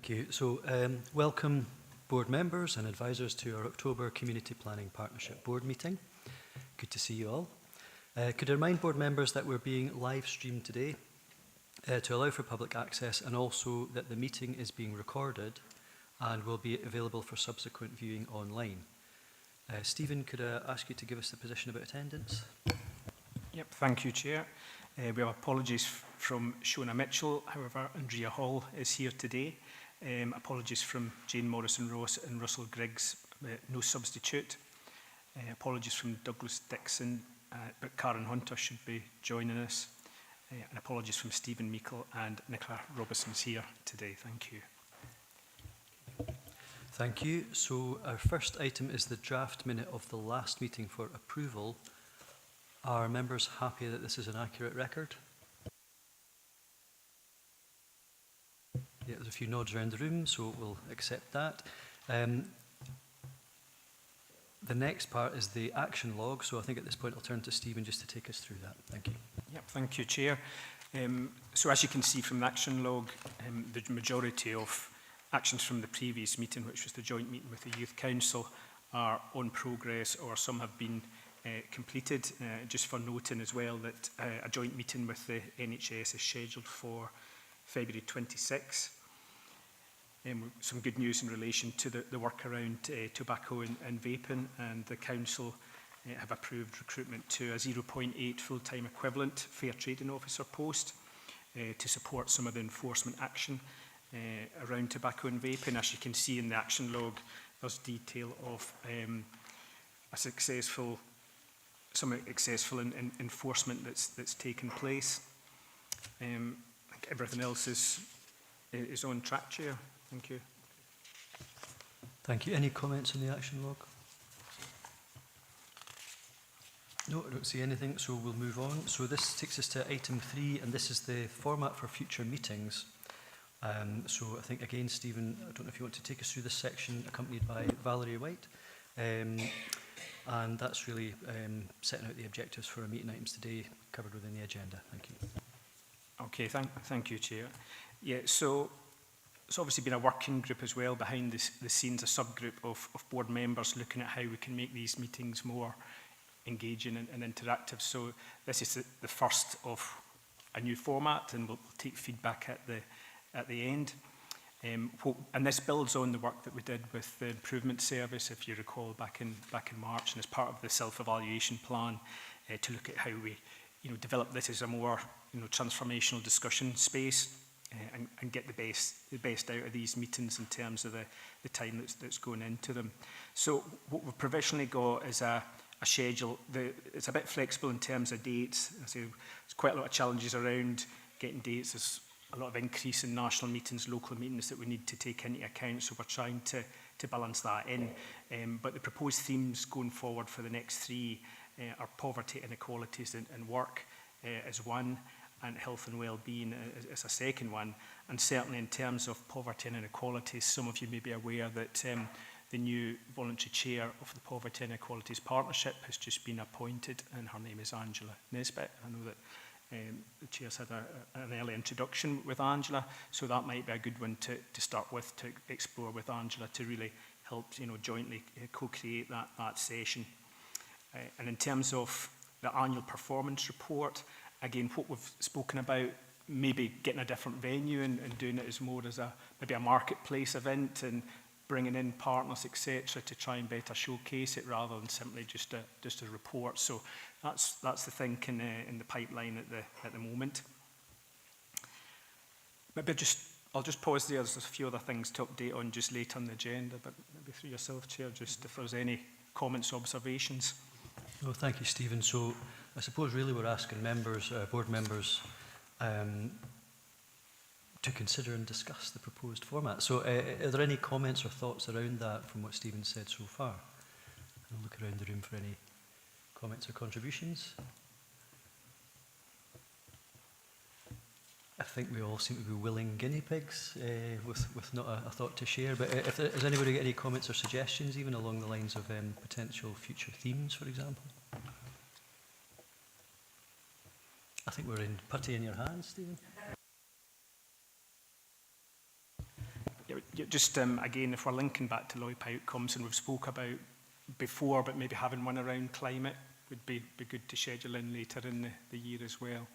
Thank you. So, welcome board members and advisors to our October Community Planning Partnership Board meeting. Good to see you all. Could I remind board members that we're being live streamed today to allow for public access, and also that the meeting is being recorded and will be available for subsequent viewing online. Stephen, could I ask you to give us the position about attendance? Yep, thank you, Chair. We have apologies from Shona Mitchell, however, Andrea Hall is here today. Apologies from Jane Morrison-Ross and Russell Griggs, no substitute. Apologies from Douglas Dixon, but Karen Hunter should be joining us. And apologies from Stephen Meikle and Nicola Robertson's here today. Thank you. Thank you. So our first item is the draft minute of the last meeting for approval. Are members happy that this is an accurate record? Yeah, there's a few nods around the room, so we'll accept that. The next part is the action log, so I think at this point I'll turn to Stephen just to take us through that. Thank you. Yep, thank you, Chair. So as you can see from the action log, the majority of actions from the previous meeting, which was the joint meeting with the Youth Council, are on progress, or some have been completed. Just for noting as well that a joint meeting with the NHS is scheduled for February 26. Some good news in relation to the work around tobacco and vaping, and the Council have approved recruitment to a 0.8 full-time equivalent fair trading officer post to support some of the enforcement action around tobacco and vaping. As you can see in the action log, there's detail of some successful enforcement that's taken place. I think everything else is on track, Chair. Thank you. Thank you. Any comments on the action log? No, I don't see anything, so we'll move on. So this takes us to item 3, and this is the format for future meetings. So I think, again, Stephen, I don't know if you want to take us through this section, accompanied by Valerie White. And that's really setting out the objectives for our meeting items today, covered within the agenda. Thank you. Okay, thank you, Chair. Yeah, so it's obviously been a working group as well behind the scenes, a subgroup of board members looking at how we can make these meetings more engaging and interactive. So this is the first of a new format, and we'll take feedback at the end. And this builds on the work that we did with the improvement service, if you recall, back in March, and as part of the self-evaluation plan to look at how we develop this as a more transformational discussion space and get the best out of these meetings in terms of the time that's going into them. So what we've provisionally got is a schedule. It's a bit flexible in terms of dates. So there's quite a lot of challenges around getting dates. There's a lot of increase in national meetings, local meetings that we need to take into account, so we're trying to balance that in. But the proposed themes going forward for the next 3 are poverty, inequalities and work as one, and health and well-being as a second one. And certainly in terms of poverty and inequalities, some of you may be aware that the new voluntary chair of the Poverty and Inequalities Partnership has just been appointed, and her name is Angela Nesbitt. I know that the chair's had an early introduction with Angela, so that might be a good one to start with, to explore with Angela, to really help jointly co-create that session. And in terms of the annual performance report, again, what we've spoken about, maybe getting a different venue and doing it as more as maybe a marketplace event, and bringing in partners, etc., to try and better showcase it rather than simply just a report. So that's the thinking in the pipeline at the moment. Maybe I'll just pause there. There's a few other things to update on just later on the agenda, but maybe through yourself, Chair, just if there's any comments, observations. Well, thank you, Stephen. So I suppose really we're asking members, board members, to consider and discuss the proposed format. So are there any comments or thoughts around that from what Stephen said so far? I'll look around the room for any comments or contributions. I think we all seem to be willing guinea pigs with not a thought to share, but has anybody got any comments or suggestions, even along the lines of potential future themes, for example? I think we're in putty in your hands, Stephen. Yeah, Yeah, just again, if we're linking back to LOIP outcomes, and we've spoke about before, but maybe having one around climate would be good to schedule in later in the year as well.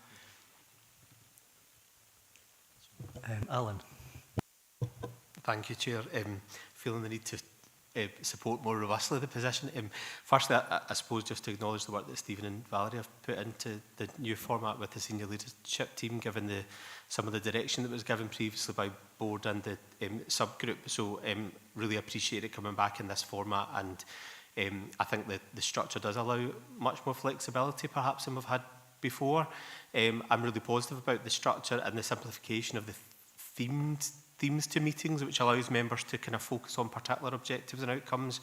Alan. Thank you, Chair. Feeling the need to support more robustly the position. Firstly, I suppose just to acknowledge the work that Stephen and Valerie have put into the new format with the senior leadership team, given some of the direction that was given previously by board and the subgroup. So really appreciate it coming back in this format, and I think that the structure does allow much more flexibility perhaps than we've had before. I'm really positive about the structure and the simplification of the themes to meetings, which allows members to kind of focus on particular objectives and outcomes,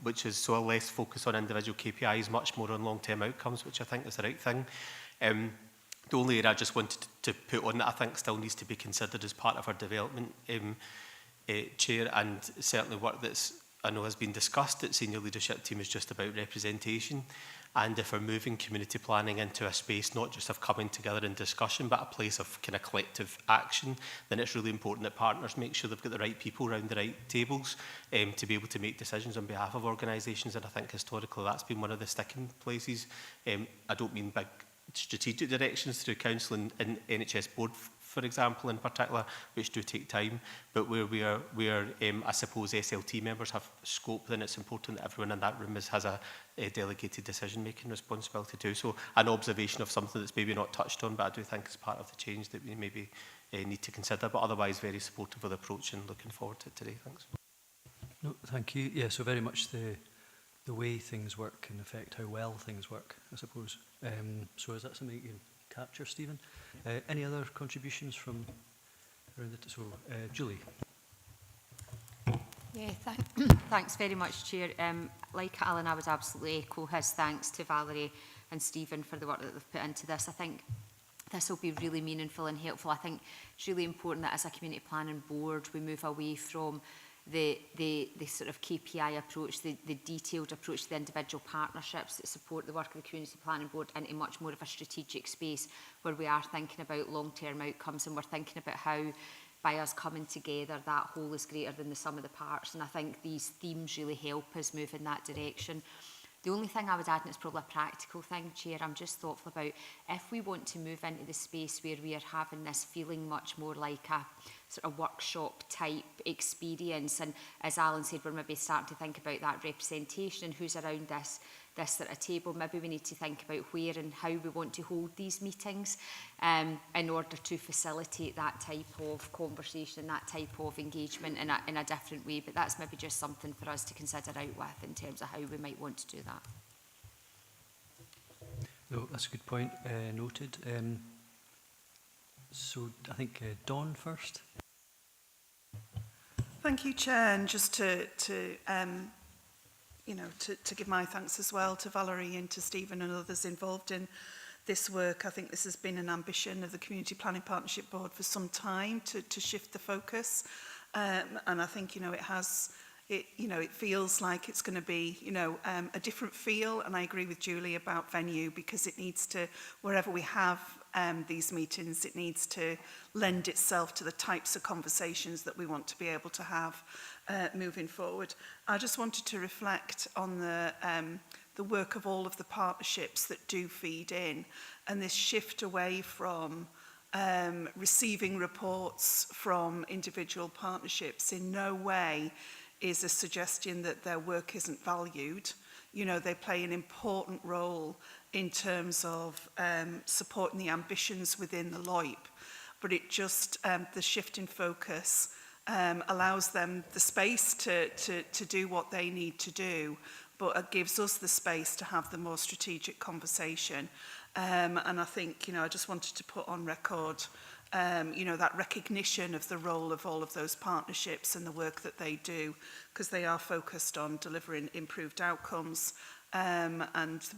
which is so less focus on individual KPIs, much more on long-term outcomes, which I think is the right thing. The only area I just wanted to put on that I think still needs to be considered as part of our development, Chair, and certainly work that's I know has been discussed at senior leadership team, is just about representation. And if we're moving community planning into a space not just of coming together in discussion, but a place of kind of collective action, then it's really important that partners make sure they've got the right people around the right tables to be able to make decisions on behalf of organisations. And I think historically that's been one of the sticking places. I don't mean big strategic directions through council and NHS board, for example, in particular, which do take time, but where I suppose SLT members have scope, then it's important that everyone in that room has a delegated decision-making responsibility too. So an observation of something that's maybe not touched on, but I do think it's part of the change that we maybe need to consider, but otherwise very supportive of the approach and looking forward to it today. Thanks. No, thank you. Yeah, so very much the way things work can affect how well things work, I suppose. So is that something you can capture, Stephen? Any other contributions from around the... So, Julie. Yeah, thanks very much, Chair. Like Alan, I would absolutely echo his thanks to Valerie and Stephen for the work that they've put into this. I think this will be really meaningful and helpful. I think it's really important that as a community planning board, we move away from the sort of KPI approach, the detailed approach to the individual partnerships that support the work of the Community Planning Board, into much more of a strategic space where we are thinking about long-term outcomes, and we're thinking about how, by us coming together, that whole is greater than the sum of the parts. And I think these themes really help us move in that direction. The only thing I would add, and it's probably a practical thing, Chair, I'm just thoughtful about if we want to move into the space where we are having this feeling much more like a sort of workshop type experience, and as Alan said, we're maybe starting to think about that representation and who's around this sort of table. Maybe we need to think about where and how we want to hold these meetings in order to facilitate that type of conversation, that type of engagement in a different way. But that's maybe just something for us to consider out with in terms of how we might want to do that. No, that's a good point, noted. So I think Dawn first. Thank you, Chair, and just to give my thanks as well to Valerie and to Stephen and others involved in this work. I think this has been an ambition of the Community Planning Partnership Board for some time to shift the focus, and I think it feels like it's going to be a different feel. And I agree with Julie about venue, because it needs to, wherever we have these meetings, it needs to lend itself to the types of conversations that we want to be able to have moving forward. I just wanted to reflect on the work of all of the partnerships that do feed in, and this shift away from receiving reports from individual partnerships in no way is a suggestion that their work isn't valued. They play an important role in terms of supporting the ambitions within the LOIP, but it just, the shift in focus allows them the space to do what they need to do, but it gives us the space to have the more strategic conversation. And I think, I just wanted to put on record that recognition of the role of all of those partnerships and the work that they do, because they are focused on delivering improved outcomes and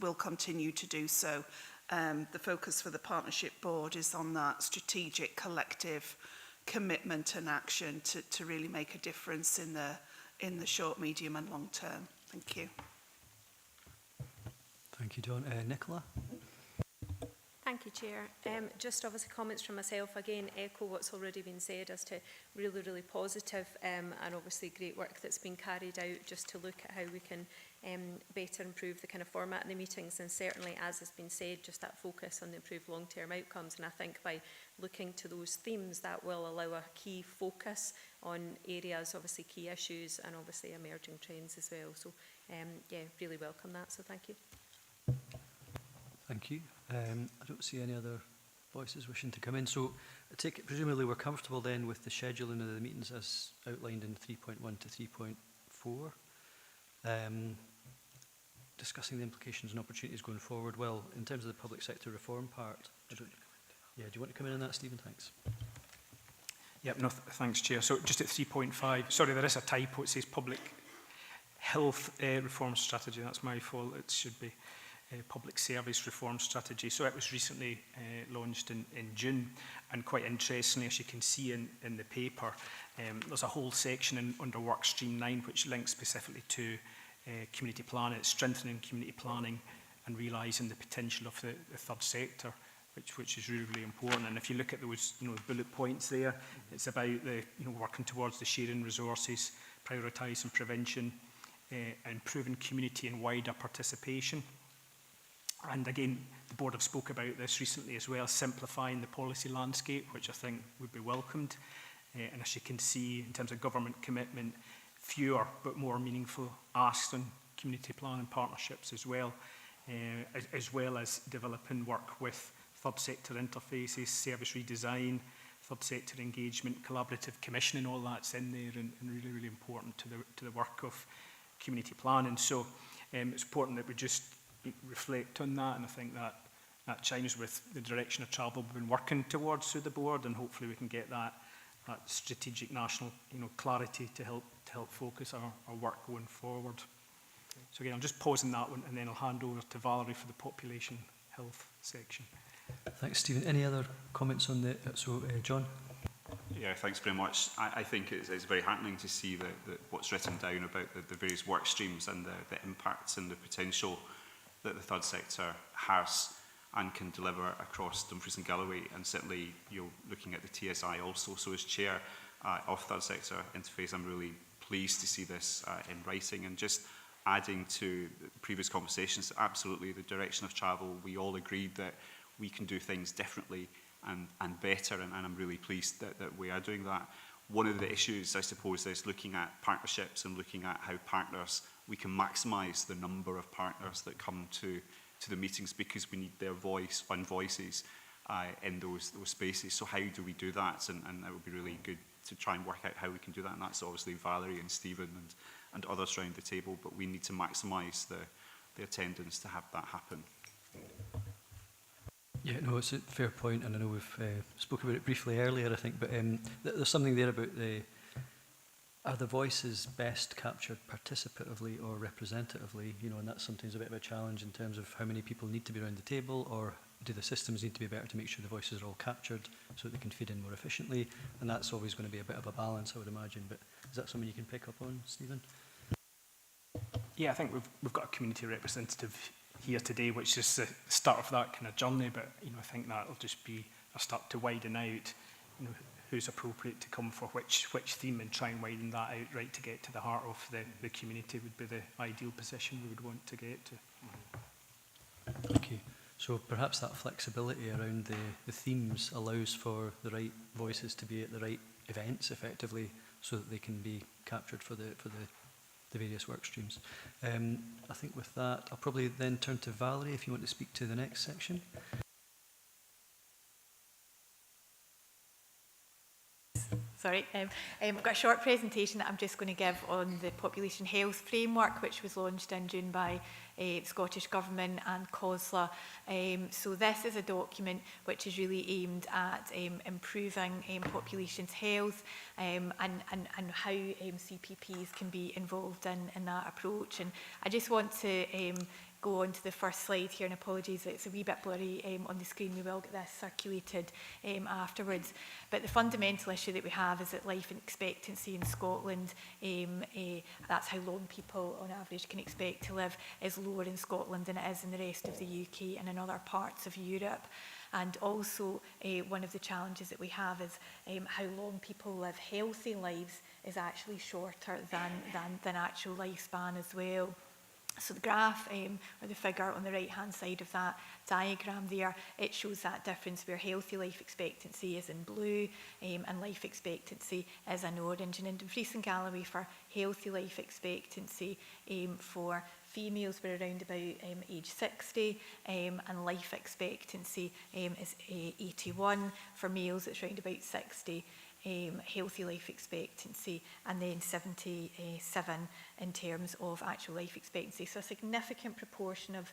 will continue to do so. The focus for the Partnership Board is on that strategic collective commitment and action to really make a difference in the short, medium and long term. Thank you. Thank you, Dawn. Nicola? Thank you, Chair. Just obviously comments from myself, again, echo what's already been said as to really, really positive and obviously great work that's been carried out just to look at how we can better improve the kind of format of the meetings, and certainly, as has been said, just that focus on the improved long-term outcomes. And I think by looking to those themes, that will allow a key focus on areas, obviously key issues and obviously emerging trends as well. So yeah, really welcome that, so thank you. Thank you. I don't see any other voices wishing to come in. So I take it, presumably we're comfortable then with the scheduling of the meetings as outlined in 3.1 to 3.4. Discussing the implications and opportunities going forward. Well, in terms of the public sector reform part, do you want to come in on that, Stephen? Thanks. Yep, no, thanks, Chair. So just at 3.5, sorry, there is a typo. It says public health reform strategy. That's my fault. It should be public service reform strategy. So it was recently launched in June, and quite interestingly, as you can see in the paper, there's a whole section under work stream 9 which links specifically to community planning. It's strengthening community planning and realising the potential of the third sector, which is really, really important. And if you look at those bullet points there, it's about the working towards the sharing resources, prioritising prevention, improving community and wider participation. And again, the board have spoke about this recently as well, simplifying the policy landscape, which I think would be welcomed. And as you can see, in terms of government commitment, fewer but more meaningful asks on community planning partnerships as well as developing work with third sector interfaces, service redesign, third sector engagement, collaborative commissioning, all that's in there and really, really important to the work of community planning. So it's important that we just reflect on that, and I think that chimes with the direction of travel we've been working towards through the board, and hopefully we can get that strategic national clarity to help focus our work going forward. So again, I'm just pausing that one, and then I'll hand over to Valerie for the population health section. Thanks, Stephen. Any other comments on the John? Yeah, thanks very much. I think it's very heartening to see what's written down about the various work streams and the impacts and the potential that the third sector has and can deliver across Dumfries and Galloway, and certainly looking at the TSI also. So as chair of third sector interface, I'm really pleased to see this in writing, and just adding to the previous conversations, absolutely the direction of travel, we all agreed that we can do things differently and better, and I'm really pleased that we are doing that. One of the issues, I suppose, is looking at partnerships and looking at how partners, we can maximise the number of partners that come to the meetings, because we need their voices in those spaces. So how do we do that? And it would be really good to try and work out how we can do that. And that's obviously Valerie and Stephen and others around the table, but we need to maximise the attendance to have that happen. Yeah, no, it's a fair point, and I know we've spoken about it briefly earlier, I think, but there's something there about are the voices best captured participatively or representatively, and that's sometimes a bit of a challenge in terms of how many people need to be around the table, or do the systems need to be better to make sure the voices are all captured so that they can feed in more efficiently, and that's always going to be a bit of a balance, I would imagine, but is that something you can pick up on, Stephen? Yeah, I think we've got a community representative here today, which is the start of that kind of journey, but I think that'll just be a start to widen out who's appropriate to come for which theme, and try and widen that out right to get to the heart of the community would be the ideal position we would want to get to. Thank you. So perhaps that flexibility around the themes allows for the right voices to be at the right events effectively, so that they can be captured for the various work streams. I think with that, I'll probably then turn to Valerie if you want to speak to the next section. Sorry, I've got a short presentation that I'm just going to give on the Population Health Framework, which was launched in June by the Scottish Government and COSLA. So this is a document which is really aimed at improving population's health and how CPPs can be involved in that approach. And I just want to go on to the first slide here, and apologies, it's a wee bit blurry on the screen. We will get this circulated afterwards. But the fundamental issue that we have is that life expectancy in Scotland, that's how long people on average can expect to live, is lower in Scotland than it is in the rest of the UK and in other parts of Europe. And also one of the challenges that we have is how long people live. Healthy lives is actually shorter than actual lifespan as well. So the graph or the figure on the right hand side of that diagram there, it shows that difference where healthy life expectancy is in blue and life expectancy is in orange. And in Dumfries and Galloway for healthy life expectancy for females were around about age 60 and life expectancy is 81. For males it's around about 60. Healthy life expectancy, and then 77 in terms of actual life expectancy. So a significant proportion of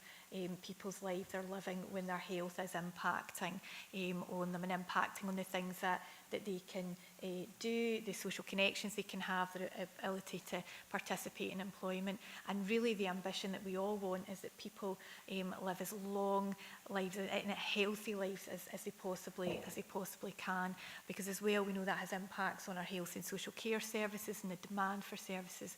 people's lives are living when their health is impacting on them and impacting on the things that they can do, the social connections they can have, their ability to participate in employment. And really the ambition that we all want is that people live as long lives and healthy lives as they possibly can, because as well we know that has impacts on our health and social care services and the demand for services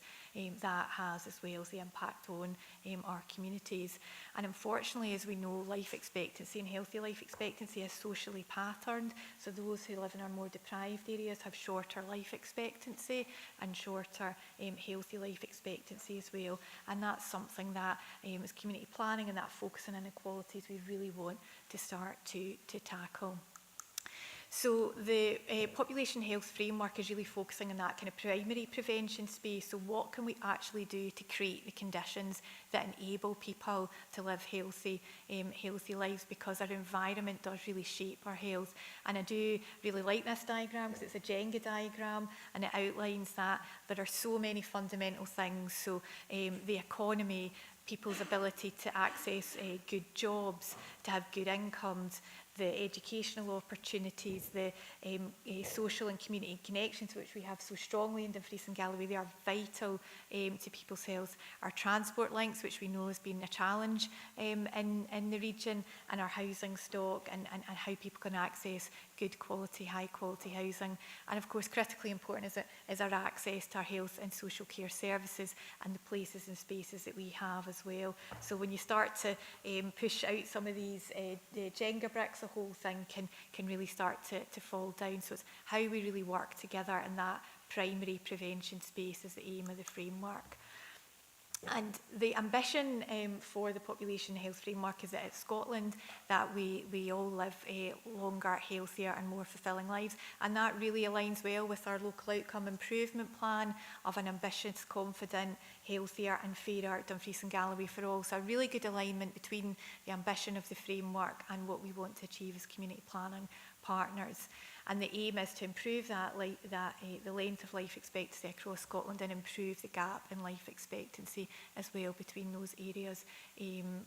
that has, as well as the impact on our communities. And unfortunately, as we know, life expectancy and healthy life expectancy is socially patterned. So those who live in our more deprived areas have shorter life expectancy and shorter healthy life expectancy as well. And that's something that as community planning and that focus on inequalities we really want to start to tackle. So the population health framework is really focusing on that kind of primary prevention space. So what can we actually do to create the conditions that enable people to live healthy lives, because our environment does really shape our health. And I do really like this diagram because it's a Jenga diagram and it outlines that there are so many fundamental things. So the economy, people's ability to access good jobs, to have good incomes, the educational opportunities, the social and community connections which we have so strongly in Dumfries and Galloway, they are vital to people's health. Our transport links, which we know has been a challenge in the region, and our housing stock and how people can access good quality, high quality housing. And of course, critically important is our access to our health and social care services and the places and spaces that we have as well. So when you start to push out some of these the Jenga bricks, the whole thing can really start to fall down. So it's how we really work together in that primary prevention space is the aim of the framework. And the ambition for the population health framework is that it's Scotland that we all live longer, healthier and more fulfilling lives. And that really aligns well with our local outcome improvement plan of an ambitious, confident, healthier and fairer Dumfries and Galloway for all. So a really good alignment between the ambition of the framework and what we want to achieve as community planning partners. And the aim is to improve the length of life expectancy across Scotland and improve the gap in life expectancy as well between those areas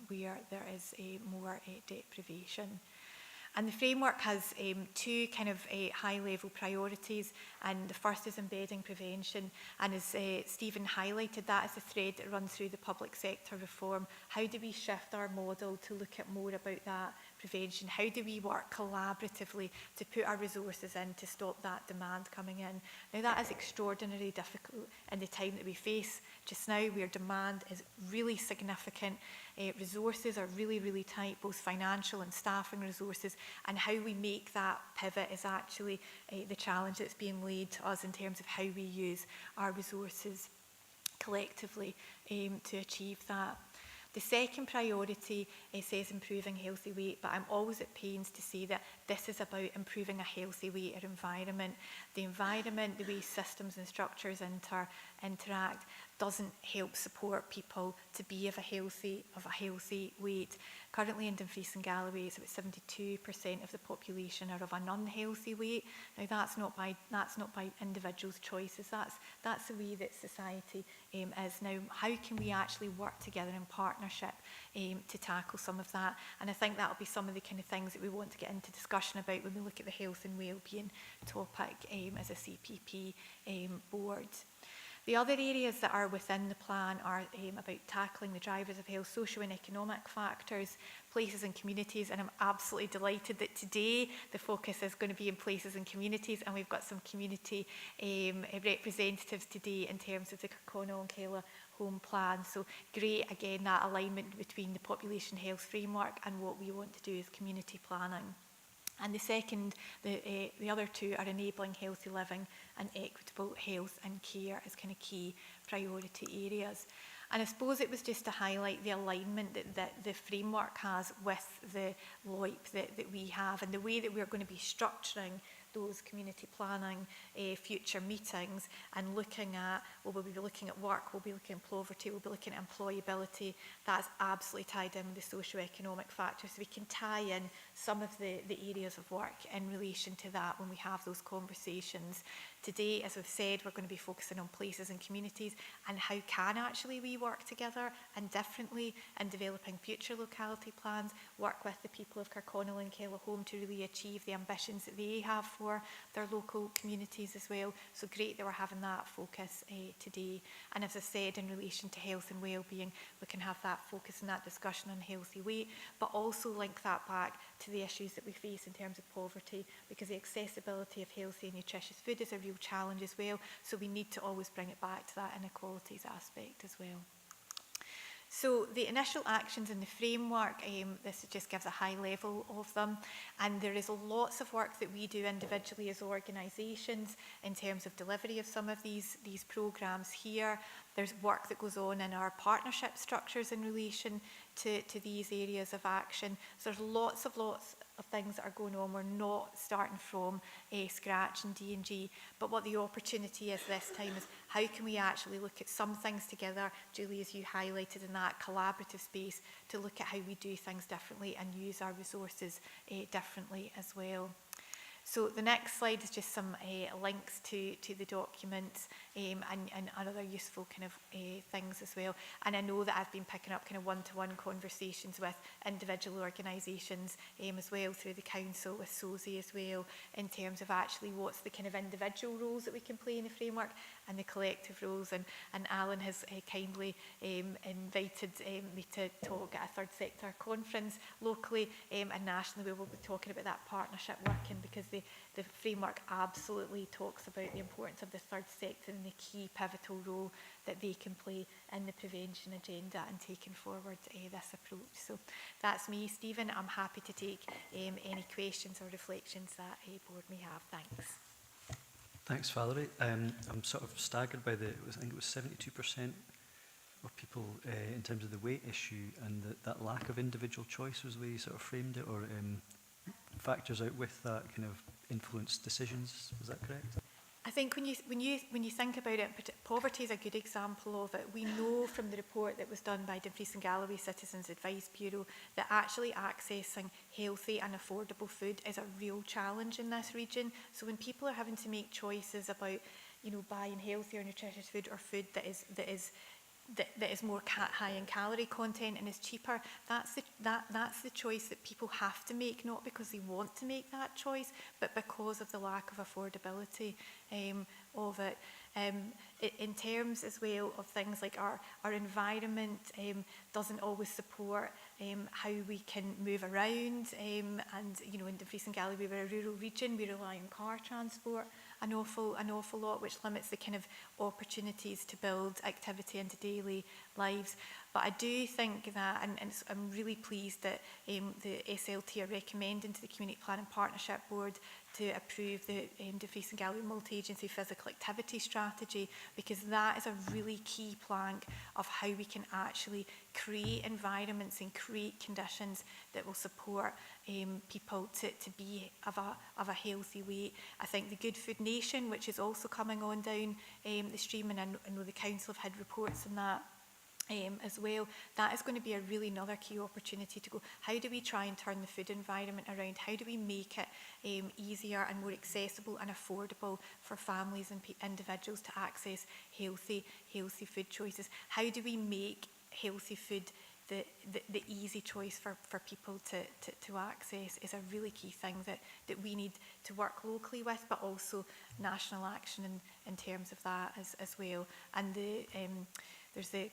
where there is more deprivation. And the framework has two kind of high-level priorities, and the first is embedding prevention. And as Stephen highlighted, that is the thread that runs through the public sector reform. How do we shift our model to look at more about that prevention? How do we work collaboratively to put our resources in to stop that demand coming in? Now, that is extraordinarily difficult in the time that we face just now, where demand is really significant. Resources are really, really tight, both financial and staffing resources, and how we make that pivot is actually the challenge that's being laid to us in terms of how we use our resources collectively to achieve that. The second priority says improving healthy weight, but I'm always at pains to say that this is about improving a healthy weight or environment. The environment, the way systems and structures interact, doesn't help support people to be of a healthy weight. Currently in Dumfries and Galloway, it's about 72% of the population are of an unhealthy weight. Now that's not by individuals' choices. That's the way that society is now. How can we actually work together in partnership to tackle some of that? And I think that'll be some of the kind of things that we want to get into discussion about when we look at the health and wellbeing topic as a CPP board. The other areas that are within the plan are about tackling the drivers of health, social and economic factors, places and communities, and I'm absolutely delighted that today the focus is going to be in places and communities, and we've got some community representatives today in terms of the Kirkconnell and Keilor home plan. So great, again, that alignment between the population health framework and what we want to do as community planning. And the other two are enabling healthy living and equitable health and care as kind of key priority areas. And I suppose it was just to highlight the alignment that the framework has with the LOIP that we have, and the way that we're going to be structuring those community planning future meetings, and looking at, well, we'll be looking at work, we'll be looking at poverty, we'll be looking at employability. That's absolutely tied in with the socio-economic factors. So we can tie in some of the areas of work in relation to that when we have those conversations. Today, as I've said, we're going to be focusing on places and communities and how can actually we work together and differently in developing future locality plans, work with the people of Kirkconnell and Kellohome to really achieve the ambitions that they have for their local communities as well. So great that we're having that focus today. And as I said, in relation to health and well-being, we can have that focus and that discussion on healthy weight, but also link that back to the issues that we face in terms of poverty, because the accessibility of healthy and nutritious food is a real challenge as well. So we need to always bring it back to that inequalities aspect as well. So the initial actions in the framework, this just gives a high level of them, and there is lots of work that we do individually as organisations in terms of delivery of some of these programmes here. There's work that goes on in our partnership structures in relation to these areas of action. So there's lots of things that are going on. We're not starting from scratch in D&G, but what the opportunity is this time is how can we actually look at some things together, Julie, as you highlighted, in that collaborative space, to look at how we do things differently and use our resources differently as well. So the next slide is just some links to the documents and other useful kind of things as well. And I know that I've been picking up kind of one-to-one conversations with individual organisations as well through the council, with SOSI as well, in terms of actually what's the kind of individual roles that we can play in the framework and the collective roles. And Alan has kindly invited me to talk at a third sector conference locally and nationally, where we'll be talking about that partnership working, because the framework absolutely talks about the importance of the third sector and the key pivotal role that they can play in the prevention agenda and taking forward this approach. So that's me, Stephen. I'm happy to take any questions or reflections that a board may have. Thanks. Thanks, Valerie. I'm sort of staggered by I think it was 72% of people in terms of the weight issue, and that lack of individual choice was the way you sort of framed it, or factors out with that kind of influence decisions. Was that correct? I think when you think about it, poverty is a good example of it. We know from the report that was done by Dumfries and Galloway Citizens Advice Bureau that actually accessing healthy and affordable food is a real challenge in this region. So when people are having to make choices about, you know, buying healthier, nutritious food, or food that is more high in calorie content and is cheaper, that's the choice that people have to make, not because they want to make that choice, but because of the lack of affordability of it. In terms as well of things like our environment doesn't always support how we can move around, and you know, in Dumfries and Galloway, we're a rural region, we rely on car transport an awful lot, which limits the kind of opportunities to build activity into daily lives. But I do think that, and I'm really pleased that the SLT are recommending to the Community Planning Partnership Board to approve the Dumfries and Galloway Multi-Agency Physical Activity Strategy, because that is a really key plank of how we can actually create environments and create conditions that will support people to be of a healthy weight. I think the Good Food Nation, which is also coming on down the stream, and I know the council have had reports on that as well, that is going to be a really another key opportunity to go, how do we try and turn the food environment around? How do we make it easier and more accessible and affordable for families and individuals to access healthy food choices? How do we make healthy food the easy choice for people to access? Is a really key thing that we need to work locally with, but also national action in terms of that as well. And there's the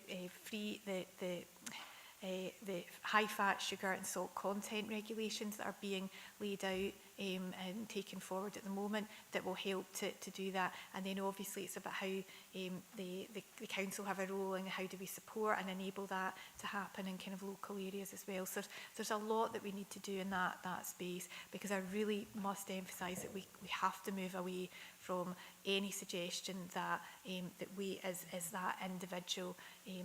the high fat, sugar and salt content regulations that are being laid out and taken forward at the moment that will help to do that. And then obviously it's about how the council have a role and how do we support and enable that to happen in kind of local areas as well. So there's a lot that we need to do in that space, because I really must emphasise that we have to move away from any suggestion that that we as that individual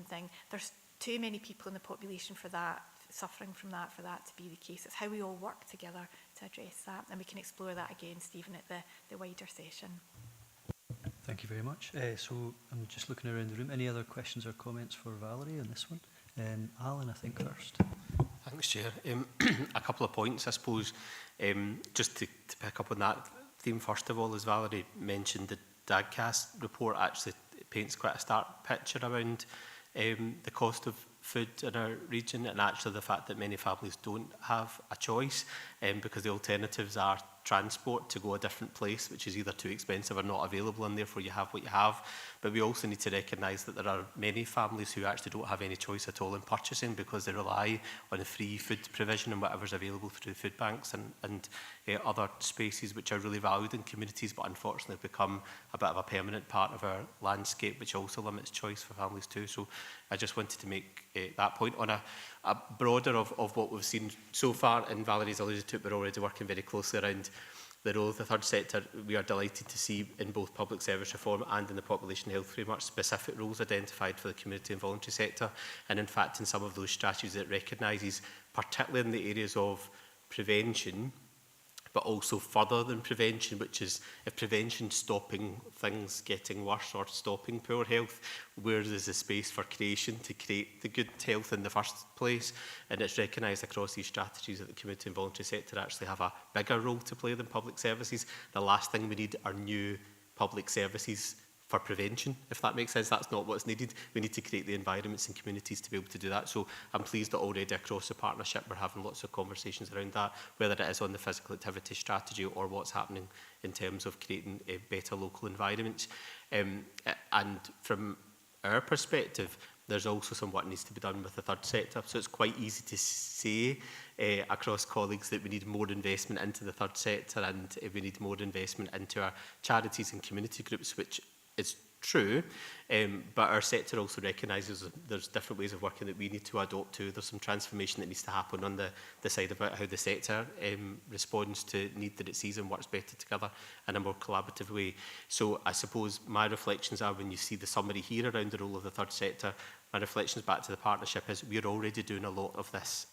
thing. There's too many people in the population for that, suffering from that, for that to be the case. It's how we all work together to address that, and we can explore that again, Stephen, at the wider session. Thank you very much. So I'm just looking around the room. Any other questions or comments for Valerie on this one? Alan, I think first. Thanks, Chair. A couple of points, I suppose, just to pick up on that theme. First of all, as Valerie mentioned, the DAGCAS report actually paints quite a stark picture around the cost of food in our region, and actually the fact that many families don't have a choice because the alternatives are transport to go a different place, which is either too expensive or not available, and therefore you have what you have. But we also need to recognise that there are many families who actually don't have any choice at all in purchasing, because they rely on the free food provision and whatever's available through food banks and other spaces which are really valued in communities, but unfortunately have become a bit of a permanent part of our landscape, which also limits choice for families too. So I just wanted to make that point. On a broader of what we've seen so far, and Valerie's alluded to it, we're already working very closely around the role of the third sector. We are delighted to see in both public service reform and in the population health framework specific roles identified for the community and voluntary sector. And in fact, in some of those strategies, it recognises, particularly in the areas of prevention, but also further than prevention, which is if prevention stopping things getting worse or stopping poor health, where is the space for creation to create the good health in the first place? And it's recognised across these strategies that the community and voluntary sector actually have a bigger role to play than public services. The last thing we need are new public services for prevention, if that makes sense. That's not what's needed. We need to create the environments and communities to be able to do that. So I'm pleased that already across the partnership we're having lots of conversations around that, whether it is on the physical activity strategy or what's happening in terms of creating a better local environments. And from our perspective, there's also some work needs to be done with the third sector. So it's quite easy to say across colleagues that we need more investment into the third sector and we need more investment into our charities and community groups, which is true, but our sector also recognises there's different ways of working that we need to adopt to. There's some transformation that needs to happen on the side about how the sector responds to need that it sees and works better together in a more collaborative way. So I suppose my reflections are, when you see the summary here around the role of the third sector, my reflections back to the partnership is we're already doing a lot of this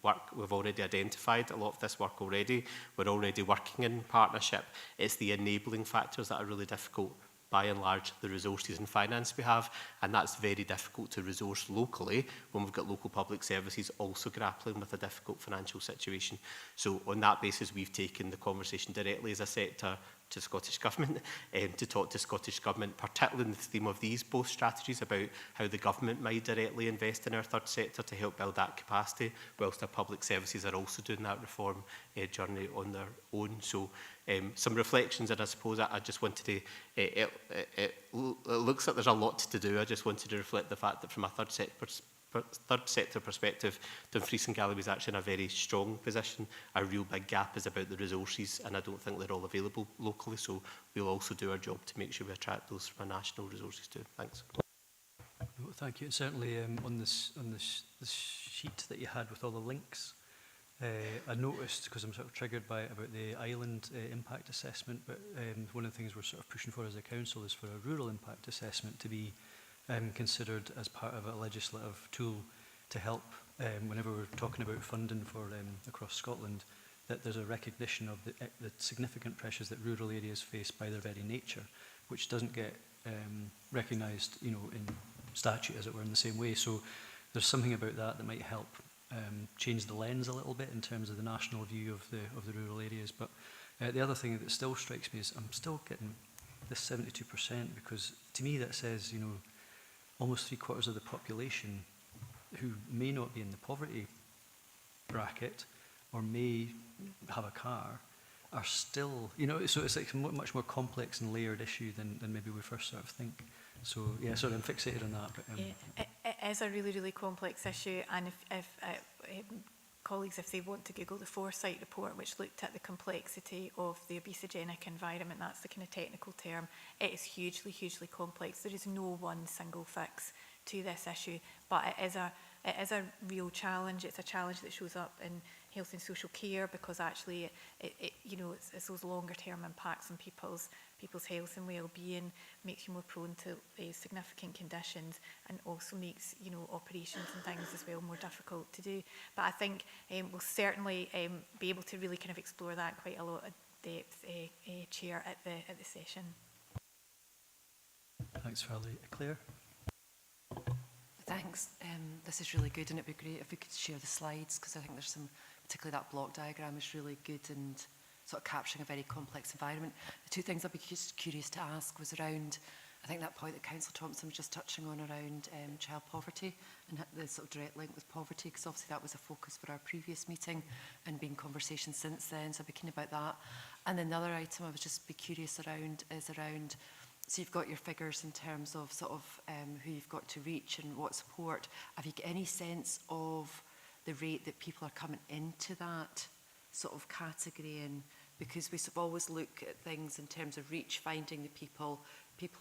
work. We've already identified a lot of this work already. We're already working in partnership. It's the enabling factors that are really difficult, by and large, the resources and finance we have, and that's very difficult to resource locally when we've got local public services also grappling with a difficult financial situation. So on that basis, we've taken the conversation directly as a sector to Scottish Government to talk to Scottish Government, particularly in the theme of these both strategies, about how the Government might directly invest in our third sector to help build that capacity, whilst our public services are also doing that reform journey on their own. So some reflections, and I suppose I just wanted to, it looks like there's a lot to do. I just wanted to reflect the fact that from a third sector perspective, Dumfries and Galloway is actually in a very strong position. A real big gap is about the resources, and I don't think they're all available locally, so we'll also do our job to make sure we attract those from our national resources too. Thanks. No, thank you. And certainly on this sheet that you had with all the links, I noticed, because I'm sort of triggered by it, about the island impact assessment, but one of the things we're sort of pushing for as a council is for a rural impact assessment to be considered as part of a legislative tool to help whenever we're talking about funding for across Scotland, that there's a recognition of the significant pressures that rural areas face by their very nature, which doesn't get recognised, you know, in statute, as it were, in the same way. So there's something about that that might help change the lens a little bit in terms of the national view of the rural areas. But the other thing that still strikes me is I'm still getting this 72%, because to me that says, you know, almost 3/4 of the population who may not be in the poverty bracket or may have a car are still, you know, so it's like a much more complex and layered issue than maybe we first sort of think. So, yeah, sorry, I'm fixated on that. But, It is a really, really complex issue, and if colleagues, if they want to Google the Foresight report, which looked at the complexity of the obesogenic environment, that's the kind of technical term, it is hugely, hugely complex. There is no one single fix to this issue, but it is a real challenge. It's a challenge that shows up in health and social care, because actually you know, it's those longer term impacts on people's health and well-being, makes you more prone to significant conditions, and also makes, you know, operations and things as well more difficult to do. But I think we'll certainly be able to really kind of explore that quite a lot of depth, Chair, at the session. Thanks, Valerie. Claire? Thanks. This is really good, and it'd be great if we could share the slides, because I think there's some, particularly that block diagram is really good and sort of capturing a very complex environment. The two things I'd be just curious to ask was around, I think that point that Councillor Thompson was just touching on around child poverty and the sort of direct link with poverty, because obviously that was a focus for our previous meeting and been conversation since then, so I'd be keen about that. And then the other item I would just be curious around is around, so you've got your figures in terms of sort of who you've got to reach and what support. Have you got any sense of the rate that people are coming into that sort of category? And because we sort of always look at things in terms of reach, finding the people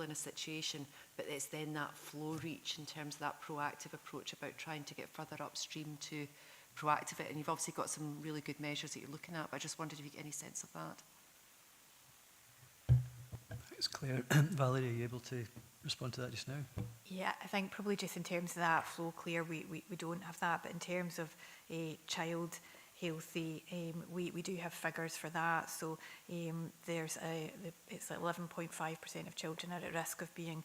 in a situation, but it's then that flow reach in terms of that proactive approach about trying to get further upstream to proactive it. And you've obviously got some really good measures that you're looking at, but I just wondered if you get any sense of that. Thanks, Claire. Valerie, are you able to respond to that just now? Yeah, I think probably just in terms of that flow, Claire, we don't have that, but in terms of child healthy, we do have figures for that. So there's it's like 11.5% of children are at risk of being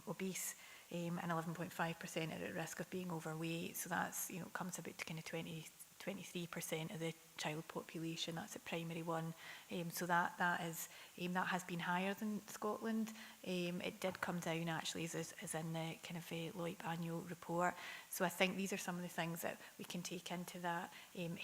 obese, and 11.5% are at risk of being overweight. So that's, you know, comes about to kind of 23% of the child population. That's at primary one. So that has been higher than Scotland. It did come down actually as in the kind of LOIP annual report. So I think these are some of the things that we can take into that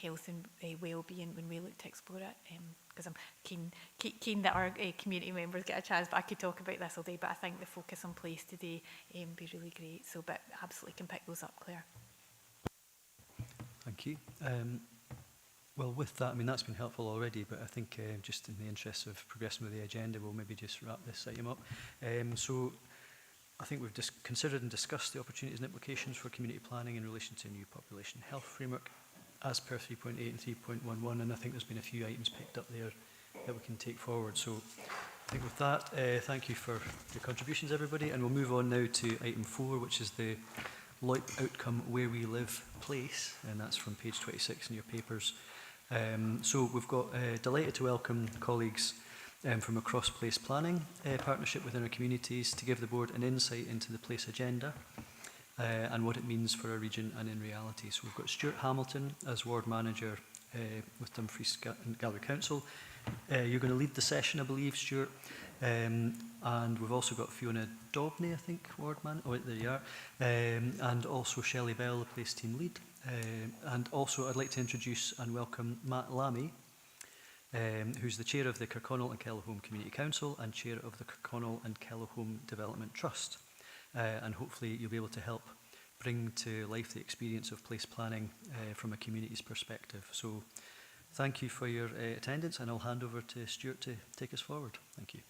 health and well-being when we look to explore it. Because I'm keen that our community members get a chance, but I could talk about this all day, but I think the focus on place today would be really great. So, but absolutely can pick those up, Claire. Thank you. Well, with that, I mean, that's been helpful already, but I think just in the interest of progressing with the agenda, we'll maybe just wrap this item up. So I think we've considered and discussed the opportunities and implications for community planning in relation to a new population health framework as per 3.8 and 3.11, and I think there's been a few items picked up there that we can take forward. So I think with that, thank you for your contributions, everybody, and we'll move on now to item 4, which is the LOIP outcome where we live place, and that's from page 26 in your papers. So we've got delighted to welcome colleagues from across place planning partnership within our communities to give the board an insight into the place agenda and what it means for our region and in reality. So we've got Stuart Hamilton as ward manager with Dumfries and Galway Council. You're going to lead the session, I believe, Stuart. And we've also got Fiona Dobney, I think, ward man. Oh, there you are. And also Shelley Bell, the place team lead. And also I'd like to introduce and welcome Matt Lammy, who's the chair of the Kirkconnell and Kellohome Community Council and chair of the Kirkconnell and Kellohome Development Trust. And hopefully you'll be able to help bring to life the experience of place planning from a community's perspective. So thank you for your attendance, and I'll hand over to Stuart to take us forward. Thank you.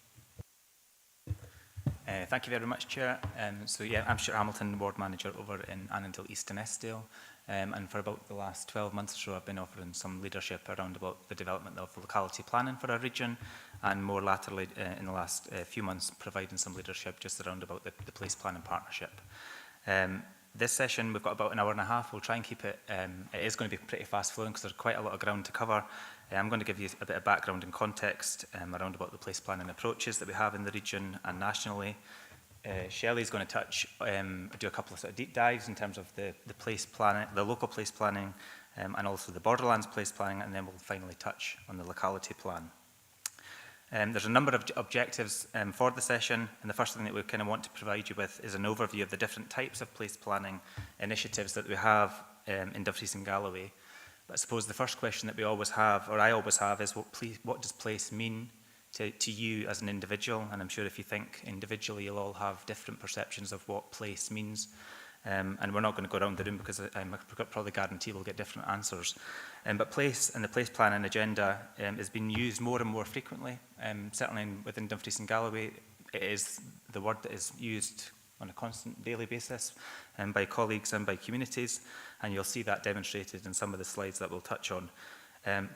Thank you very much, Chair. So yeah, I'm Stuart Hamilton, ward manager over in Annandale East and Eskdale. And for about the last 12 months or so, I've been offering some leadership around about the development of locality planning for our region, and more latterly in the last few months providing some leadership just around about the place planning partnership. This session, we've got about an hour and a half. We'll try and keep it, it is going to be pretty fast flowing because there's quite a lot of ground to cover. I'm going to give you a bit of background and context around about the place planning approaches that we have in the region and nationally. Shelley's going to touch, do a couple of sort of deep dives in terms of the place planning, the local place planning, and also the borderlands place planning, and then we'll finally touch on the locality plan. There's a number of objectives for the session, and the first thing that we kind of want to provide you with is an overview of the different types of place planning initiatives that we have in Dumfries and Galloway. But I suppose the first question that we always have, or I always have, is what does place mean to you as an individual, and I'm sure if you think individually, you'll all have different perceptions of what place means. And we're not going to go around the room because I probably guarantee we'll get different answers. But place and the place planning agenda is being used more and more frequently. Certainly within Dumfries and Galloway, it is the word that is used on a constant daily basis by colleagues and by communities, and you'll see that demonstrated in some of the slides that we'll touch on.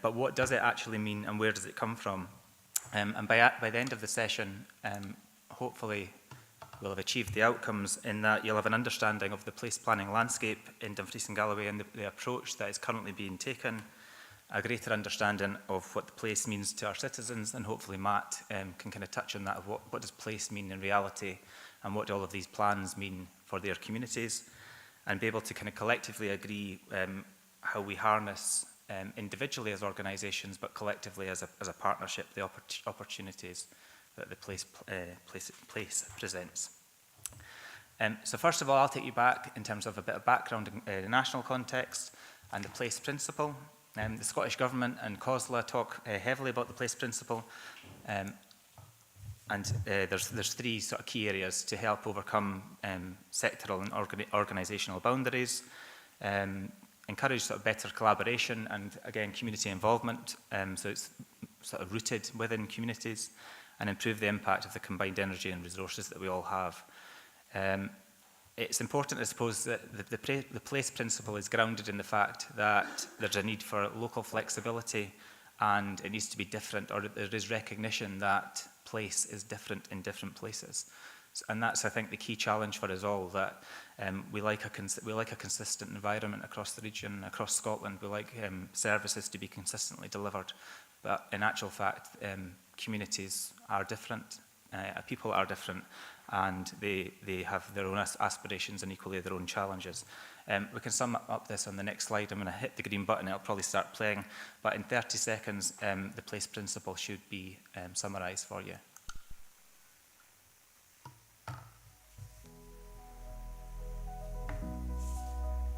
But what does it actually mean, and where does it come from? And by the end of the session, hopefully we'll have achieved the outcomes in that you'll have an understanding of the place planning landscape in Dumfries and Galloway and the approach that is currently being taken, a greater understanding of what the place means to our citizens, and hopefully Matt can kind of touch on that, of what does place mean in reality, and what do all of these plans mean for their communities, and be able to kind of collectively agree how we harness individually as organisations, but collectively as a partnership, the opportunities that the place presents. So first of all, I'll take you back in terms of a bit of background in the national context and the place principle. The Scottish Government and COSLA talk heavily about the place principle, and there's three sort of key areas to help overcome sectoral and organisational boundaries, encourage sort of better collaboration and, again, community involvement, so it's sort of rooted within communities, and improve the impact of the combined energy and resources that we all have. It's important, I suppose, that the place principle is grounded in the fact that there's a need for local flexibility, and it needs to be different, or there is recognition that place is different in different places. And that's, I think, the key challenge for us all, that we like a consistent environment across the region, across Scotland. We like services to be consistently delivered. But in actual fact, communities are different, people are different, and they have their own aspirations and equally their own challenges. We can sum up this on the next slide. I'm going to hit the green button, it'll probably start playing. But in 30 seconds, the place principle should be summarised for you.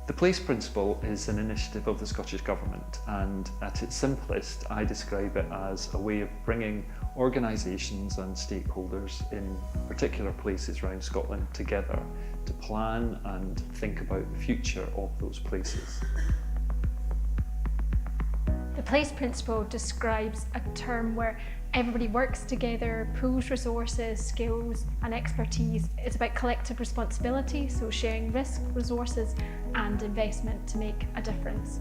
The Place Principle is an initiative of the Scottish Government, and at its simplest I describe it as a way of bringing organisations and stakeholders in particular places around Scotland together to plan and think about the future of those places. The Place Principle describes a term where everybody works together, pools resources, skills and expertise. It's about collective responsibility, so sharing risk, resources and investment to make a difference.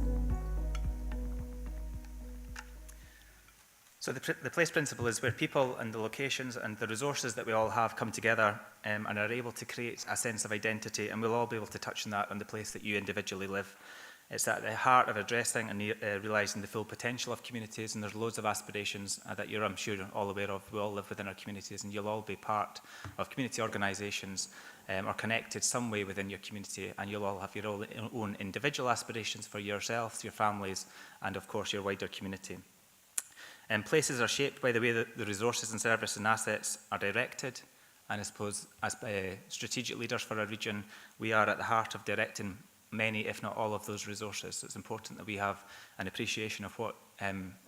So the place principle is where people and the locations and the resources that we all have come together and are able to create a sense of identity, and we'll all be able to touch on that on the place that you individually live. It's at the heart of addressing and realising the full potential of communities, and there's loads of aspirations that you're, I'm sure, all aware of. We all live within our communities, and you'll all be part of community organisations or connected some way within your community, and you'll all have your own individual aspirations for yourselves, your families, and of course your wider community. Places are shaped by the way that the resources and services and assets are directed, and I suppose as strategic leaders for our region, we are at the heart of directing many, if not all, of those resources. So it's important that we have an appreciation of what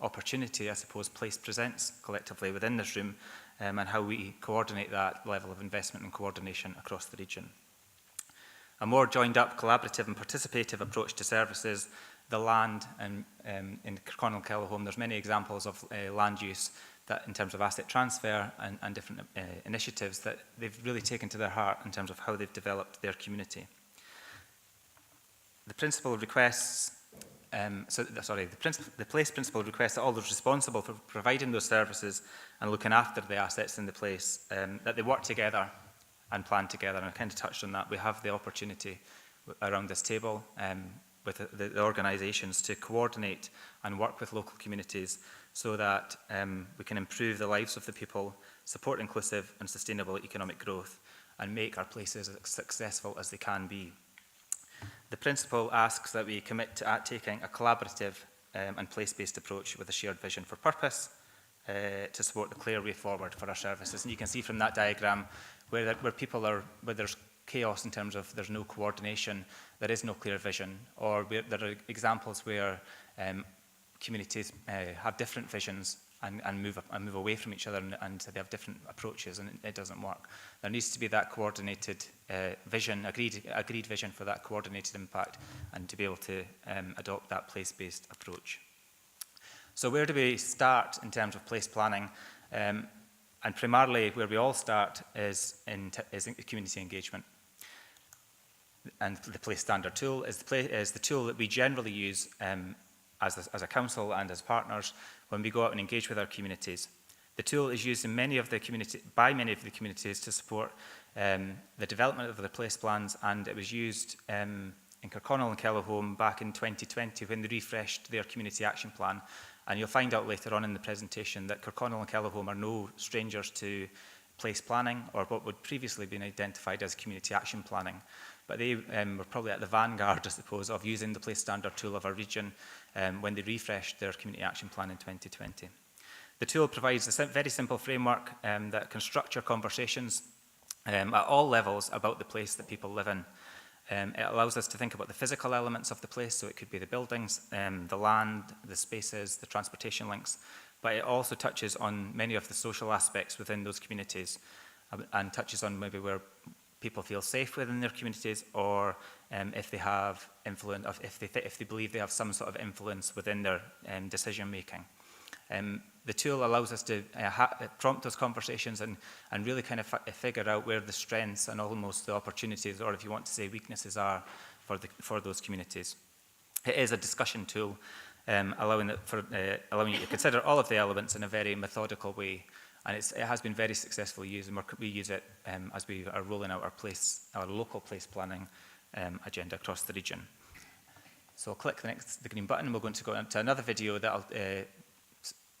opportunity, I suppose, place presents collectively within this room, and how we coordinate that level of investment and coordination across the region. A more joined up, collaborative and participative approach to services, the land, and in Kirkconnell Kellohome, there's many examples of land use that in terms of asset transfer and different initiatives that they've really taken to their heart in terms of how they've developed their community. The principle requests, the place principle requests that all those responsible for providing those services and looking after the assets in the place, that they work together and plan together. And I kind of touched on that. We have the opportunity around this table with the organisations to coordinate and work with local communities so that we can improve the lives of the people, support inclusive and sustainable economic growth, and make our places as successful as they can be. The principle asks that we commit to taking a collaborative and place-based approach with a shared vision for purpose to support the clear way forward for our services. And you can see from that diagram where people are, where there's chaos in terms of there's no coordination, there is no clear vision, or there are examples where communities have different visions and move away from each other, and they have different approaches, and it doesn't work. There needs to be that coordinated vision, agreed vision for that coordinated impact, and to be able to adopt that place-based approach. So where do we start in terms of place planning? And primarily where we all start is in community engagement. And the Place Standard tool is the tool that we generally use as a council and as partners when we go out and engage with our communities. The tool is used in by many of the communities to support the development of the place plans, and it was used in Kirkconnell and Kellerholm back in 2020 when they refreshed their community action plan. And you'll find out later on in the presentation that Kirkconnell and Kellerholm are no strangers to place planning, or what would previously have been identified as community action planning. But they were probably at the vanguard, I suppose, of using the Place Standard tool of our region when they refreshed their community action plan in 2020. The tool provides a very simple framework that can structure conversations at all levels about the place that people live in. It allows us to think about the physical elements of the place, so it could be the buildings, the land, the spaces, the transportation links, but it also touches on many of the social aspects within those communities and touches on maybe where people feel safe within their communities, or if they have influence, if they believe they have some sort of influence within their decision making. The tool allows us to prompt those conversations and really kind of figure out where the strengths and almost the opportunities, or if you want to say weaknesses, are for those communities. It is a discussion tool, allowing you to consider all of the elements in a very methodical way, and it has been very successfully used, and we use it as we are rolling out our local place planning agenda across the region. So I'll click the green button, and we're going to go into another video that'll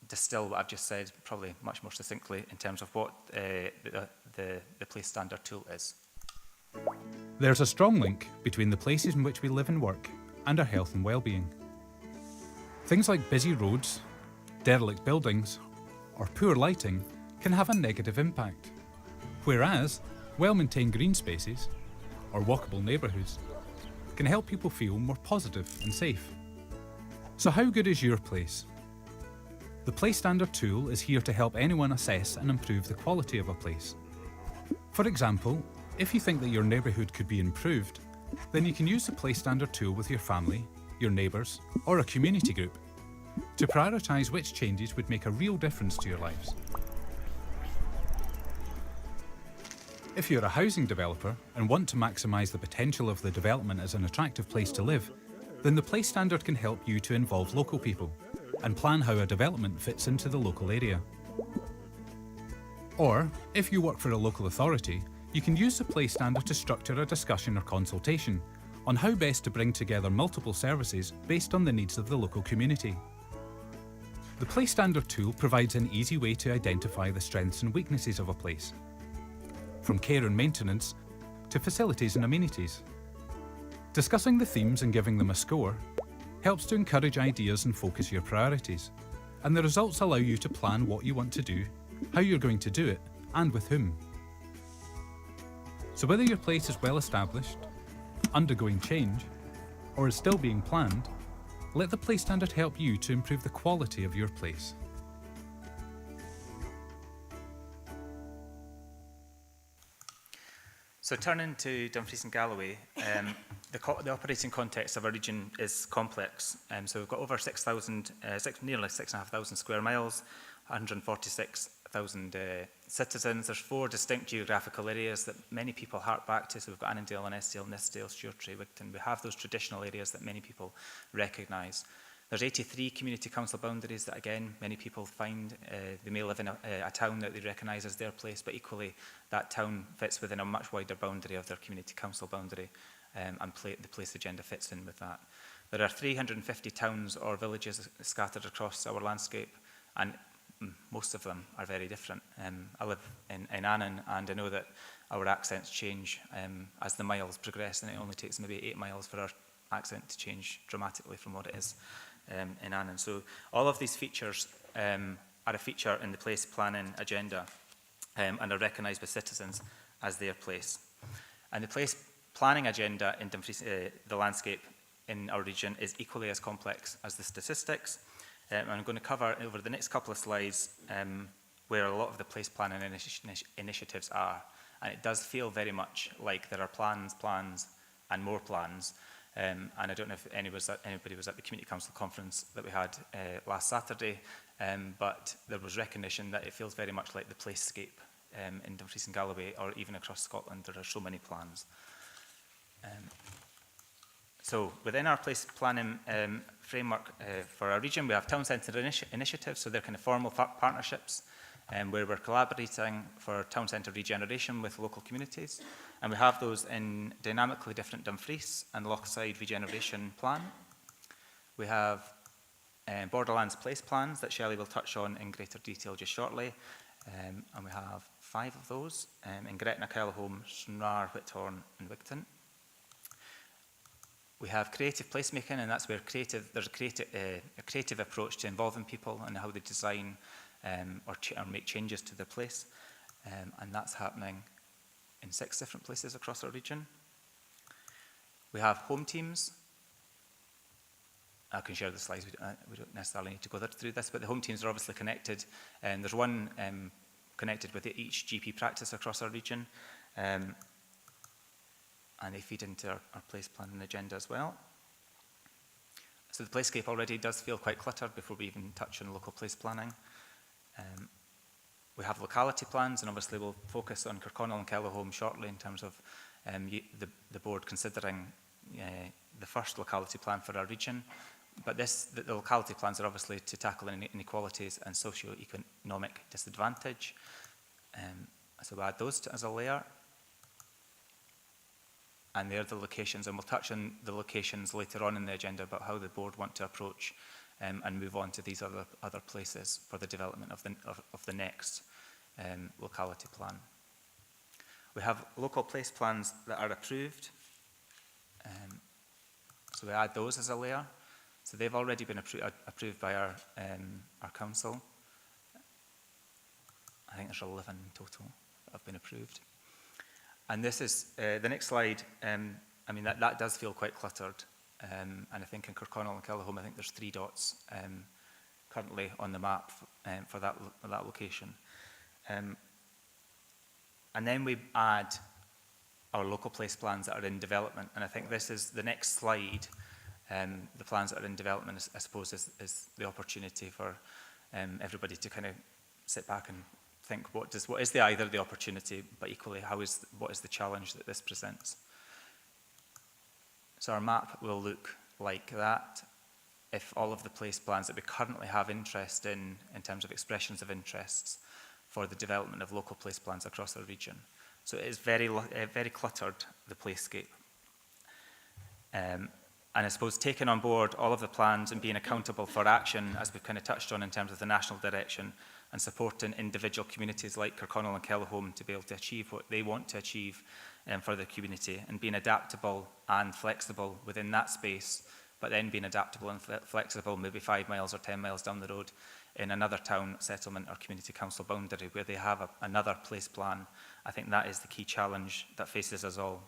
distill what I've just said probably much more succinctly in terms of what the Place Standard tool is. There's a strong link between the places in which we live and work and our health and well-being. Things like busy roads, derelict buildings, or poor lighting can have a negative impact, whereas well-maintained green spaces, or walkable neighbourhoods, can help people feel more positive and safe. So how good is your place? The Place Standard tool is here to help anyone assess and improve the quality of a place. For example, if you think that your neighbourhood could be improved, then you can use the Place Standard tool with your family, your neighbours, or a community group to prioritise which changes would make a real difference to your lives. If you're a housing developer and want to maximise the potential of the development as an attractive place to live, then the Place Standard can help you to involve local people and plan how a development fits into the local area. Or, if you work for a local authority, you can use the Place Standard to structure a discussion or consultation on how best to bring together multiple services based on the needs of the local community. The Place Standard tool provides an easy way to identify the strengths and weaknesses of a place, from care and maintenance to facilities and amenities. Discussing the themes and giving them a score helps to encourage ideas and focus your priorities, and the results allow you to plan what you want to do, how you're going to do it, and with whom. So whether your place is well established, undergoing change, or is still being planned, let the Place Standard help you to improve the quality of your place. So turning to Dumfries and Galloway, the operating context of our region is complex. So we've got over 6,000, nearly 6,500 square miles, 146,000 citizens. There's 4 distinct geographical areas that many people hark back to. So we've got Annandale, Nestdale, Nithsdale, Stewartry, Wigton. We have those traditional areas that many people recognise. There's 83 community council boundaries that, again, many people find they may live in a town that they recognise as their place, but equally that town fits within a much wider boundary of their community council boundary, and the place agenda fits in with that. There are 350 towns or villages scattered across our landscape, and most of them are very different. I live in Annan, and I know that our accents change as the miles progress, and it only takes maybe 8 miles for our accent to change dramatically from what it is in Annan. So all of these features are a feature in the place planning agenda and are recognised by citizens as their place. And the place planning agenda in Dumfries, the landscape in our region, is equally as complex as the statistics. I'm going to cover over the next couple of slides where a lot of the place planning initiatives are. And it does feel very much like there are plans, and more plans. And I don't know if anybody was at the Community Council conference that we had last Saturday, but there was recognition that it feels very much like the placescape in Dumfries and Galloway, or even across Scotland. There are so many plans. So within our place planning framework for our region, we have town centre initiatives, so they're kind of formal partnerships where we're collaborating for town centre regeneration with local communities. And we have those in dynamically different Dumfries and Lochside regeneration plan. We have Borderlands place plans that Shelley will touch on in greater detail just shortly. And we have 5 of those in Gretna, Kellohome, Stranraer, Whithorn and Wigton. We have creative placemaking, and that's where there's a creative approach to involving people and how they design or make changes to their place. And that's happening in 6 different places across our region. We have home teams. I can share the slides, we don't necessarily need to go through this, but the home teams are obviously connected. There's one connected with each GP practice across our region. And they feed into our place planning agenda as well. So the placescape already does feel quite cluttered before we even touch on local place planning. We have locality plans, and obviously we'll focus on Kirkconnell and Kellohome shortly in terms of the board considering the first locality plan for our region. But the locality plans are obviously to tackle inequalities and socio-economic disadvantage. So we add those as a layer. And they're the locations, and we'll touch on the locations later on in the agenda about how the board want to approach and move on to these other places for the development of the next locality plan. We have local place plans that are approved. So we add those as a layer. So they've already been approved by our council. I think there's 11 in total that have been approved. And this is the next slide. I mean, that does feel quite cluttered. And I think in Kirkconnell and Kellohome, I think there's 3 dots currently on the map for that location. And then we add our local place plans that are in development. And I think this is the next slide. The plans that are in development, I suppose, is the opportunity for everybody to kind of sit back and think what is either the opportunity, but equally what is the challenge that this presents. So our map will look like that if all of the place plans that we currently have interest in terms of expressions of interests for the development of local place plans across our region. So it is very cluttered, the placescape. And I suppose taking on board all of the plans and being accountable for action, as we've kind of touched on in terms of the national direction, and supporting individual communities like Kirkconnell and Kellohome to be able to achieve what they want to achieve for the community, and being adaptable and flexible within that space, but then being adaptable and flexible maybe 5 miles or 10 miles down the road in another town, settlement or community council boundary where they have another place plan. I think that is the key challenge that faces us all.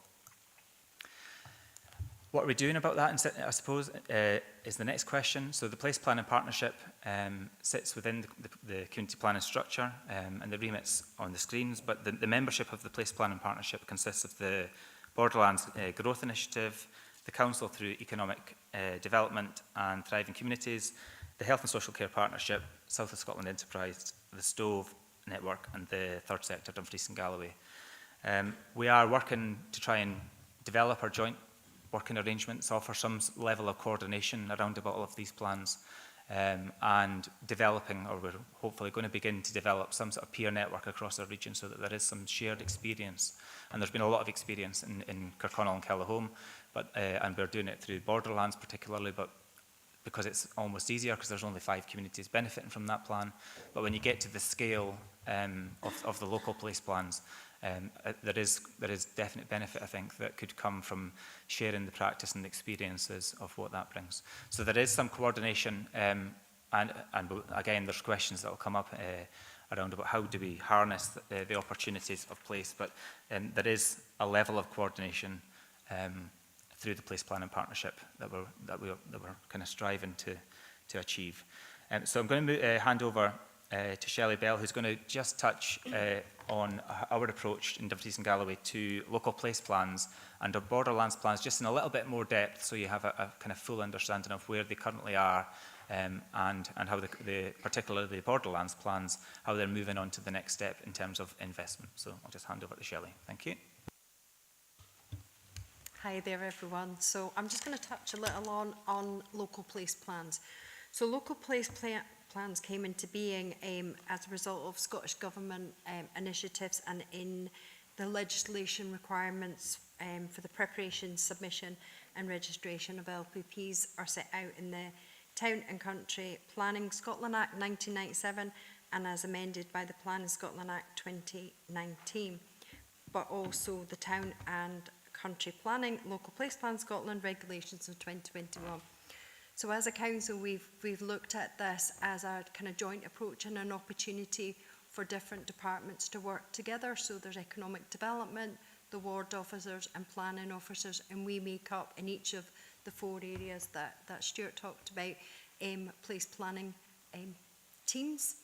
What are we doing about that, I suppose, is the next question. So the Place Planning Partnership sits within the community planning structure, and the remit's on the screens, but the membership of the Place Planning Partnership consists of the Borderlands Growth Initiative, the Council through Economic Development and Thriving Communities, the Health and Social Care Partnership, South of Scotland Enterprise, the Stove Network, and the third sector, Dumfries and Galloway. We are working to try and develop our joint working arrangements, offer some level of coordination around about all of these plans, and developing, or we're hopefully going to begin to develop some sort of peer network across our region so that there is some shared experience. And there's been a lot of experience in Kirkconnell and Kellohome, and we're doing it through Borderlands particularly, but because it's almost easier because there's only 5 communities benefiting from that plan. But when you get to the scale of the local place plans, there is definite benefit, I think, that could come from sharing the practice and the experiences of what that brings. So there is some coordination, and again, there's questions that will come up around about how do we harness the opportunities of place, but there is a level of coordination through the Place Planning Partnership that we're kind of striving to achieve. So I'm going to hand over to Shelley Bell, who's going to just touch on our approach in Dumfries and Galloway to local place plans and our borderlands plans, just in a little bit more depth, so you have a kind of full understanding of where they currently are, and how particularly the borderlands plans, how they're moving on to the next step in terms of investment. So I'll just hand over to Shelley. Thank you. Hi there, everyone. So I'm just going to touch a little on local place plans. So local place plans came into being as a result of Scottish Government initiatives and in the legislation requirements for the preparation, submission and registration of LPPs are set out in the Town and Country Planning Scotland Act 1997 and as amended by the Planning Scotland Act 2019, but also the Town and Country Planning Local Place Plan Scotland regulations of 2021. So as a council, we've looked at this as a kind of joint approach and an opportunity for different departments to work together. So there's economic development, the ward officers and planning officers, and we make up in each of the 4 areas that Stuart talked about, place planning teams.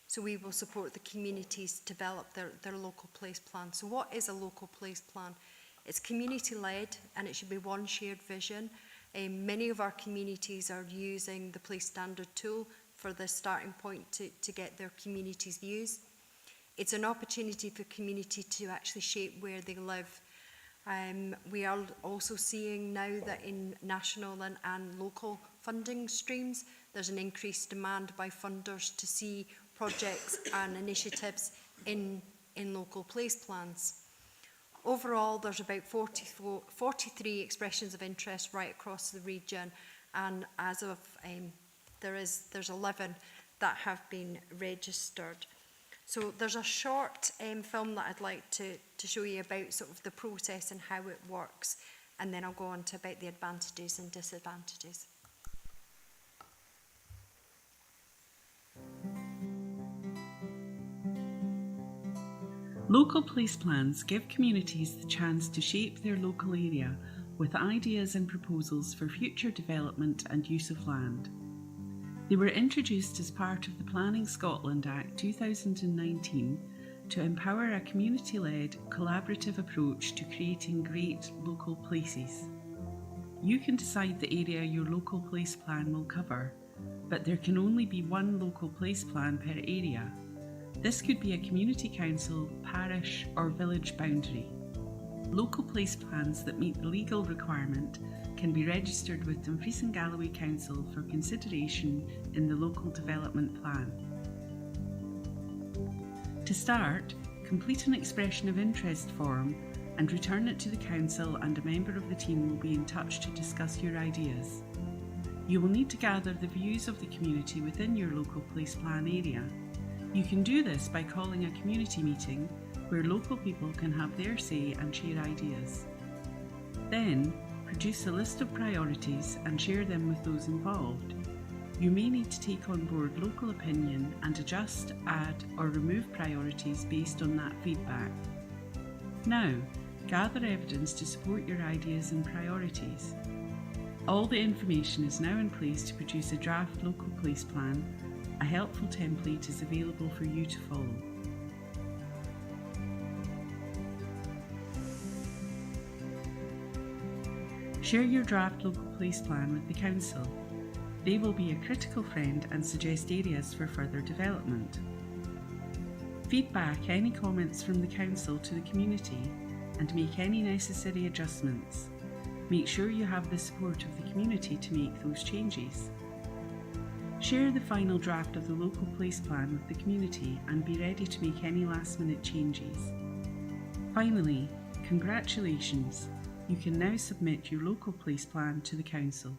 So we will support the communities develop their local place plan. So what is a local place plan? It's community-led and it should be one shared vision. Many of our communities are using the Place Standard tool for the starting point to get their community's views. It's an opportunity for community to actually shape where they live. We are also seeing now that in national and local funding streams, there's an increased demand by funders to see projects and initiatives in local place plans. Overall, there's about 43 expressions of interest right across the region, and as of there's 11 that have been registered. So there's a short film that I'd like to show you about sort of the process and how it works, and then I'll go on to about the advantages and disadvantages. Local place plans give communities the chance to shape their local area with ideas and proposals for future development and use of land. They were introduced as part of the Planning Scotland Act 2019 to empower a community-led, collaborative approach to creating great local places. You can decide the area your local place plan will cover, but there can only be one local place plan per area. This could be a community council, parish or village boundary. Local place plans that meet the legal requirement can be registered with Dumfries and Galloway Council for consideration in the local development plan. To start, complete an expression of interest form and return it to the council, and a member of the team will be in touch to discuss your ideas. You will need to gather the views of the community within your local place plan area. You can do this by calling a community meeting where local people can have their say and share ideas. Then, produce a list of priorities and share them with those involved. You may need to take on board local opinion and adjust, add or remove priorities based on that feedback. Now, gather evidence to support your ideas and priorities. All the information is now in place to produce a draft local place plan. A helpful template is available for you to follow. Share your draft local place plan with the council. They will be a critical friend and suggest areas for further development. Feed back any comments from the council to the community and make any necessary adjustments. Make sure you have the support of the community to make those changes. Share the final draft of the local place plan with the community and be ready to make any last-minute changes. Finally, congratulations! You can now submit your local place plan to the council.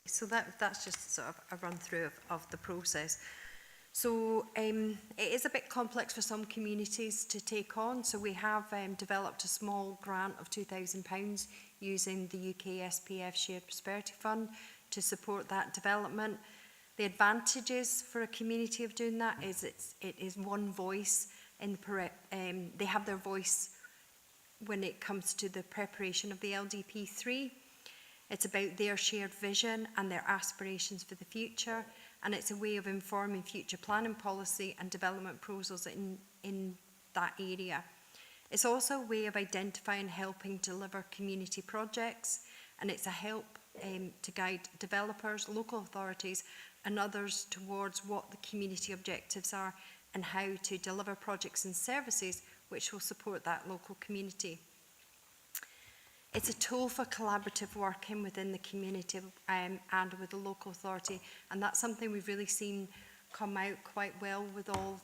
So that's just sort of a run-through of the process. So it is a bit complex for some communities to take on. So we have developed a small grant of £2,000 using the UK SPF Shared Prosperity Fund to support that development. The advantages for a community of doing that is it is one voice in they have their voice when it comes to the preparation of the LDP3. It's about their shared vision and their aspirations for the future, and it's a way of informing future planning policy and development processes in that area. It's also a way of identifying and helping deliver community projects, and it's a help to guide developers, local authorities and others towards what the community objectives are and how to deliver projects and services which will support that local community. It's a tool for collaborative working within the community and with the local authority, and that's something we've really seen come out quite well with all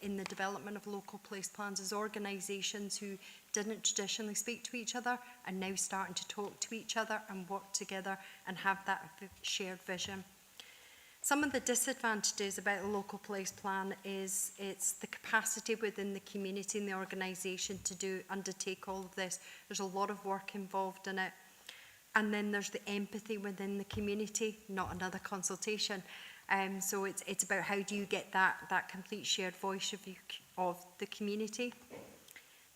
in the development of local place plans, as organisations who didn't traditionally speak to each other are now starting to talk to each other and work together and have that shared vision. Some of the disadvantages about a local place plan is it's the capacity within the community and the organisation to undertake all of this. There's a lot of work involved in it. And then there's the empathy within the community, not another consultation. So it's about how do you get that complete shared voice of the community.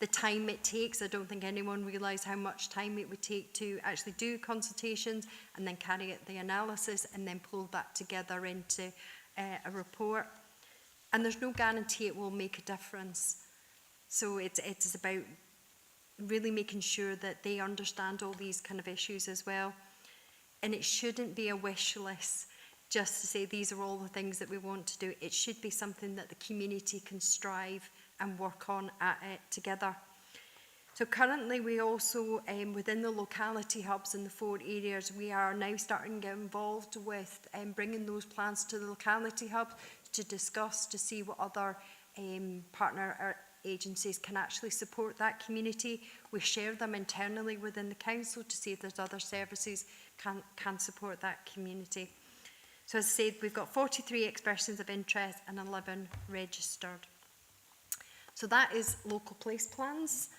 The time it takes, I don't think anyone realised how much time it would take to actually do consultations and then carry out the analysis and then pull that together into a report. And there's no guarantee it will make a difference. So it's about really making sure that they understand all these kind of issues as well. And it shouldn't be a wish list just to say these are all the things that we want to do. It should be something that the community can strive and work on at it together. So currently we also, within the locality hubs in the 4 areas, we are now starting to get involved with bringing those plans to the locality hub to discuss, to see what other partner agencies can actually support that community. We share them internally within the council to see if there's other services can support that community. So as I said, we've got 43 expressions of interest and 11 registered. So that is local place plans.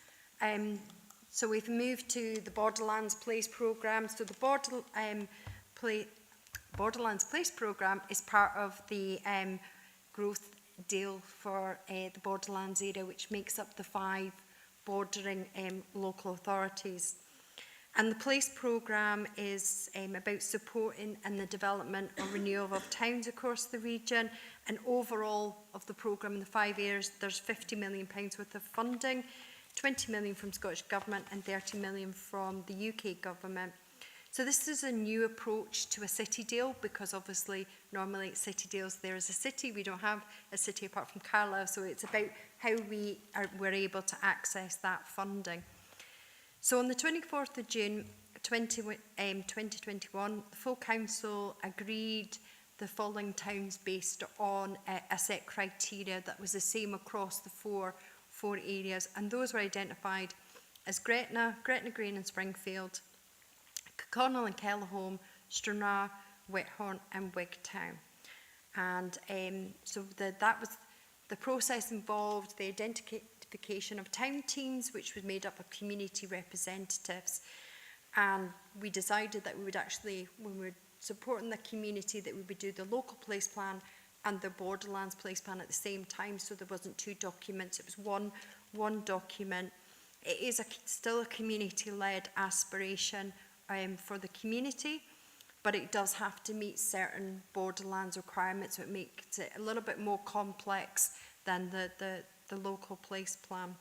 So we've moved to the Borderlands Place programme. So the Borderlands Place programme is part of the growth deal for the Borderlands area, which makes up the 5 bordering local authorities. And the Place programme is about supporting and the development or renewal of towns across the region. And overall of the programme in the 5 years, there's £50 million worth of funding, 20 million from Scottish Government and 30 million from the UK Government. So this is a new approach to a city deal, because obviously normally it's city deals there is a city. We don't have a city apart from Carlisle, so it's about how we're able to access that funding. So on the 24th of June 2021, the full council agreed the following towns based on a set criteria that was the same across the four areas, and those were identified as Gretna, Gretna Green and Springfield, Connell and Kellerholm, Stranraer, Whithorn and Wigtown. And so that was the process involved the identification of town teams, which was made up of community representatives. And we decided that we would actually, when we were supporting the community, that we would do the local place plan and the Borderlands place plan at the same time, so there wasn't 2 documents, it was one document. It is still a community-led aspiration for the community, but it does have to meet certain Borderlands requirements, so it makes it a little bit more complex than the local place plan.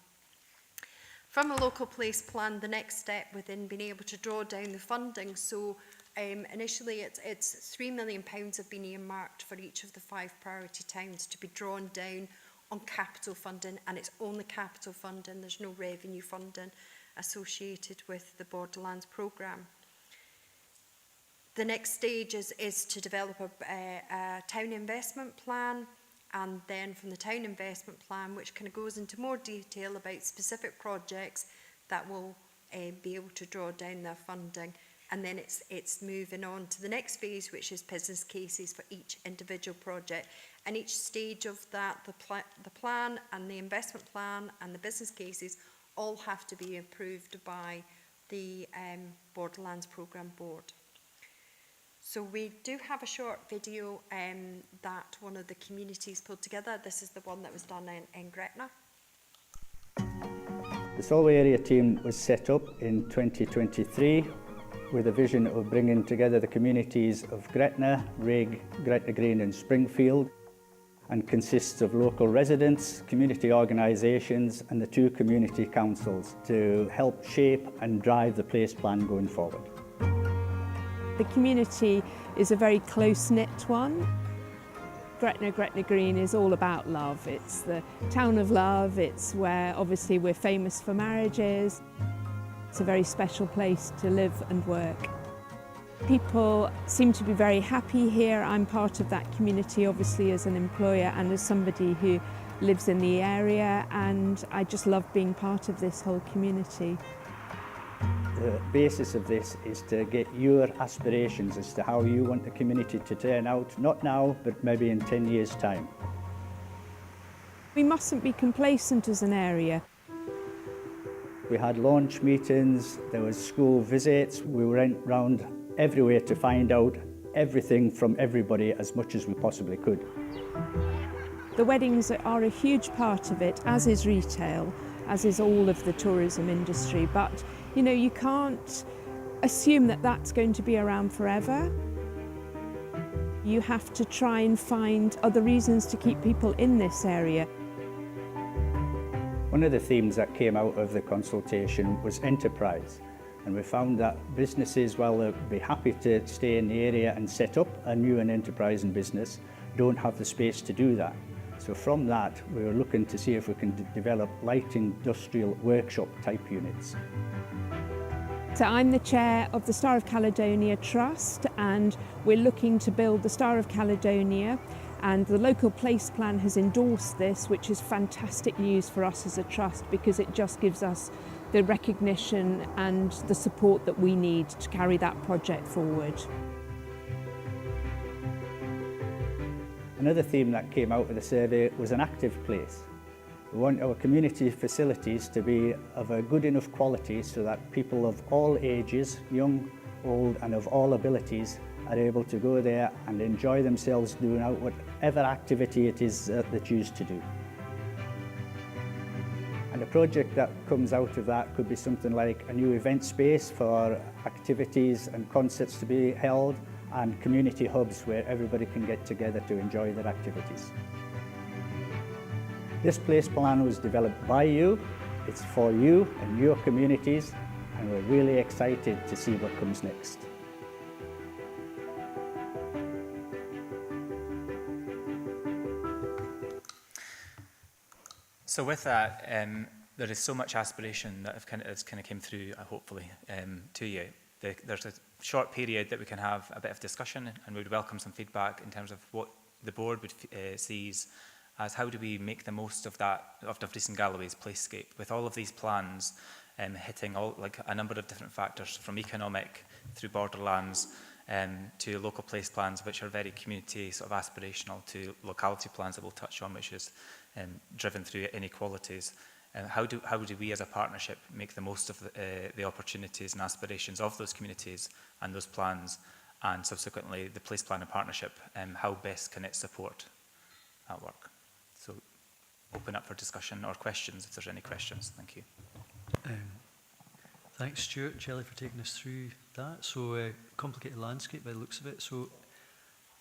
From a local place plan, the next step within being able to draw down the funding, so initially it's £3 million have been earmarked for each of the 5 priority towns to be drawn down on capital funding, and it's only capital funding, there's no revenue funding associated with the Borderlands programme. The next stage is to develop a town investment plan, and then from the town investment plan, which kind of goes into more detail about specific projects that will be able to draw down their funding. And then it's moving on to the next phase, which is business cases for each individual project. And each stage of that, the plan and the investment plan and the business cases all have to be approved by the Borderlands Programme Board. So we do have a short video that one of the communities pulled together. This is the one that was done in Gretna. The Solway area team was set up in 2023 with a vision of bringing together the communities of Gretna, Rigg, Gretna Green and Springfield, and consists of local residents, community organisations and the 2 community councils to help shape and drive the place plan going forward. The community is a very close-knit one. Gretna Green is all about love. It's the town of love. It's where obviously we're famous for marriages. It's a very special place to live and work. People seem to be very happy here. I'm part of that community obviously as an employer and as somebody who lives in the area, and I just love being part of this whole community. The basis of this is to get your aspirations as to how you want the community to turn out, not now, but maybe in 10 years' time. We mustn't be complacent as an area. We had launch meetings, there was school visits, we went round everywhere to find out everything from everybody as much as we possibly could. The weddings are a huge part of it, as is retail, as is all of the tourism industry, but you know, you can't assume that that's going to be around forever. You have to try and find other reasons to keep people in this area. One of the themes that came out of the consultation was enterprise, and we found that businesses, while they'd be happy to stay in the area and set up a new and enterprising business, don't have the space to do that. So from that, we were looking to see if we can develop light industrial workshop type units. So I'm the chair of the Star of Caledonia Trust, and we're looking to build the Star of Caledonia, and the local place plan has endorsed this, which is fantastic news for us as a trust because it just gives us the recognition and the support that we need to carry that project forward. Another theme that came out of the survey was an active place. We want our community facilities to be of a good enough quality so that people of all ages, young, old and of all abilities are able to go there and enjoy themselves doing out whatever activity it is that they choose to do. And a project that comes out of that could be something like a new event space for activities and concerts to be held, and community hubs where everybody can get together to enjoy their activities. This place plan was developed by you, it's for you and your communities, and we're really excited to see what comes next. So with that, there is so much aspiration that has kind of came through, hopefully, to you. There's a short period that we can have a bit of discussion, and we would welcome some feedback in terms of what the board would sees as how do we make the most of that, of Dumfries and Galloway's placescape, with all of these plans hitting all like a number of different factors, from economic through borderlands to local place plans, which are very community sort of aspirational, to locality plans that we'll touch on, which is driven through inequalities. How do we as a partnership make the most of the opportunities and aspirations of those communities and those plans, and subsequently the place plan and partnership, how best can it support that work? So open up for discussion or questions if there's any questions. Thank you. Thanks, Stuart, Shelley, for taking us through that. So complicated landscape by the looks of it. So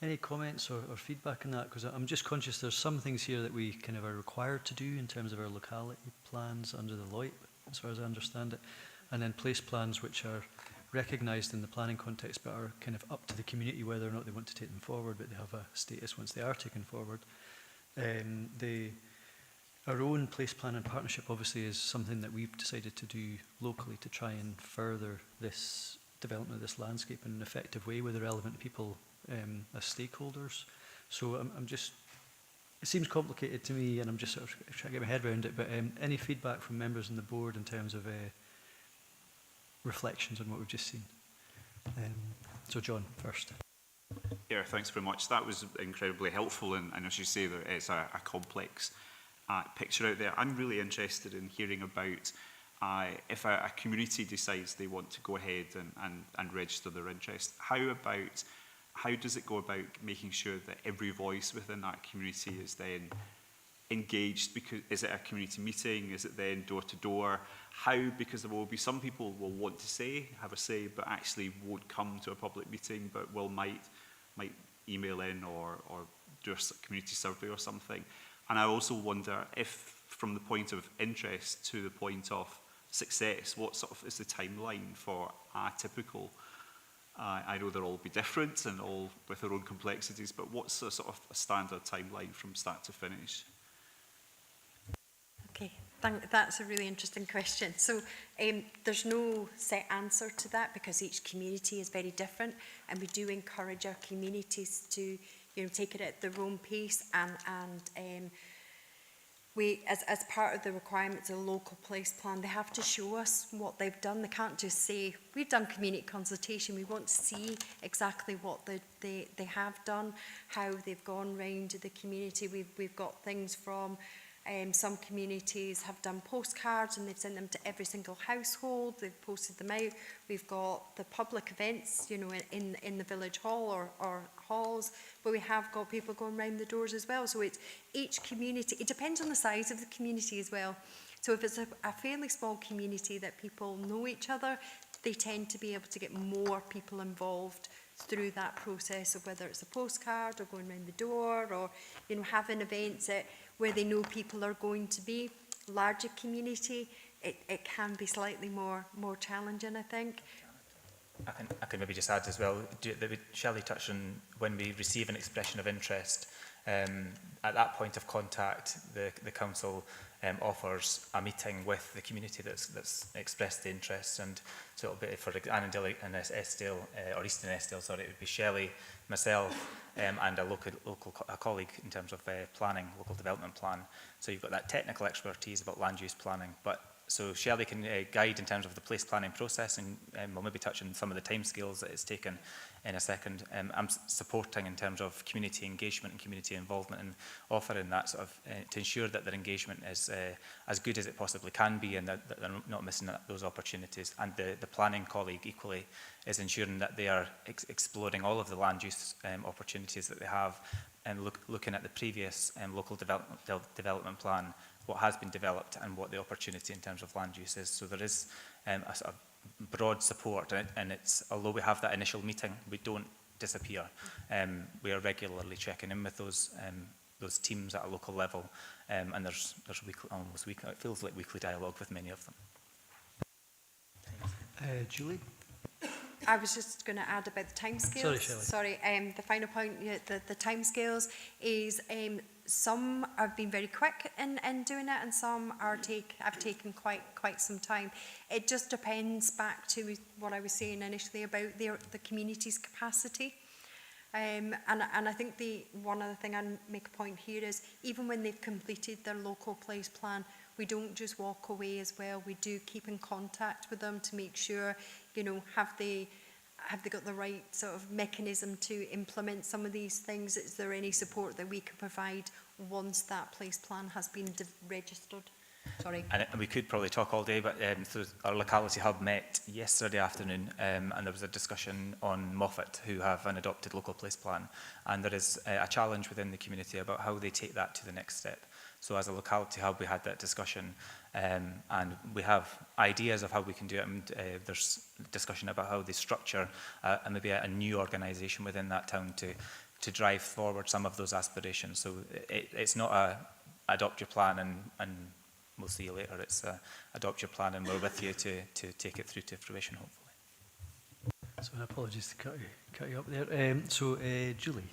any comments or feedback on that? Because I'm just conscious there's some things here that we kind of are required to do in terms of our locality plans under the LOIP, as far as I understand it, and then place plans which are recognised in the planning context but are kind of up to the community whether or not they want to take them forward, but they have a status once they are taken forward. Our own place plan and partnership obviously is something that we've decided to do locally to try and further this development of this landscape in an effective way with the relevant people as stakeholders. So I'm just, it seems complicated to me and I'm just sort of trying to get my head around it, but any feedback from members on the board in terms of reflections on what we've just seen? So John, first. Yeah, thanks very much. That was incredibly helpful, and as you say, there is a complex picture out there. I'm really interested in hearing about if a community decides they want to go ahead and register their interest. How does it go about making sure that every voice within that community is then engaged? Because is it a community meeting? Is it then door to door? How? Because there will be some people will want to have a say, but actually won't come to a public meeting, but might email in or do a community survey or something. And I also wonder if, from the point of interest to the point of success, what sort of is the timeline for a typical? I know they'll all be different and all with their own complexities, but what's a sort of a standard timeline from start to finish? Okay, that's a really interesting question. So there's no set answer to that because each community is very different, and we do encourage our communities to take it at their own pace, and we, as part of the requirements of the local place plan, they have to show us what they've done. They can't just say, we've done community consultation. We want to see exactly what they have done, how they've gone round to the community. We've got things from some communities have done postcards and they've sent them to every single household. They've posted them out. We've got the public events, in the village hall or halls, but we have got people going round the doors as well. So it's each community, it depends on the size of the community as well. So if it's a fairly small community that people know each other, they tend to be able to get more people involved through that process of whether it's a postcard or going round the door or having events where they know people are going to be. Larger community, it can be slightly more challenging, I think. I can maybe just add as well, Shelley touched on when we receive an expression of interest, at that point of contact, the council offers a meeting with the community that's expressed the interest, and so it'll be for Annandale and Eskdale, or Easton Eskdale, sorry, it would be Shelley, myself, and a colleague in terms of planning, local development plan. So you've got that technical expertise about land use planning, but so Shelley can guide in terms of the place planning process, and we'll maybe touch on some of the timescales that it's taken in a second. I'm supporting in terms of community engagement and community involvement, and offering that sort of to ensure that their engagement is as good as it possibly can be, and that they're not missing those opportunities. And the planning colleague equally is ensuring that they are exploring all of the land use opportunities that they have, and looking at the previous local development plan, what has been developed and what the opportunity in terms of land use is. So there is a sort of broad support, and it's, although we have that initial meeting, we don't disappear. We are regularly checking in with those teams at a local level, and there's almost weekly, it feels like weekly dialogue with many of them. Julie? I was just going to add about the timescales. Sorry, Shelley. Sorry, the final point, the timescales is some have been very quick in doing it, and some have taken quite some time. It just depends back to what I was saying initially about the community's capacity. And I think one other thing I'd make a point here is even when they've completed their local place plan, we don't just walk away as well. We do keep in contact with them to make sure, have they got the right sort of mechanism to implement some of these things? Is there any support that we can provide once that place plan has been registered? Sorry. And we could probably talk all day, but so our locality hub met yesterday afternoon, and there was a discussion on Moffat, who have an adopted local place plan, and there is a challenge within the community about how they take that to the next step. So as a locality hub, we had that discussion, and we have ideas of how we can do it. And there's discussion about how they structure maybe a new organisation within that town to drive forward some of those aspirations. So it's not a adopt your plan and we'll see you later. It's adopt your plan and we're with you to take it through to fruition, hopefully. So apologies to cut you up there. Julie.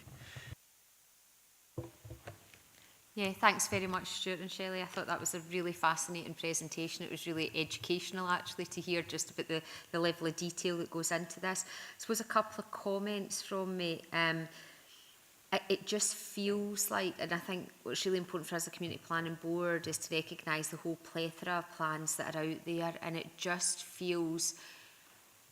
Yeah, thanks very much, Stuart and Shelley. I thought that was a really fascinating presentation. It was really educational, actually, to hear just about the level of detail that goes into this. I suppose a couple of comments from me. It just feels like, and I think what's really important for us as a community planning board is to recognise the whole plethora of plans that are out there, and it just feels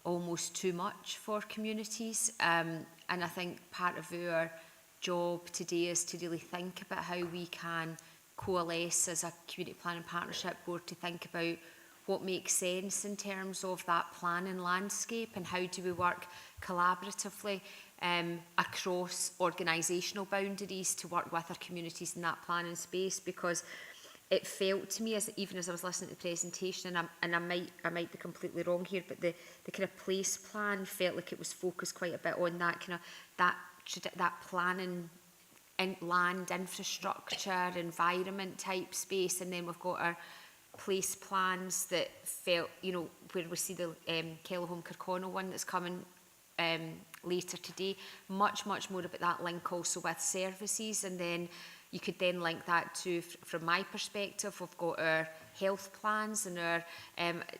almost too much for communities. And I think part of our job today is to really think about how we can coalesce as a community planning partnership board to think about what makes sense in terms of that planning landscape and how do we work collaboratively. across organisational boundaries to work with our communities in that planning space, because it felt to me, even as I was listening to the presentation, and I might be completely wrong here, but the kind of place plan felt like it was focused quite a bit on that kind of that planning in land infrastructure, environment type space, and then we've got our place plans that felt, you know, where we see the Kellyholme Kirkconnell one that's coming later today, much more about that link also with services. And then you could then link that to, from my perspective, we've got our health plans and our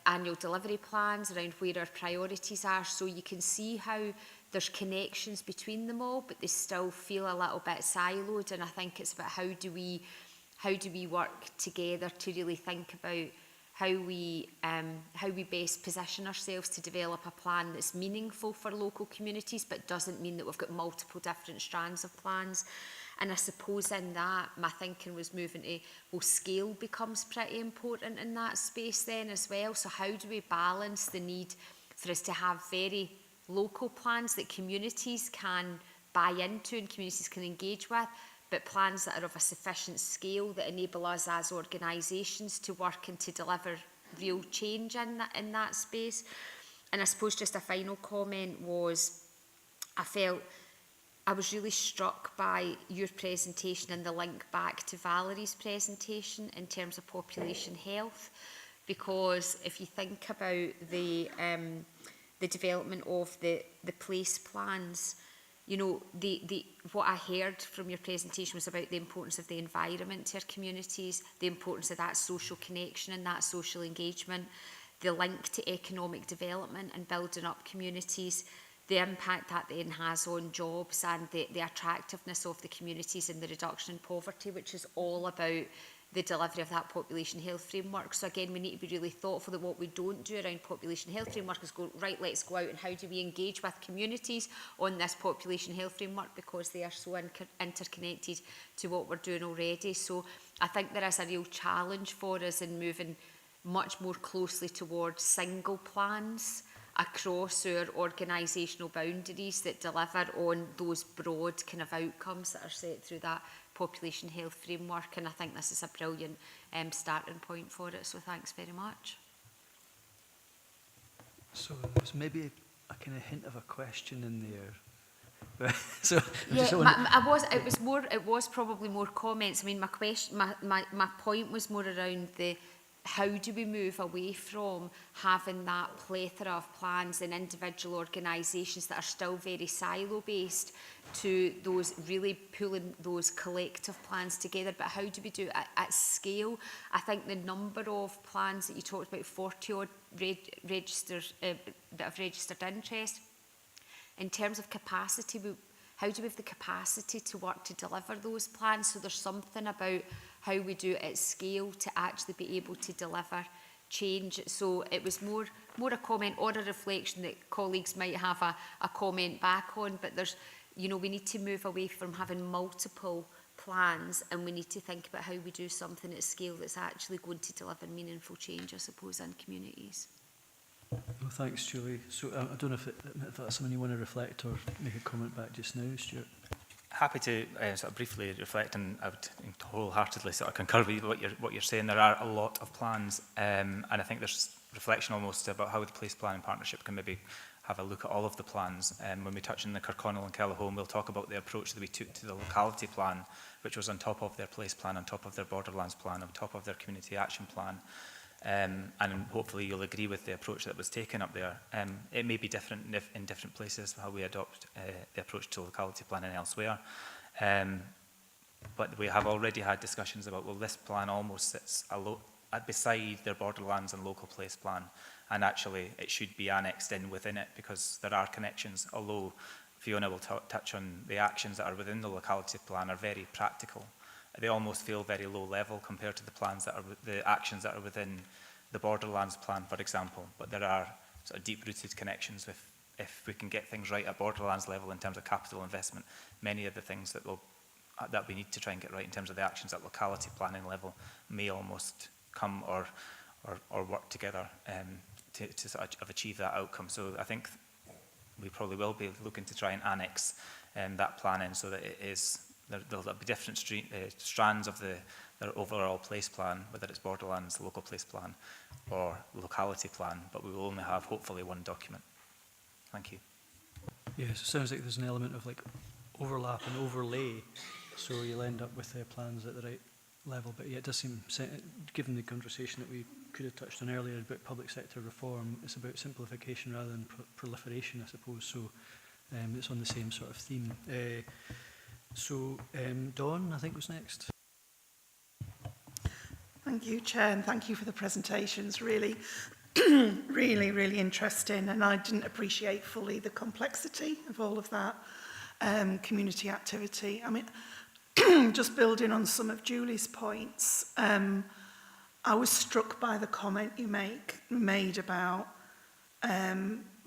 annual delivery plans around where our priorities are, so you can see how there's connections between them all, but they still feel a little bit siloed. And I think it's about how do we work together to really think about how we best position ourselves to develop a plan that's meaningful for local communities, but doesn't mean that we've got multiple different strands of plans. And I suppose in that, my thinking was moving to, well, scale becomes pretty important in that space then as well. So how do we balance the need for us to have very local plans that communities can buy into and communities can engage with, but plans that are of a sufficient scale that enable us as organisations to work and to deliver real change in that space. And I suppose just a final comment was, I was really struck by your presentation and the link back to Valerie's presentation in terms of population health, because if you think about the development of the place plans, you know, what I heard from your presentation was about the importance of the environment to our communities, the importance of that social connection and that social engagement, the link to economic development and building up communities, the impact that then has on jobs and the attractiveness of the communities and the reduction in poverty, which is all about the delivery of that population health framework. So again, we need to be really thoughtful that what we don't do around population health framework is go, right, let's go out and how do we engage with communities on this population health framework, because they are so interconnected to what we're doing already. So I think there is a real challenge for us in moving much more closely towards single plans across our organisational boundaries that deliver on those broad kind of outcomes that are set through that population health framework. And I think this is a brilliant starting point for it, so thanks very much. So there's maybe a kind of hint of a question in there. So yeah, it was probably more comments. I mean, my point was more around the how do we move away from having that plethora of plans in individual organisations that are still very silo-based to those really pulling those collective plans together, but how do we do it at scale? I think the number of plans that you talked about, 40-odd registers that have registered interest, in terms of capacity, how do we have the capacity to work to deliver those plans? So there's something about how we do it at scale to actually be able to deliver change. So it was more a comment or a reflection that colleagues might have a comment back on, but there's, you know, we need to move away from having multiple plans, and we need to think about how we do something at scale that's actually going to deliver meaningful change, I suppose, in communities. Well, thanks, Julie. So I don't know if that's something you want to reflect or make a comment back just now, Stuart. Happy to sort of briefly reflect, and I would wholeheartedly sort of concur with what you're saying. There are a lot of plans, and I think there's reflection almost about how the Place Planning Partnership can maybe have a look at all of the plans. When we touch on the Kirkconnell and Kellyholme, we'll talk about the approach that we took to the locality plan, which was on top of their place plan, on top of their borderlands plan, on top of their community action plan. And hopefully you'll agree with the approach that was taken up there. It may be different in different places how we adopt the approach to locality planning elsewhere. But we have already had discussions about, well, this plan almost sits beside their borderlands and local place plan, and actually it should be annexed in within it because there are connections, although Fiona will touch on the actions that are within the locality plan are very practical. They almost feel very low level compared to the plans that are the actions that are within the borderlands plan, for example. But there are sort of deep-rooted connections with, if we can get things right at borderlands level in terms of capital investment, many of the things that we need to try and get right in terms of the actions at locality planning level may almost come or work together to sort of achieve that outcome. So I think we probably will be looking to try and annex that plan in so that it is, there'll be different strands of their overall place plan, whether it's Borderlands, local place plan, or locality plan, but we will only have hopefully one document. Thank you. Yes, it sounds like there's an element of like overlap and overlay, so you'll end up with plans at the right level. But yeah, it does seem, given the conversation that we could have touched on earlier about public sector reform, it's about simplification rather than proliferation, I suppose. So it's on the same sort of theme. Dawn, I think, was next. Thank you, Chair, and thank you for the presentations. Really, really interesting. And I didn't appreciate fully the complexity of all of that community activity. I mean, just building on some of Julie's points, I was struck by the comment you made about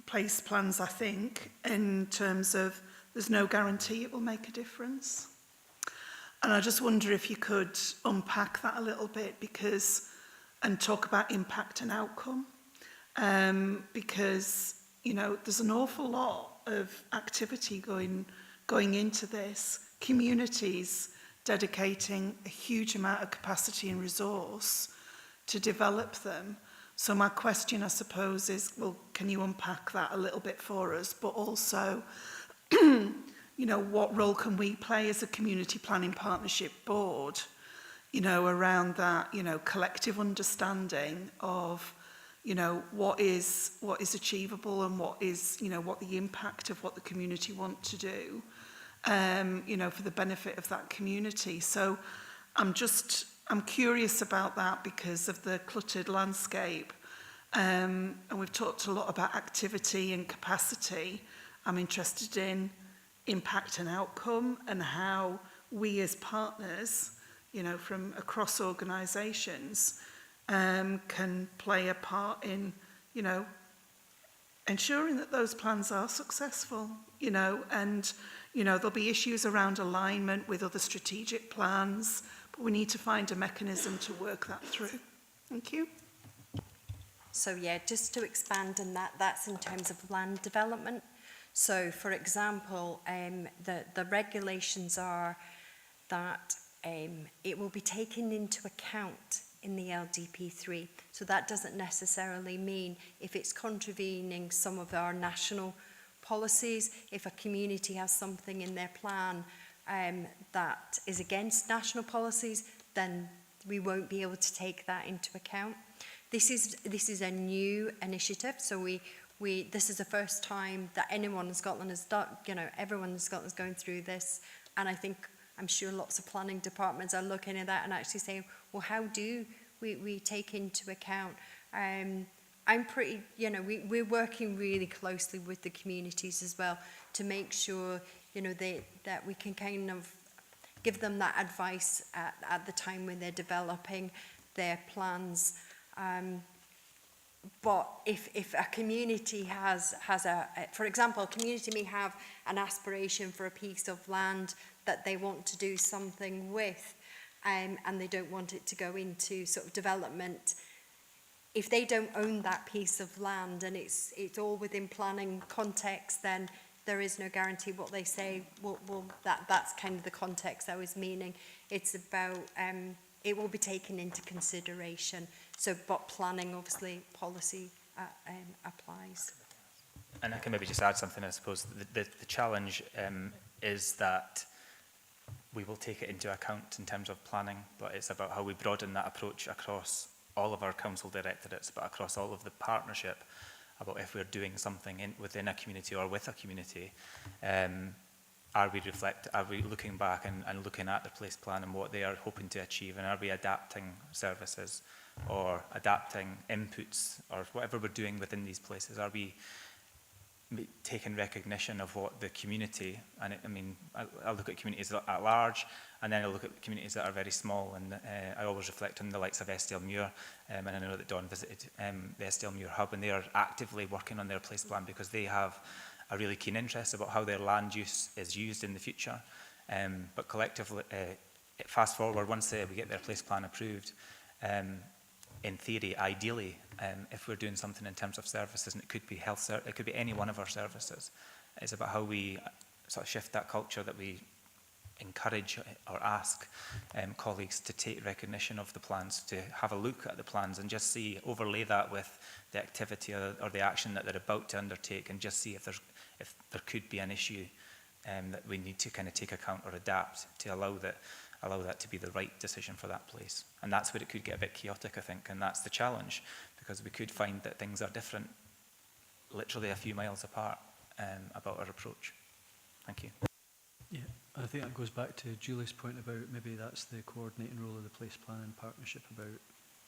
place plans, I think, in terms of there's no guarantee it will make a difference. And I just wonder if you could unpack that a little bit and talk about impact and outcome. Because, you know, there's an awful lot of activity going into this. Communities dedicating a huge amount of capacity and resource to develop them. So my question, I suppose, is, well, can you unpack that a little bit for us? But also, you know, what role can we play as a community planning partnership board, you know, around that, you know, collective understanding of, you know, what is achievable and what is, you know, what the impact of what the community want to do, you know, for the benefit of that community. So I'm curious about that because of the cluttered landscape. And we've talked a lot about activity and capacity. I'm interested in impact and outcome and how we as partners, you know, from across organisations, can play a part in, you know, ensuring that those plans are successful, you know, and, you know, there'll be issues around alignment with other strategic plans, but we need to find a mechanism to work that through. Thank you. So yeah, just to expand on that, that's in terms of land development. So for example, the regulations are that it will be taken into account in the LDP3. So that doesn't necessarily mean if it's contravening some of our national policies, if a community has something in their plan that is against national policies, then we won't be able to take that into account. This is a new initiative, so this is the first time that anyone in Scotland has done, you know, everyone in Scotland is going through this, and I'm sure lots of planning departments are looking at that and actually saying, well, how do we take into account? I'm pretty, you know, we're working really closely with the communities as well to make sure, you know, that we can kind of give them that advice at the time when they're developing their plans. But if a community has for example, a community may have an aspiration for a piece of land that they want to do something with, and they don't want it to go into sort of development. If they don't own that piece of land and it's all within planning context, then there is no guarantee what they say. Well, that's kind of the context I was meaning. It's about it will be taken into consideration. So, but planning, obviously, policy applies. And I can maybe just add something, I suppose. The challenge is that we will take it into account in terms of planning, but it's about how we broaden that approach across all of our council directorates, but across all of the partnership, about if we're doing something within a community or with a community, are we looking back and looking at the place plan and what they are hoping to achieve, and are we adapting services or adapting inputs or whatever we're doing within these places? Are we taking recognition of what the community, and I look at communities at large, and then I look at communities that are very small, and I always reflect on the likes of Estill-Muir, and I know that Dawn visited the Estill-Muir hub, and they are actively working on their place plan because they have a really keen interest about how their land use is used in the future. But collectively, fast forward, once we get their place plan approved, in theory, ideally, if we're doing something in terms of services, and it could be it could be any one of our services. It's about how we sort of shift that culture, that we encourage or ask colleagues to take recognition of the plans, to have a look at the plans and just see, overlay that with the activity or the action that they're about to undertake, and just see if there could be an issue that we need to kind of take account or adapt to allow that to be the right decision for that place. And that's where it could get a bit chaotic, I think, and that's the challenge, because we could find that things are different literally a few miles apart about our approach. Thank you. Yeah, I think that goes back to Julie's point about maybe that's the coordinating role of the Place Planning Partnership, about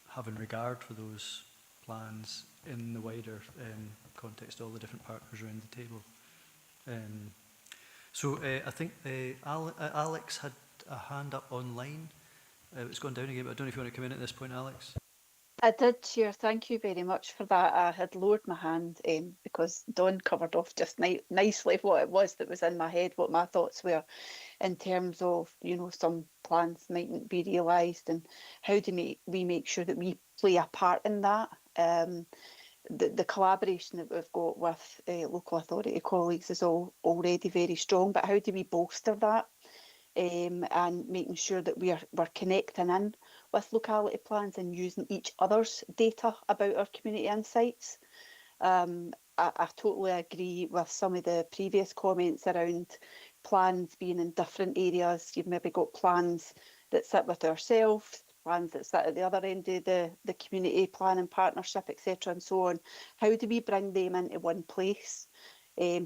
having regard for those plans in the wider context of all the different partners around the table. I think Alex had a hand up online. It's gone down again, but I don't know if you want to come in at this point, Alex. I did, Chair. Thank you very much for that. I had lowered my hand because Dawn covered off just nicely what it was that was in my head, what my thoughts were in terms of, you know, some plans mightn't be realised, and how do we make sure that we play a part in that. The collaboration that we've got with local authority colleagues is already very strong, but how do we bolster that? And making sure that we're connecting in with locality plans and using each other's data about our community insights. I totally agree with some of the previous comments around plans being in different areas. You've maybe got plans that sit with ourselves, plans that sit at the other end of the community planning partnership, etc. and so on. How do we bring them into one place?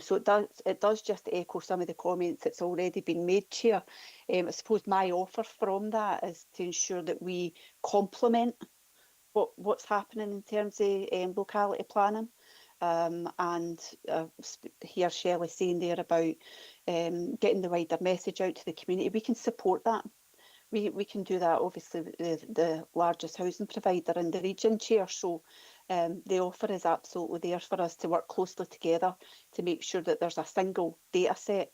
So it does just echo some of the comments that's already been made, Chair. I suppose my offer from that is to ensure that we complement what's happening in terms of locality planning. And hear Shelley saying there about getting the wider message out to the community. We can support that. We can do that, obviously, with the largest housing provider in the region, Chair. So the offer is absolutely there for us to work closely together to make sure that there's a single data set,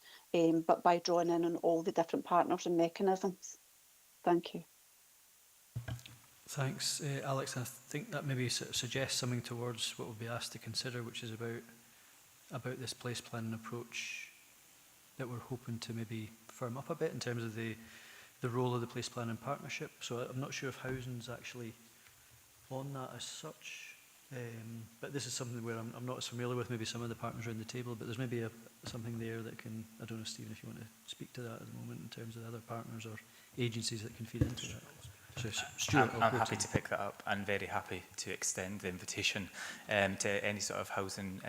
but by drawing in on all the different partners and mechanisms. Thank you. Thanks, Alex. I think that maybe suggests something towards what we'll be asked to consider, which is about this place planning approach that we're hoping to maybe firm up a bit in terms of the role of the Place Planning Partnership. So I'm not sure if housing's actually on that as such, but this is something where I'm not as familiar with maybe some of the partners around the table, but there's maybe something there that can, I don't know, Stephen, if you want to speak to that at the moment in terms of other partners or agencies that can feed into that. So Stuart, I'm happy to pick that up, and very happy to extend the invitation to any sort of housing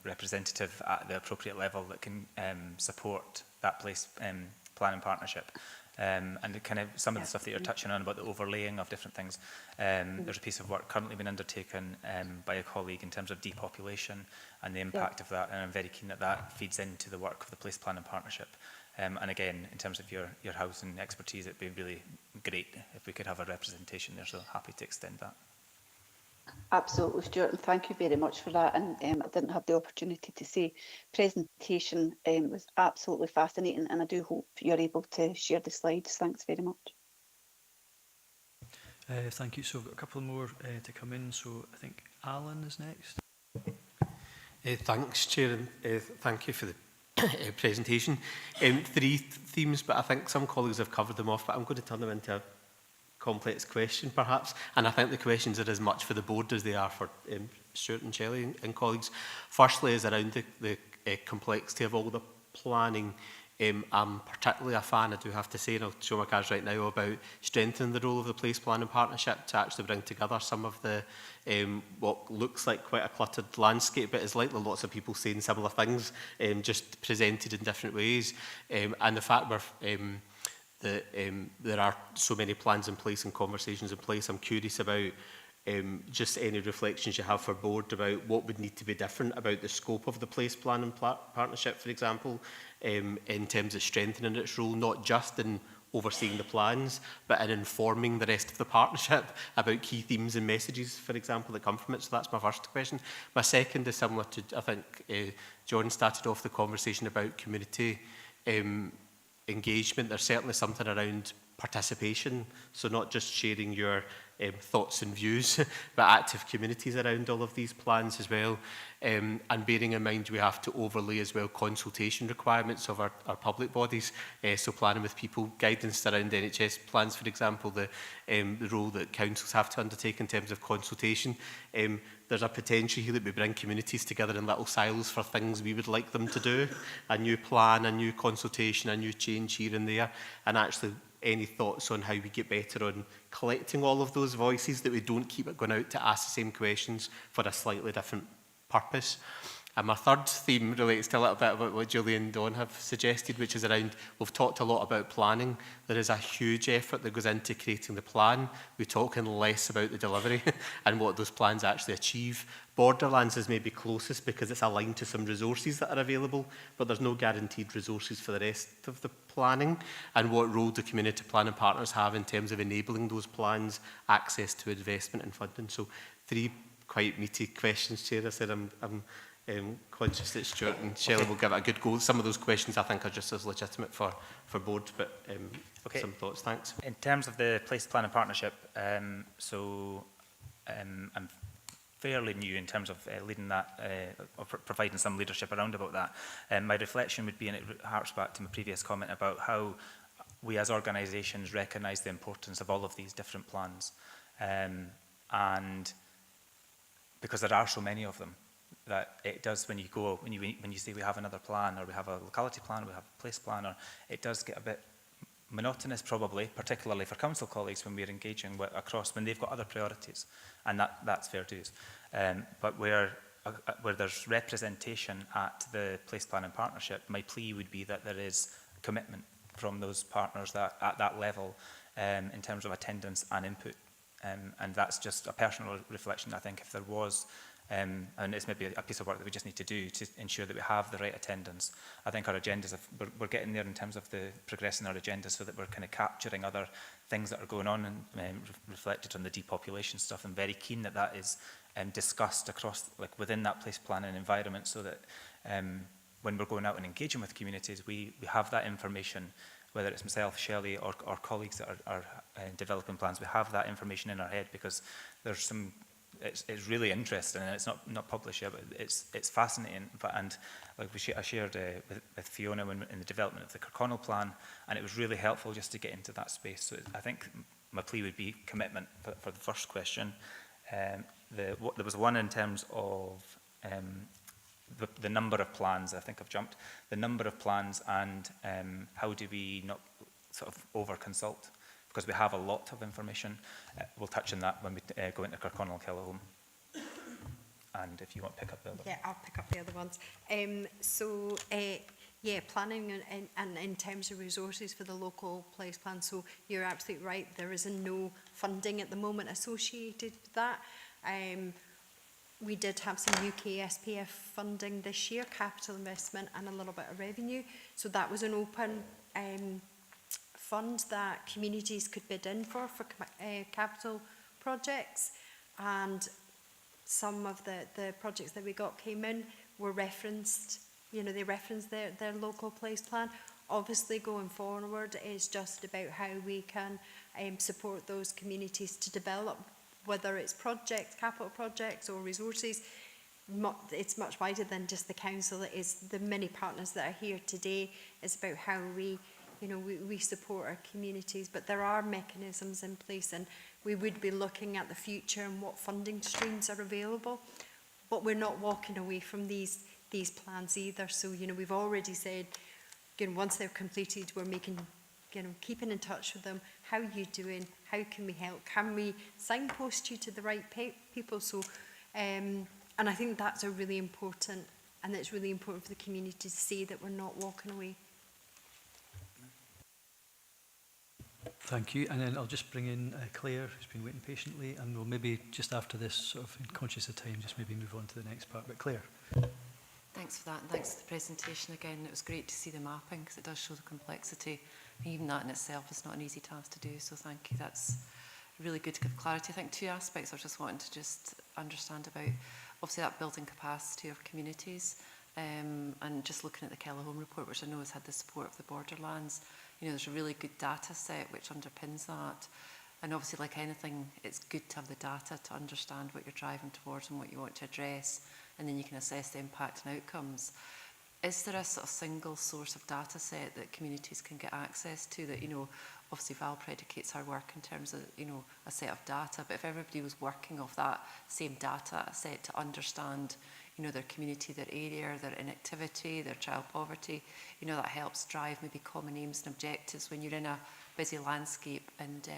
representative at the appropriate level that can support that Place Planning Partnership. And kind of some of the stuff that you're touching on about the overlaying of different things. There's a piece of work currently being undertaken by a colleague in terms of depopulation and the impact of that, and I'm very keen that that feeds into the work of the Place Planning Partnership. And again, in terms of your housing expertise, it'd be really great if we could have a representation there, so happy to extend that. Absolutely, Stuart, and thank you very much for that. And I didn't have the opportunity to say presentation was absolutely fascinating, and I do hope you're able to share the slides. Thanks very much. Thank you. So we've got a couple more to come in. So I think Alan is next. Thanks, Chair, and thank you for the presentation. 3 themes, but I think some colleagues have covered them off, but I'm going to turn them into a complex question perhaps, and I think the questions are as much for the board as they are for Stuart and Shelley and colleagues. Firstly is around the complexity of all the planning. I'm particularly a fan, I do have to say, and I'll show my cards right now, about strengthening the role of the Place Planning Partnership to actually bring together some of the what looks like quite a cluttered landscape, but is likely lots of people saying similar things, just presented in different ways. And the fact that there are so many plans in place and conversations in place, I'm curious about just any reflections you have for board about what would need to be different about the scope of the Place Planning Partnership, for example, in terms of strengthening its role, not just in overseeing the plans, but in informing the rest of the partnership about key themes and messages, for example, that come from it. So that's my first question. My second is similar to, I think, John started off the conversation about community engagement. There's certainly something around participation, so not just sharing your thoughts and views, but active communities around all of these plans as well. And bearing in mind we have to overlay as well consultation requirements of our public bodies, so planning with people, guidance around NHS plans, for example, the role that councils have to undertake in terms of consultation. There's a potential here that we bring communities together in little silos for things we would like them to do, a new plan, a new consultation, a new change here and there, and actually any thoughts on how we get better on collecting all of those voices, that we don't keep going out to ask the same questions for a slightly different purpose. And my third theme relates to a little bit about what Julie and Dawn have suggested, which is around, we've talked a lot about planning. There is a huge effort that goes into creating the plan. We're talking less about the delivery and what those plans actually achieve. Borderlands is maybe closest because it's aligned to some resources that are available, but there's no guaranteed resources for the rest of the planning. And what role do community planning partners have in terms of enabling those plans, access to investment and funding? So 3 quite meaty questions, Chair. I said I'm conscious that Stuart and Shelley will give it a good go. Some of those questions I think are just as legitimate for board, but some thoughts. Thanks. In terms of the Place Planning Partnership, I'm fairly new in terms of leading that, or providing some leadership around about that. My reflection would be, and it harks back to my previous comment about how we as organisations recognise the importance of all of these different plans. And because there are so many of them, that it does, when you say we have another plan, or we have a locality plan, we have a place plan, or it does get a bit monotonous probably, particularly for council colleagues when we're engaging across, when they've got other priorities, and that's fair dues. But where there's representation at the Place Planning Partnership, my plea would be that there is commitment from those partners that at that level in terms of attendance and input. And that's just a personal reflection. I think if there was, and it's maybe a piece of work that we just need to do to ensure that we have the right attendance. I think our agendas, we're getting there in terms of the progressing our agendas so that we're kind of capturing other things that are going on and reflected on the depopulation stuff. I'm very keen that that is discussed across, like within that place planning environment, so that when we're going out and engaging with communities, we have that information, whether it's myself, Shelley, or colleagues that are developing plans. We have that information in our head, because there's some. It's really interesting, and it's not published yet, but it's fascinating. And like I shared with Fiona in the development of the Kirkconnell plan, and it was really helpful just to get into that space. So I think my plea would be commitment for the first question. There was one in terms of the number of plans. I think I've jumped the number of plans, and how do we not sort of over consult? Because we have a lot of information. We'll touch on that when we go into Kirkconnell and Kellerholm. And if you want to pick up the other. Yeah, I'll pick up the other ones. Yeah, planning and in terms of resources for the local place plan. So you're absolutely right. There is no funding at the moment associated with that. We did have some UK SPF funding this year, capital investment and a little bit of revenue. So that was an open fund that communities could bid in for capital projects, and some of the projects that we got came in were referenced, they referenced their local place plan. Obviously going forward is just about how we can support those communities to develop, whether it's projects, capital projects or resources. It's much wider than just the council. It is the many partners that are here today. It's about how we support our communities, but there are mechanisms in place, and we would be looking at the future and what funding streams are available. But we're not walking away from these plans either. So, we've already said, once they're completed, we're keeping in touch with them. How are you doing? How can we help? Can we signpost you to the right people? So, and I think that's really important, and it's really important for the community to see that we're not walking away. Thank you. And then I'll just bring in Claire, who's been waiting patiently, and we'll maybe just after this, sort of conscious of time, just maybe move on to the next part. But Claire. Thanks for that, and thanks for the presentation again. It was great to see the mapping, because it does show the complexity. Even that in itself is not an easy task to do, so thank you. That's really good to give clarity. I think 2 aspects I just wanted to just understand about. Obviously that building capacity of communities, and just looking at the Kellerholm report, which I know has had the support of the Borderlands. There's a really good data set which underpins that. And obviously, like anything, it's good to have the data to understand what you're driving towards and what you want to address, and then you can assess the impact and outcomes. Is there a sort of single source of data set that communities can get access to that, you know, obviously Val predicates our work in terms of, you know, a set of data, but if everybody was working off that same data set to understand, you know, their community, their area, their inactivity, their child poverty, you know, that helps drive maybe common aims and objectives when you're in a busy landscape and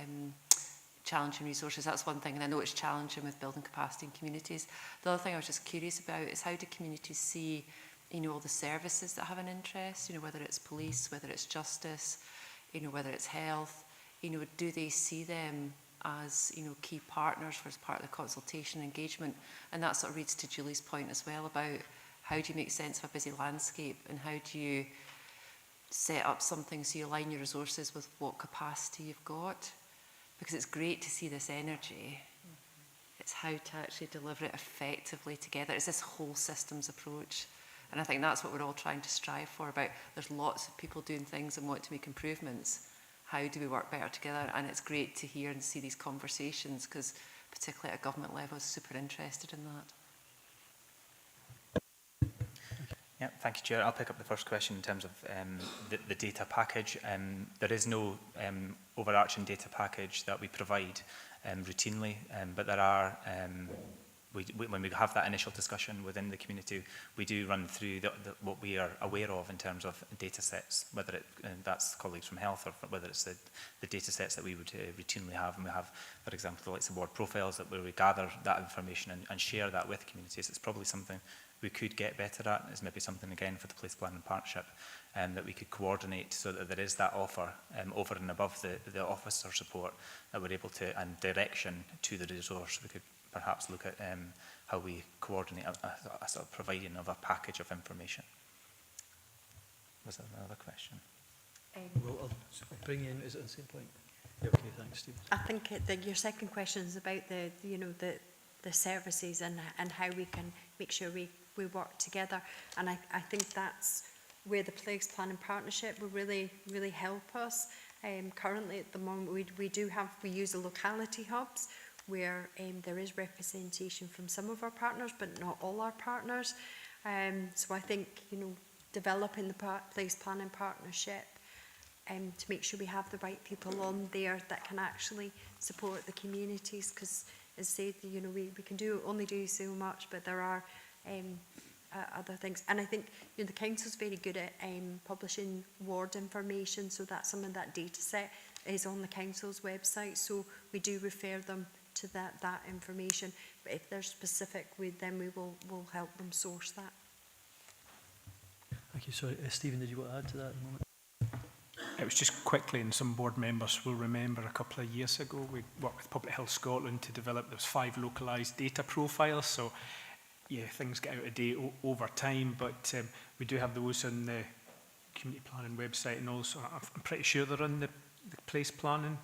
challenging resources. That's one thing, and I know it's challenging with building capacity in communities. The other thing I was just curious about is how do communities see, you know, all the services that have an interest, you know, whether it's police, whether it's justice, you know, whether it's health, you know, do they see them as, you know, key partners for as part of the consultation engagement? And that sort of reads to Julie's point as well about how do you make sense of a busy landscape and how do you set up something so you align your resources with what capacity you've got? Because it's great to see this energy. It's how to actually deliver it effectively together. It's this whole systems approach. And I think that's what we're all trying to strive for. About there's lots of people doing things and want to make improvements. How do we work better together? And it's great to hear and see these conversations because particularly at a government level, I was super interested in that. Yeah, thank you, Chair. I'll pick up the first question in terms of the data package. There is no overarching data package that we provide routinely, but there are, when we have that initial discussion within the community, we do run through what we are aware of in terms of data sets, whether that's colleagues from health or whether it's the data sets that we would routinely have. And we have, for example, the likes of ward profiles where we gather that information and share that with communities. It's probably something we could get better at. Is maybe something again for the Place Planning Partnership that we could coordinate so that there is that offer over and above the officer support that we're able to, and direction to the resource. We could perhaps look at how we coordinate a sort of providing of a package of information. Was there another question? Well, I'll bring in, is it at the same point? Yeah, okay, thanks, Steve. I think your second question is about the services and how we can make sure we work together. And I think that's where the Place Planning Partnership will really help us. Currently at the moment we use the locality hubs where there is representation from some of our partners but not all our partners. So I think, you know, developing the Place Planning Partnership to make sure we have the right people on there that can actually support the communities, because as said, you know, we can only do so much, but there are other things. And I think, you know, the council's very good at publishing ward information, so that's some of that data set is on the council's website, so we do refer them to that information. But if they're specific, then we'll help them source that. Thank you. Sorry, Stephen, did you want to add to that at the moment? It was just quickly, and some board members will remember a couple of years ago, we worked with Public Health Scotland to develop those 5 localised data profiles. So, yeah, things get out of date over time, but we do have those on the community planning website, and also I'm pretty sure they're on the place planning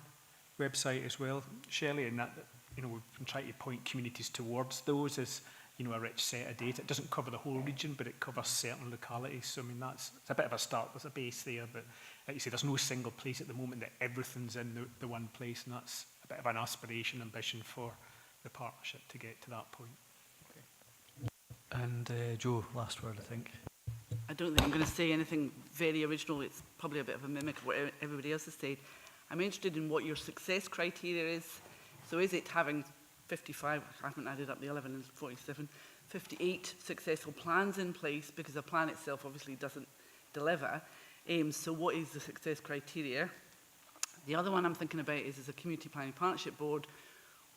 website as well, Shelley, and that, you know, we've been trying to point communities towards those as, you know, a rich set of data. It doesn't cover the whole region, but it covers certain localities. So, I mean, it's a bit of a start with a base there, but like you say, there's no single place at the moment that everything's in the one place, and that's a bit of an aspiration, ambition for the partnership to get to that point. Okay. And Joe, last word, I think. I don't think I'm going to say anything very original. It's probably a bit of a mimic of what everybody else has said. I'm interested in what your success criteria is. So is it having 55, I haven't added up the 11 and 47, 58 successful plans in place, because a plan itself obviously doesn't deliver. So what is the success criteria? The other one I'm thinking about is as a Community Planning Partnership Board,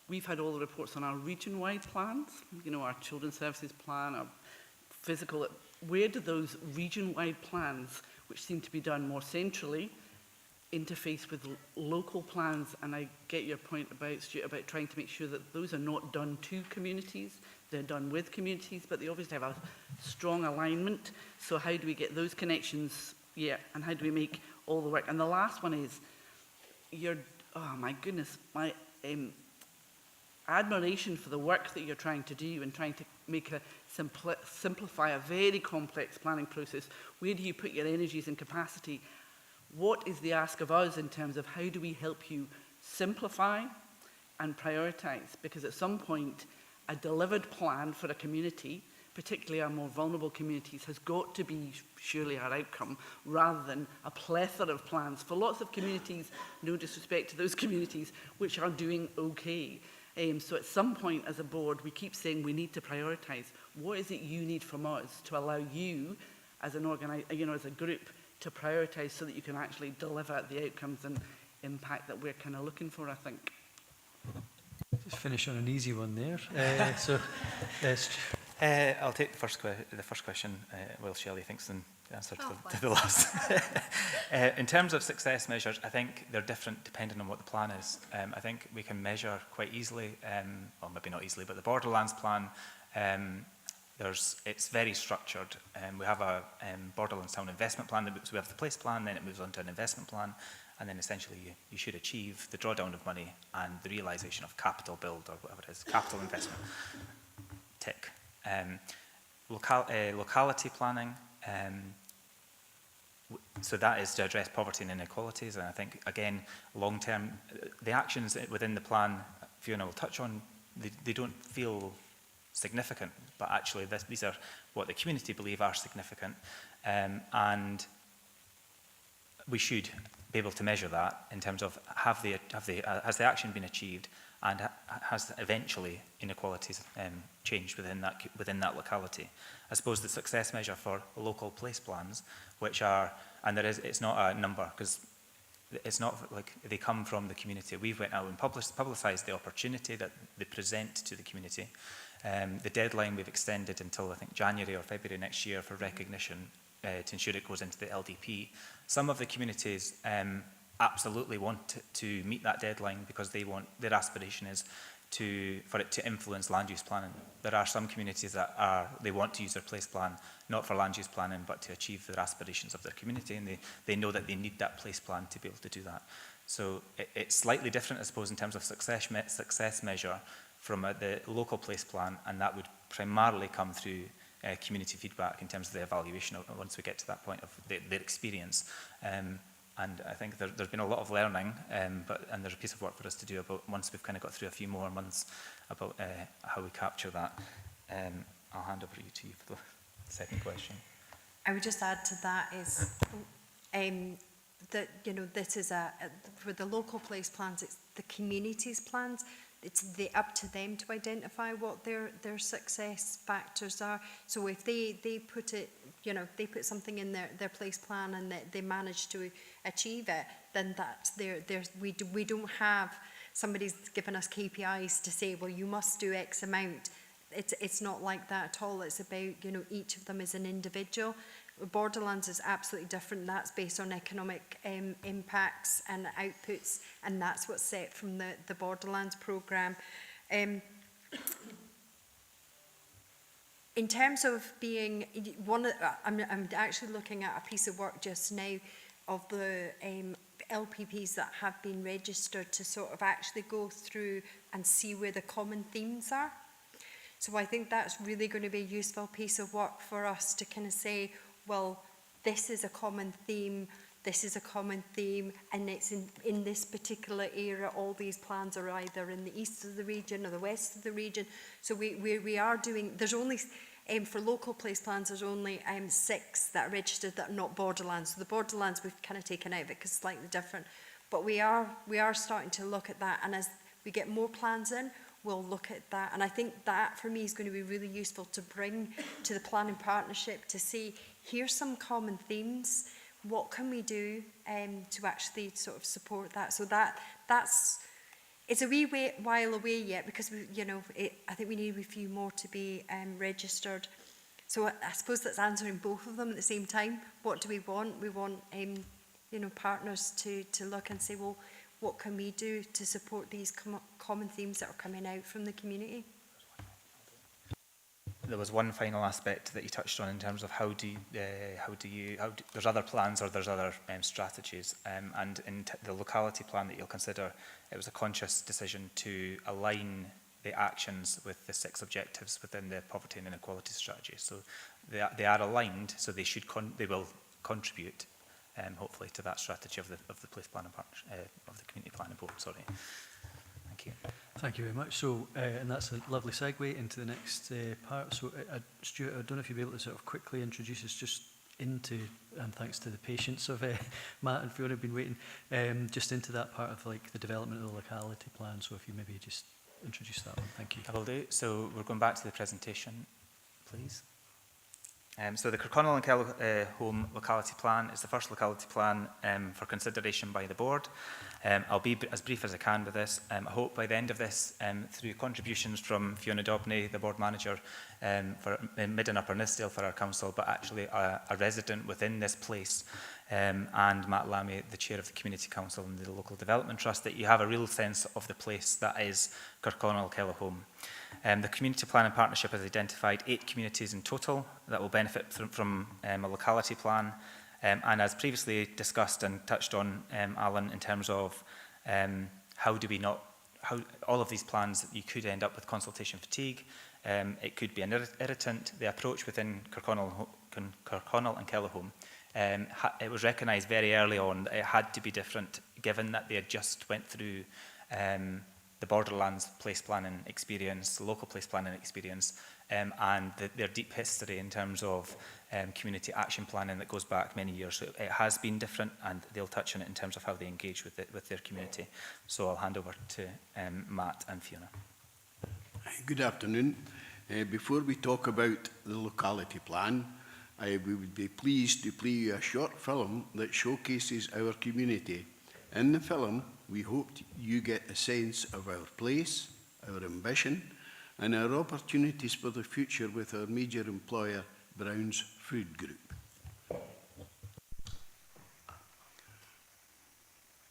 we've had all the reports on our region-wide plans, you know, our children's services plan, our physical. Where do those region-wide plans, which seem to be done more centrally, interface with local plans? And I get your point about, Stuart, about trying to make sure that those are not done to communities, they're done with communities, but they obviously have a strong alignment. So how do we get those connections? Yeah, and how do we make all the work? And the last one is, oh my goodness, my admiration for the work that you're trying to do and trying to make simplify a very complex planning process. Where do you put your energies and capacity? What is the ask of us in terms of how do we help you simplify and prioritise, because at some point a delivered plan for a community, particularly our more vulnerable communities, has got to be surely our outcome, rather than a plethora of plans for lots of communities, no disrespect to those communities, which are doing okay. So at some point as a board, we keep saying we need to prioritise. What is it you need from us to allow you as an as a group to prioritise so that you can actually deliver the outcomes and impact that we're kind of looking for, I think. Just finish on an easy one there. I'll take the first question while Shelley thinks the answer to the last. In terms of success measures, I think they're different depending on what the plan is. I think we can measure quite easily, well maybe not easily, but the Borderlands plan, it's very structured. We have a Borderlands Town investment plan, so we have the place plan, then it moves on to an investment plan, and then essentially you should achieve the drawdown of money and the realisation of capital build, or whatever it is, capital investment. Tick. Locality planning, so that is to address poverty and inequalities, and I think, again, long-term, the actions within the plan, Fiona will touch on, they don't feel significant, but actually these are what the community believe are significant, and we should be able to measure that in terms of has the action been achieved, and has eventually inequalities changed within that locality. I suppose the success measure for local place plans, which are, and it's not a number, because it's not like they come from the community. We've went out and publicised the opportunity that they present to the community. The deadline we've extended until I think January or February next year for recognition to ensure it goes into the LDP. Some of the communities absolutely want to meet that deadline because their aspiration is for it to influence land use planning. There are some communities that they want to use their place plan not for land use planning but to achieve their aspirations of their community, and they know that they need that place plan to be able to do that. So it's slightly different, I suppose, in terms of success measure from the local place plan, and that would primarily come through community feedback in terms of the evaluation once we get to that point of their experience. And I think there's been a lot of learning, and there's a piece of work for us to do about once we've kind of got through a few more months about how we capture that. I'll hand over to you for the second question. I would just add to that is that, this is for the local place plans, it's the community's plans. It's up to them to identify what their success factors are. So if they put it, they put something in their place plan and they manage to achieve it, then that's we don't have somebody's given us KPIs to say, well, you must do X amount. It's not like that at all. It's about, each of them is an individual. Borderlands is absolutely different. That's based on economic impacts and outputs, and that's what's set from the Borderlands programme. In terms of being I'm actually looking at a piece of work just now of the LPPs that have been registered to sort of actually go through and see where the common themes are. So I think that's really going to be a useful piece of work for us to kind of say, well, this is a common theme, and it's in this particular area, all these plans are either in the east of the region or the west of the region. So we are doing, there's only, for local place plans, there's only 6 that are registered that are not Borderlands. So the Borderlands we've kind of taken out of it because it's slightly different. But we are starting to look at that, and as we get more plans in, we'll look at that. And I think that, for me, is going to be really useful to bring to the planning partnership to see, here's some common themes. What can we do to actually sort of support that? So it's a wee while away yet, because I think we need a few more to be registered. So I suppose that's answering both of them at the same time. What do we want? We want partners to look and say, well, what can we do to support these common themes that are coming out from the community? There was one final aspect that you touched on in terms of there's other plans or there's other strategies, and in the locality plan that you'll consider, it was a conscious decision to align the actions with the 6 objectives within the poverty and inequality strategy. So they are aligned, so they will contribute, hopefully to that strategy of the place planning of the community planning board. Sorry. Thank you. Thank you very much. So, and that's a lovely segue into the next part. So, Stuart, I don't know if you'll be able to sort of quickly introduce us just into, and thanks to the patience of Matt and Fiona have been waiting, just into that part of like the development of the locality plan. So if you maybe just introduce that one. Thank you. I will do. So we're going back to the presentation, please. So the Kirkconnell and Kelhome locality plan is the first locality plan for consideration by the board. I'll be as brief as I can with this. I hope by the end of this, through contributions from Fiona Dobney, the board manager for Mid and Upper Nithsdale for our council, but actually a resident within this place, and Matt Lammy, the chair of the Community Council and the Local Development Trust, that you have a real sense of the place that is Kirkconnell Kelhome. The Community Planning Partnership has identified 8 communities in total that will benefit from a locality plan. And as previously discussed and touched on, Alan, in terms of how all of these plans, you could end up with consultation fatigue. It could be an irritant. The approach within Kirkconnell and Kelhome, it was recognised very early on that it had to be different, given that they had just went through the Borderlands place planning experience, the local place planning experience, and their deep history in terms of community action planning that goes back many years. So it has been different, and they'll touch on it in terms of how they engage with their community. So I'll hand over to Matt and Fiona. Good afternoon. Before we talk about the locality plan, we would be pleased to play you a short film that showcases our community. In the film, we hope you get a sense of our place, our ambition, and our opportunities for the future with our major employer, Brown's Food Group.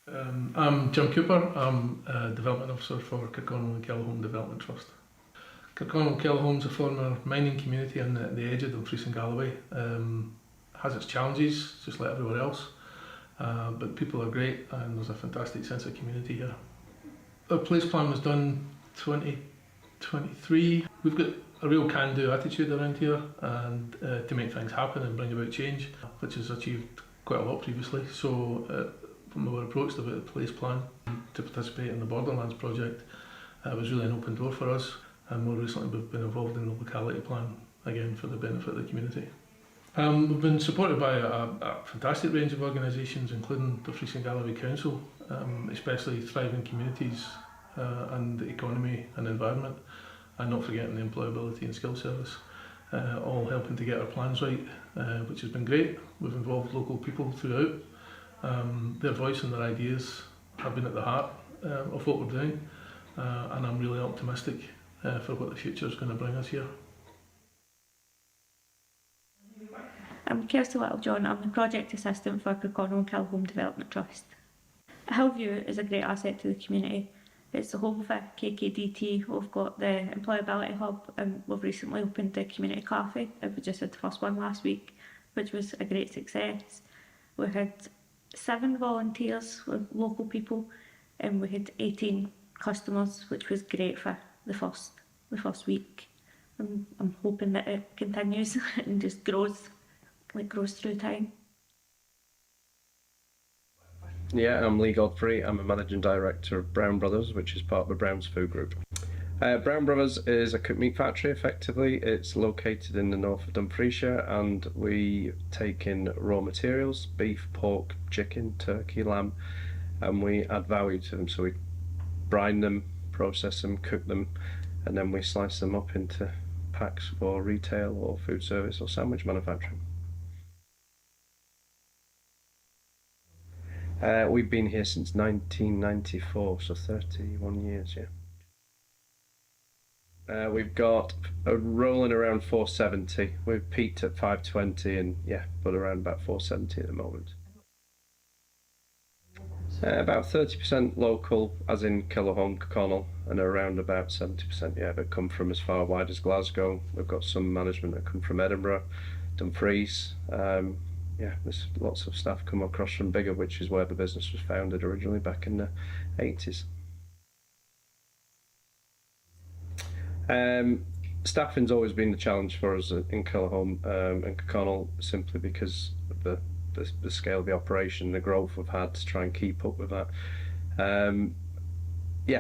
I'm Jim Cooper. I'm a Development Officer for Kirkconnell and Kelhome Development Trust. Kirkconnell and Kelhome is a former mining community on the edge of Dumfries and Galloway. Has its challenges, just like everywhere else. But people are great, and there's a fantastic sense of community here. Our place plan was done 2023. We've got a real can-do attitude around here, and to make things happen and bring about change, which has achieved quite a lot previously. So when we were approached about the place plan to participate in the Borderlands project, it was really an open door for us, and more recently we've been involved in the locality plan, again for the benefit of the community. We've been supported by a fantastic range of organisations, including the Dumfries and Galloway Council, especially thriving communities and the economy and environment, and not forgetting the employability and skill service, all helping to get our plans right, which has been great. We've involved local people throughout. Their voice and their ideas have been at the heart of what we're doing, and I'm really optimistic for what the future is going to bring us here. I'm Kirsty Littlejohn. I'm the Project Assistant for Kirkconnell and Kelhome Development Trust. Hillview is a great asset to the community. It's the home for KKDT. We've got the Employability Hub, and we've recently opened the Community Cafe. We just had the first one last week, which was a great success. We had 7 volunteers with local people, and we had 18 customers, which was great for the first week. I'm hoping that it continues and just grows through time. Yeah, I'm Lee Godfrey. I'm a Managing Director of Brown Brothers, which is part of the Brown's Food Group. Brown Brothers is a cooked meat factory, effectively. It's located in the north of Dumfriesshire, and we take in raw materials, beef, pork, chicken, turkey, lamb, and we add value to them. So we brine them, process them, cook them, and then we slice them up into packs for retail or food service or sandwich manufacturing. We've been here since 1994, so 31 years, yeah. We've got a rolling around 470. We've peaked at 520 and but around about 470 at the moment. About 30% local, as in Kelhome, Kirkconnell, and around about 70%, that come from as far wide as Glasgow. We've got some management that come from Edinburgh, Dumfries. There's lots of staff come across from Biggar, which is where the business was founded originally back in the 80s. Staffing's always been the challenge for us in Kelhome and Kirkconnell, simply because of the the scale of the operation, the growth we've had to try and keep up with that.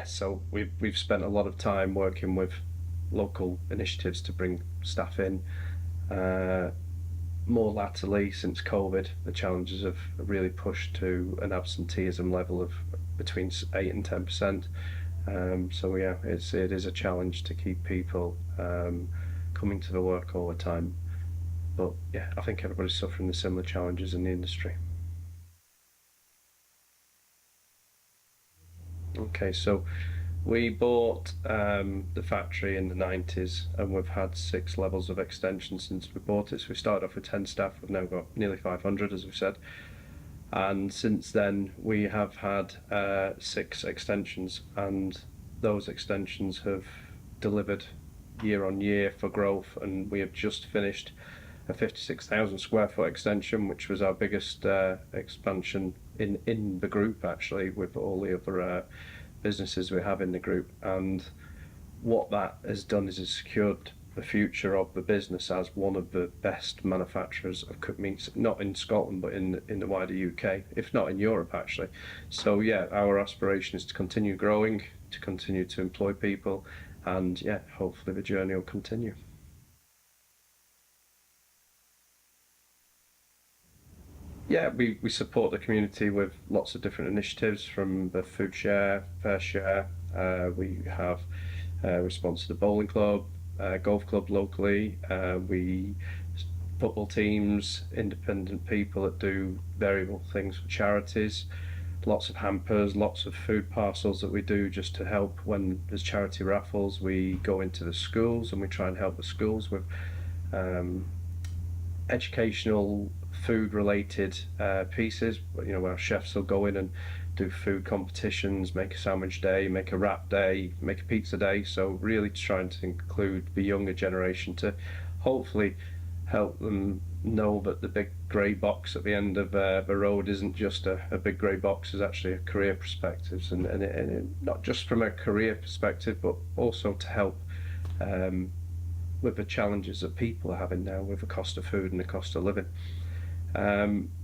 So we've spent a lot of time working with local initiatives to bring staff in. More latterly, since COVID, the challenges have really pushed to an absenteeism level of between 8 and 10%. It is a challenge to keep people coming to the work all the time. But yeah, I think everybody's suffering the similar challenges in the industry. Okay, so we bought the factory in the 90s, and we've had 6 levels of extension since we bought it. So we started off with 10 staff, we've now got nearly 500, as we said. And since then we have had 6 extensions, and those extensions have delivered year on year for growth, and we have just finished a 56,000 square foot extension, which was our biggest expansion in the group, actually, with all the other businesses we have in the group. And what that has done is it's secured the future of the business as one of the best manufacturers of cooked meats, not in Scotland but in the wider UK, if not in Europe, actually. So yeah, our aspiration is to continue growing, to continue to employ people, and yeah, hopefully the journey will continue. Yeah, we support the community with lots of different initiatives, from the food share, fair share. We have we sponsor the bowling club, golf club locally. We football teams, independent people that do variable things for charities. Lots of hampers, lots of food parcels that we do just to help when there's charity raffles. We go into the schools and we try and help the schools with educational food related pieces. You know, our chefs will go in and do food competitions, make a sandwich day, make a wrap day, make a pizza day. So really trying to include the younger generation to hopefully help them know that the big grey box at the end of the road isn't just a big grey box, is actually a career perspective, and not just from a career perspective, but also to help with the challenges that people are having now with the cost of food and the cost of living.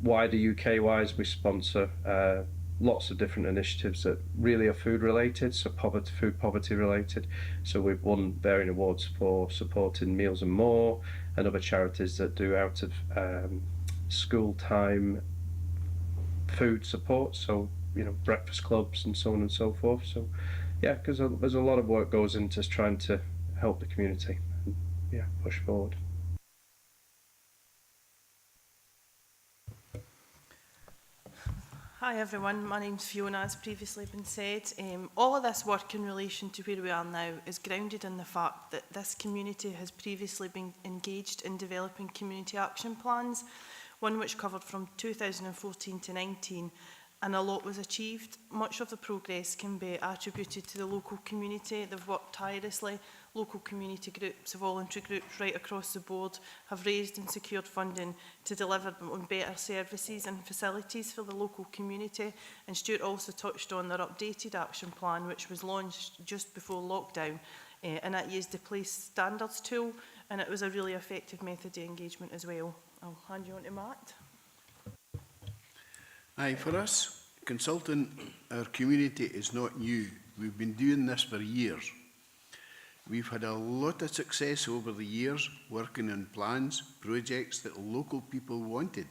Wider UK wise, we sponsor lots of different initiatives that really are food related, so food poverty related. So we've won varying awards for supporting Meals and More and other charities that do out of school time food support, so you know, breakfast clubs and so on and so forth. So yeah, because there's a lot of work goes into trying to help the community and yeah, push forward. Hi everyone, my name's Fiona, as previously been said. All of this work in relation to where we are now is grounded in the fact that this community has previously been engaged in developing community action plans, one which covered from 2014 to 19, and a lot was achieved. Much of the progress can be attributed to the local community. They've worked tirelessly. Local community groups, voluntary groups right across the board have raised and secured funding to deliver better services and facilities for the local community. And Stuart also touched on their updated action plan, which was launched just before lockdown, and that used the Place Standards tool, and it was a really effective method of engagement as well. I'll hand you on to Matt. Aye, for us, consulting our community is not new. We've been doing this for years. We've had a lot of success over the years working on plans, projects that local people wanted.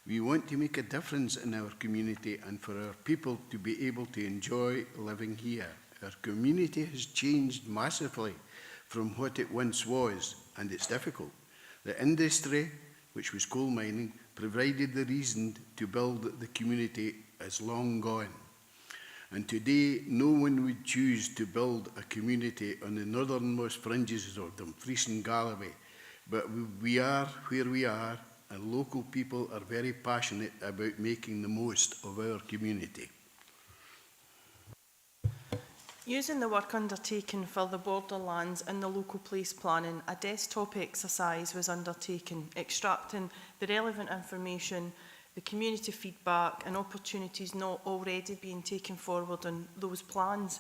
We want to make a difference in our community and for our people to be able to enjoy living here. Our community has changed massively from what it once was, and it's difficult. The industry, which was coal mining, provided the reason to build the community is long gone. And today, no one would choose to build a community on the northernmost fringes of Dumfries and Galloway. But we are where we are, and local people are very passionate about making the most of our community. Using the work undertaken for the borderlands and the local place planning, a desktop exercise was undertaken, extracting the relevant information, the community feedback and opportunities not already being taken forward on those plans.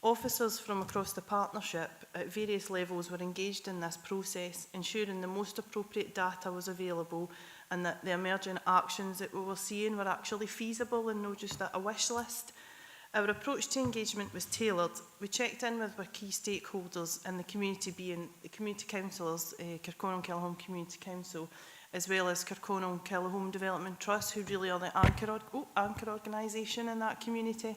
Officers from across the partnership at various levels were engaged in this process, ensuring the most appropriate data was available and that the emerging actions that we were seeing were actually feasible and not just a wish list. Our approach to engagement was tailored. We checked in with our key stakeholders in the community, being the community councillors, Kirkconnell and Kellerholm Community Council, as well as Kirkconnell and Kellerholm Development Trust, who really are the anchor organisation in that community.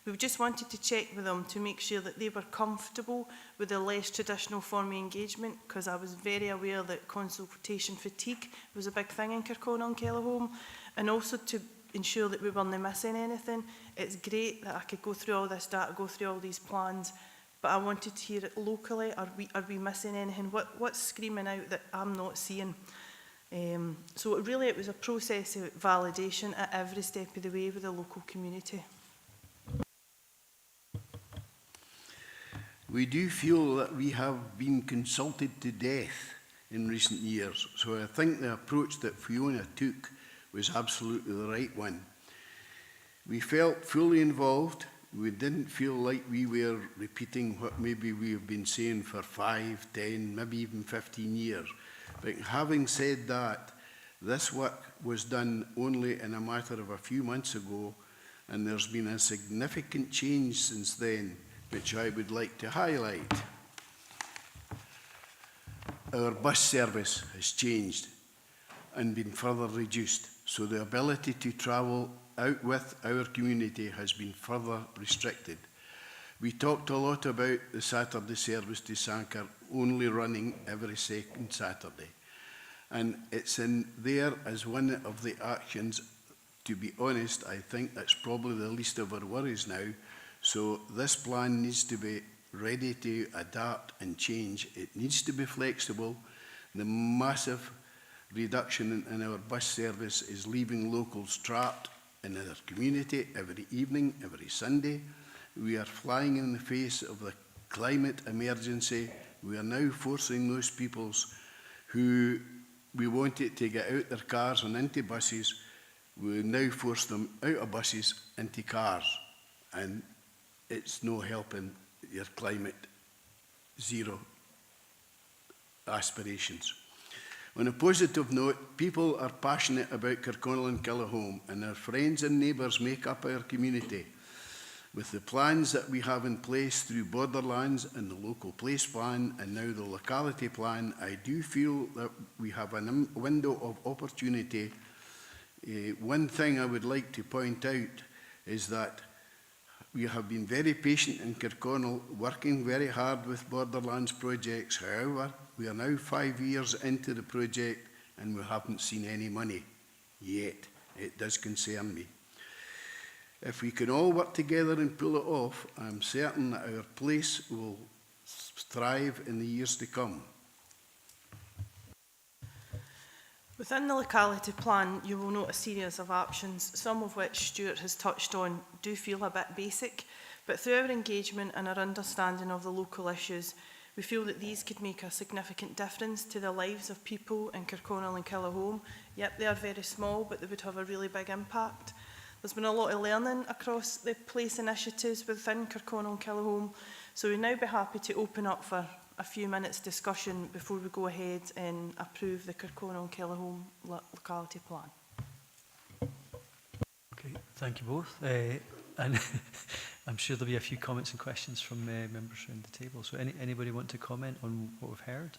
We just wanted to check with them to make sure that they were comfortable with the less traditional form of engagement, because I was very aware that consultation fatigue was a big thing in Kirkconnell and Kellerholm, and also to ensure that we weren't missing anything. It's great that I could go through all this data, go through all these plans, but I wanted to hear it locally. Are we missing anything? What's screaming out that I'm not seeing? So really it was a process of validation at every step of the way with the local community. We do feel that we have been consulted to death in recent years, so I think the approach that Fiona took was absolutely the right one. We felt fully involved. We didn't feel like we were repeating what maybe we have been saying for 5, 10, maybe even 15 years. But having said that, this work was done only in a matter of a few months ago, and there's been a significant change since then, which I would like to highlight. Our bus service has changed and been further reduced, so the ability to travel out with our community has been further restricted. We talked a lot about the Saturday service to Sankar only running every second Saturday. And it's in there as one of the actions. To be honest, I think that's probably the least of our worries now. So this plan needs to be ready to adapt and change. It needs to be flexible. The massive reduction in our bus service is leaving locals trapped in our community every evening, every Sunday. We are flying in the face of the climate emergency. We are now forcing those peoples who we wanted to get out their cars and into buses. We now force them out of buses into cars. And it's no helping your climate zero aspirations. On a positive note, people are passionate about Kirkconnell and Kellerholm, and our friends and neighbours make up our community. With the plans that we have in place through Borderlands and the local place plan and now the locality plan, I do feel that we have a window of opportunity. One thing I would like to point out is that we have been very patient in Kirkconnell, working very hard with Borderlands projects. However, we are now 5 years into the project and we haven't seen any money yet. It does concern me. If we can all work together and pull it off, I'm certain that our place will thrive in the years to come. Within the locality plan, you will note a series of actions, some of which Stuart has touched on do feel a bit basic, but through our engagement and our understanding of the local issues, we feel that these could make a significant difference to the lives of people in Kirkconnell and Kellerholm. Yep, they are very small, but they would have a really big impact. There's been a lot of learning across the place initiatives within Kirkconnell and Kellerholm, so we'd now be happy to open up for a few minutes discussion before we go ahead and approve the Kirkconnell and Kellerholm locality plan. Okay, thank you both. And I'm sure there'll be a few comments and questions from members around the table. So anybody want to comment on what we've heard?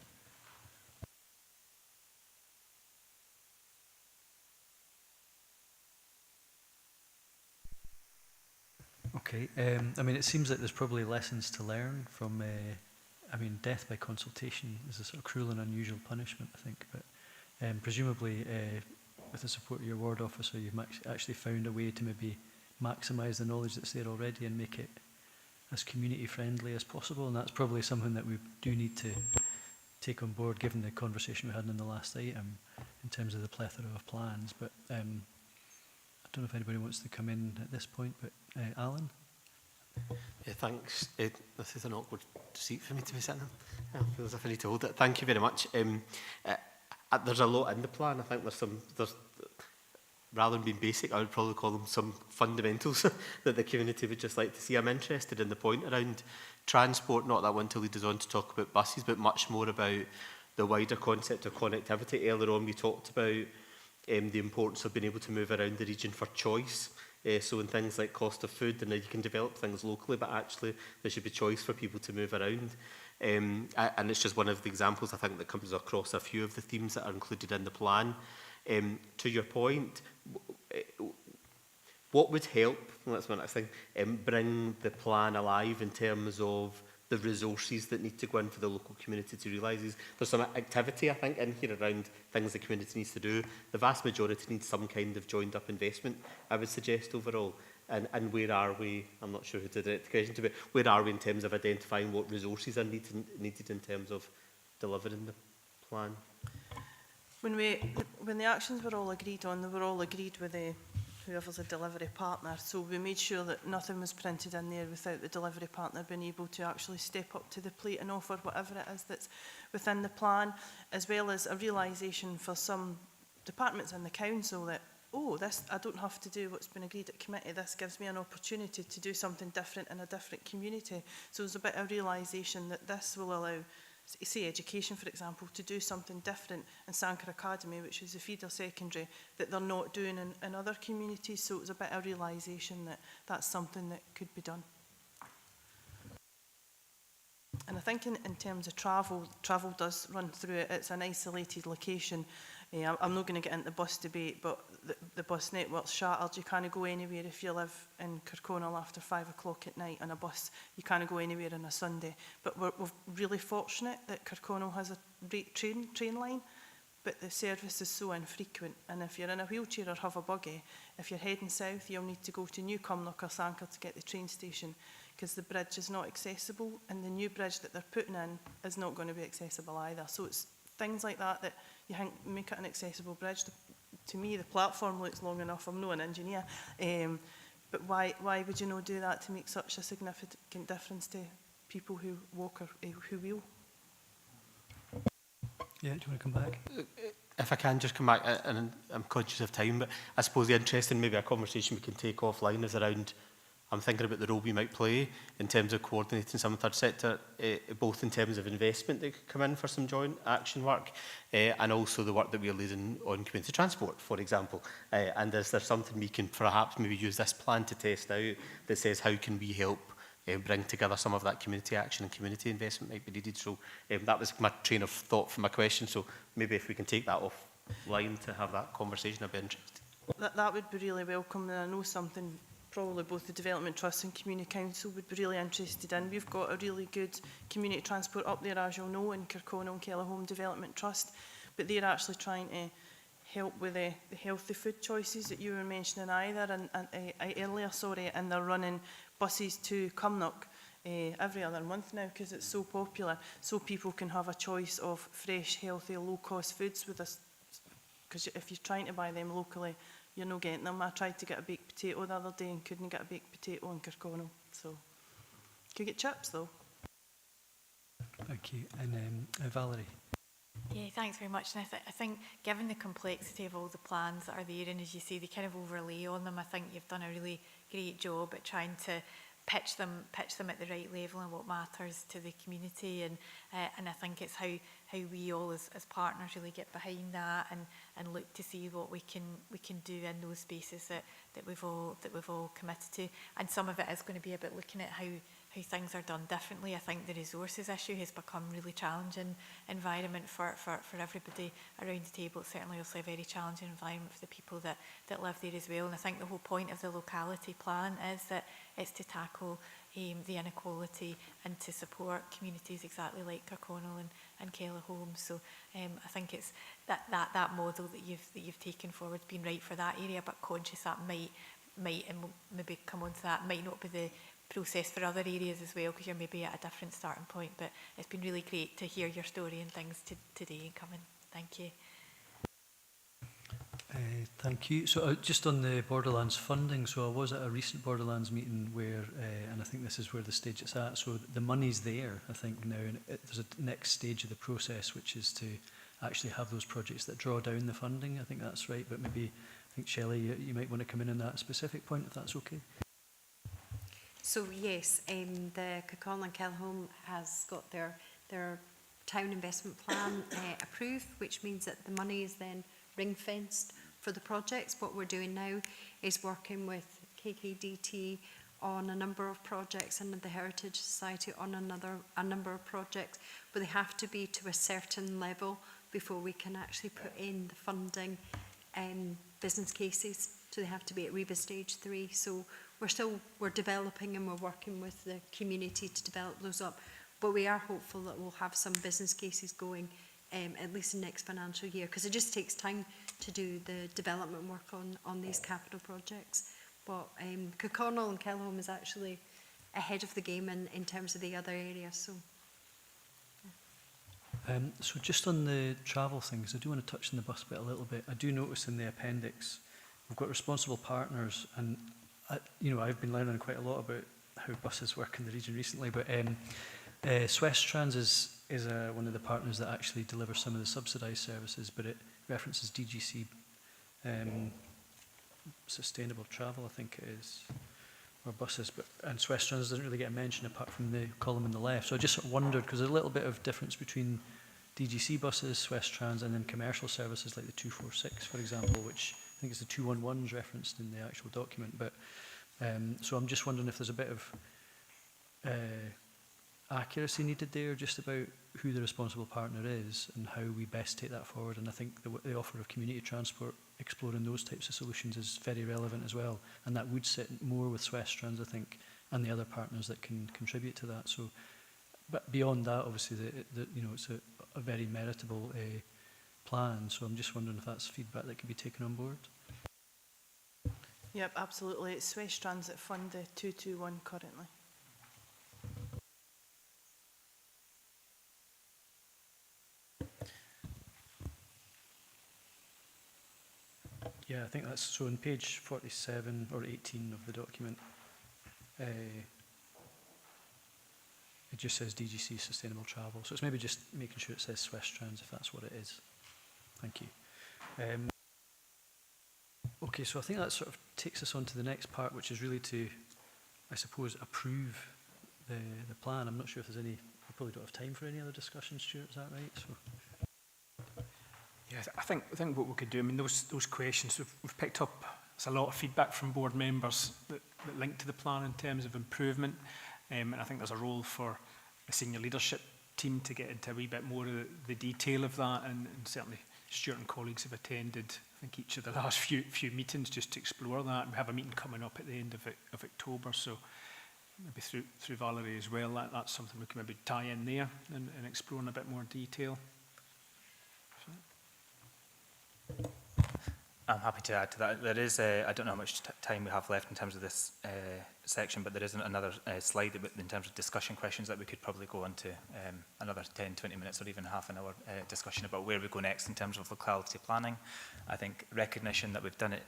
Okay, I mean, it seems like there's probably lessons to learn from, I mean, death by consultation is a sort of cruel and unusual punishment, I think, but presumably with the support of your ward officer, you've actually found a way to maybe maximise the knowledge that's there already and make it as community friendly as possible, and that's probably something that we do need to take on board given the conversation we had in the last item in terms of the plethora of plans. But I don't know if anybody wants to come in at this point, but Alan? Yeah, thanks. This is an awkward seat for me to be sitting in. I feel as if I need to hold it. Thank you very much. There's a lot in the plan. I think there's rather than being basic, I would probably call them some fundamentals that the community would just like to see. I'm interested in the point around transport, not that I want to lead us on to talk about buses, but much more about the wider concept of connectivity. Earlier on we talked about the importance of being able to move around the region for choice. So in things like cost of food, and you can develop things locally, but actually there should be choice for people to move around. And it's just one of the examples, I think, that comes across a few of the themes that are included in the plan. To your point, what would help, that's my next thing, bring the plan alive in terms of the resources that need to go in for the local community to realise is there's some activity, I think, in here around things the community needs to do. The vast majority needs some kind of joined up investment, I would suggest, overall. And where are we, I'm not sure who to direct the question to, but where are we in terms of identifying what resources are needed in terms of delivering the plan? When the actions were all agreed on, they were all agreed with whoever's a delivery partner. So we made sure that nothing was printed in there without the delivery partner being able to actually step up to the plate and offer whatever it is that's within the plan, as well as a realisation for some departments in the council that, oh, this, I don't have to do what's been agreed at committee. This gives me an opportunity to do something different in a different community. So there's a bit of realisation that this will allow, say education for example, to do something different in Sanker Academy, which is a feeder secondary, that they're not doing in other communities. So it's a bit of realisation that that's something that could be done. And I think in terms of travel does run through it. It's an isolated location. I'm not going to get into the bus debate, but the bus network's shattered. You can't go anywhere if you live in Kirkconnell after 5 o'clock at night on a bus. You can't go anywhere on a Sunday. But we're really fortunate that Kirkconnell has a train line, but the service is so infrequent. And if you're in a wheelchair or have a buggy, if you're heading south, you'll need to go to New Cumnock or Sanker to get the train station, because the bridge is not accessible, and the new bridge that they're putting in is not going to be accessible either. So it's things like that you think make it an accessible bridge. To me, the platform looks long enough. I'm not an engineer, but why would you not do that to make such a significant difference to people who walk or who wheel? Yeah, do you want to come back? If I can just come back, and I'm conscious of time, but I suppose the interesting maybe a conversation we can take offline is around, I'm thinking about the role we might play in terms of coordinating some third sector, both in terms of investment that could come in for some joint action work, and also the work that we're leading on community transport, for example. And is there something we can perhaps maybe use this plan to test out that says how can we help bring together some of that community action and community investment might be needed? So that was my train of thought for my question. So maybe if we can take that offline to have that conversation, I'd be interested. That would be really welcome, and I know something probably both the Development Trust and Community Council would be really interested in. We've got a really good community transport up there, as you'll know, in Kirkconnell and Kellerholm Development Trust, but they're actually trying to help with the healthy food choices that you were mentioning earlier, and they're running buses to Cumnock every other month now because it's so popular, so people can have a choice of fresh, healthy, low-cost foods with us. Because if you're trying to buy them locally, you're not getting them. I tried to get a baked potato the other day and couldn't get a baked potato in Kirkconnell. So, could get chips though. Thank you. And Valerie. Yeah, thanks very much. And I think given the complexity of all the plans that are there, and as you say, they kind of overlay on them, I think you've done a really great job at trying to pitch them at the right level and what matters to the community. And I think it's how we all as partners really get behind that and look to see what we can do in those spaces that we've all committed to. And some of it is going to be about looking at how things are done differently. I think the resources issue has become really challenging environment for everybody around the table. It's certainly also a very challenging environment for the people that live there as well. And I think the whole point of the locality plan is that it's to tackle the inequality and to support communities exactly like Kirkconnell and Kellerholm. So I think it's that model that you've taken forward has been right for that area, but conscious that might, and we'll maybe come on to that, might not be the process for other areas as well, because you're maybe at a different starting point. But it's been really great to hear your story and things today and coming. Thank you. Thank you. So just on the Borderlands funding, so I was at a recent Borderlands meeting where, and I think this is where the stage it's at, so the money's there, I think now, and there's a next stage of the process, which is to actually have those projects that draw down the funding. I think that's right, but maybe think, Shelley, you might want to come in on that specific point, if that's okay. So yes, the Kirkconnell and Kelholm has got their town investment plan approved, which means that the money is then ring-fenced for the projects. What we're doing now is working with KKDT on a number of projects and the Heritage Society on a number of projects, but they have to be to a certain level before we can actually put in the funding business cases. So they have to be at REBA stage 3. So we're developing and we're working with the community to develop those up. But we are hopeful that we'll have some business cases going at least in next financial year, because it just takes time to do the development work on these capital projects. But Kirkconnell and Kelholm is actually ahead of the game in terms of the other areas. So. So just on the travel things, I do want to touch on the bus bit a little bit. I do notice in the appendix, we've got responsible partners, and I've been learning quite a lot about how buses work in the region recently, but Swestrans is one of the partners that actually delivers some of the subsidised services, but it references DGC Sustainable Travel, I think it is, or buses, and Swestrans doesn't really get a mention apart from the column on the left. So I just wondered, because there's a little bit of difference between DGC buses, Swestrans, and then commercial services like the 246, for example, which I think is the 211s referenced in the actual document. But so I'm just wondering if there's a bit of accuracy needed there, just about who the responsible partner is and how we best take that forward. And I think the offer of community transport, exploring those types of solutions, is very relevant as well. And that would sit more with Swestrans, I think, and the other partners that can contribute to that. So, but beyond that, obviously, it's a very meritable plan. So I'm just wondering if that's feedback that can be taken on board. Yep, absolutely. It's Swestrans that fund the 221 currently. Yeah, I think that's so on page 47 or 18 of the document. It just says DGC Sustainable Travel. So it's maybe just making sure it says Swestrans if that's what it is. Thank you. Okay, so I think that sort of takes us on to the next part, which is really to, I suppose, approve the plan. I'm not sure if there's any, we probably don't have time for any other discussion, Stuart, is that right? So. Yeah, I think what we could do, I mean, those questions, we've picked up, there's a lot of feedback from board members that link to the plan in terms of improvement, and I think there's a role for the senior leadership team to get into a wee bit more of the detail of that, and certainly Stuart and colleagues have attended, I think, each of the last few meetings just to explore that. We have a meeting coming up at the end of October, so maybe through Valerie as well, that's something we can maybe tie in there and explore in a bit more detail. I'm happy to add to that. There is, I don't know how much time we have left in terms of this section, but there is another slide in terms of discussion questions that we could probably go on to another 10, 20 minutes or even half an hour discussion about where we go next in terms of locality planning. I think recognition that we've done it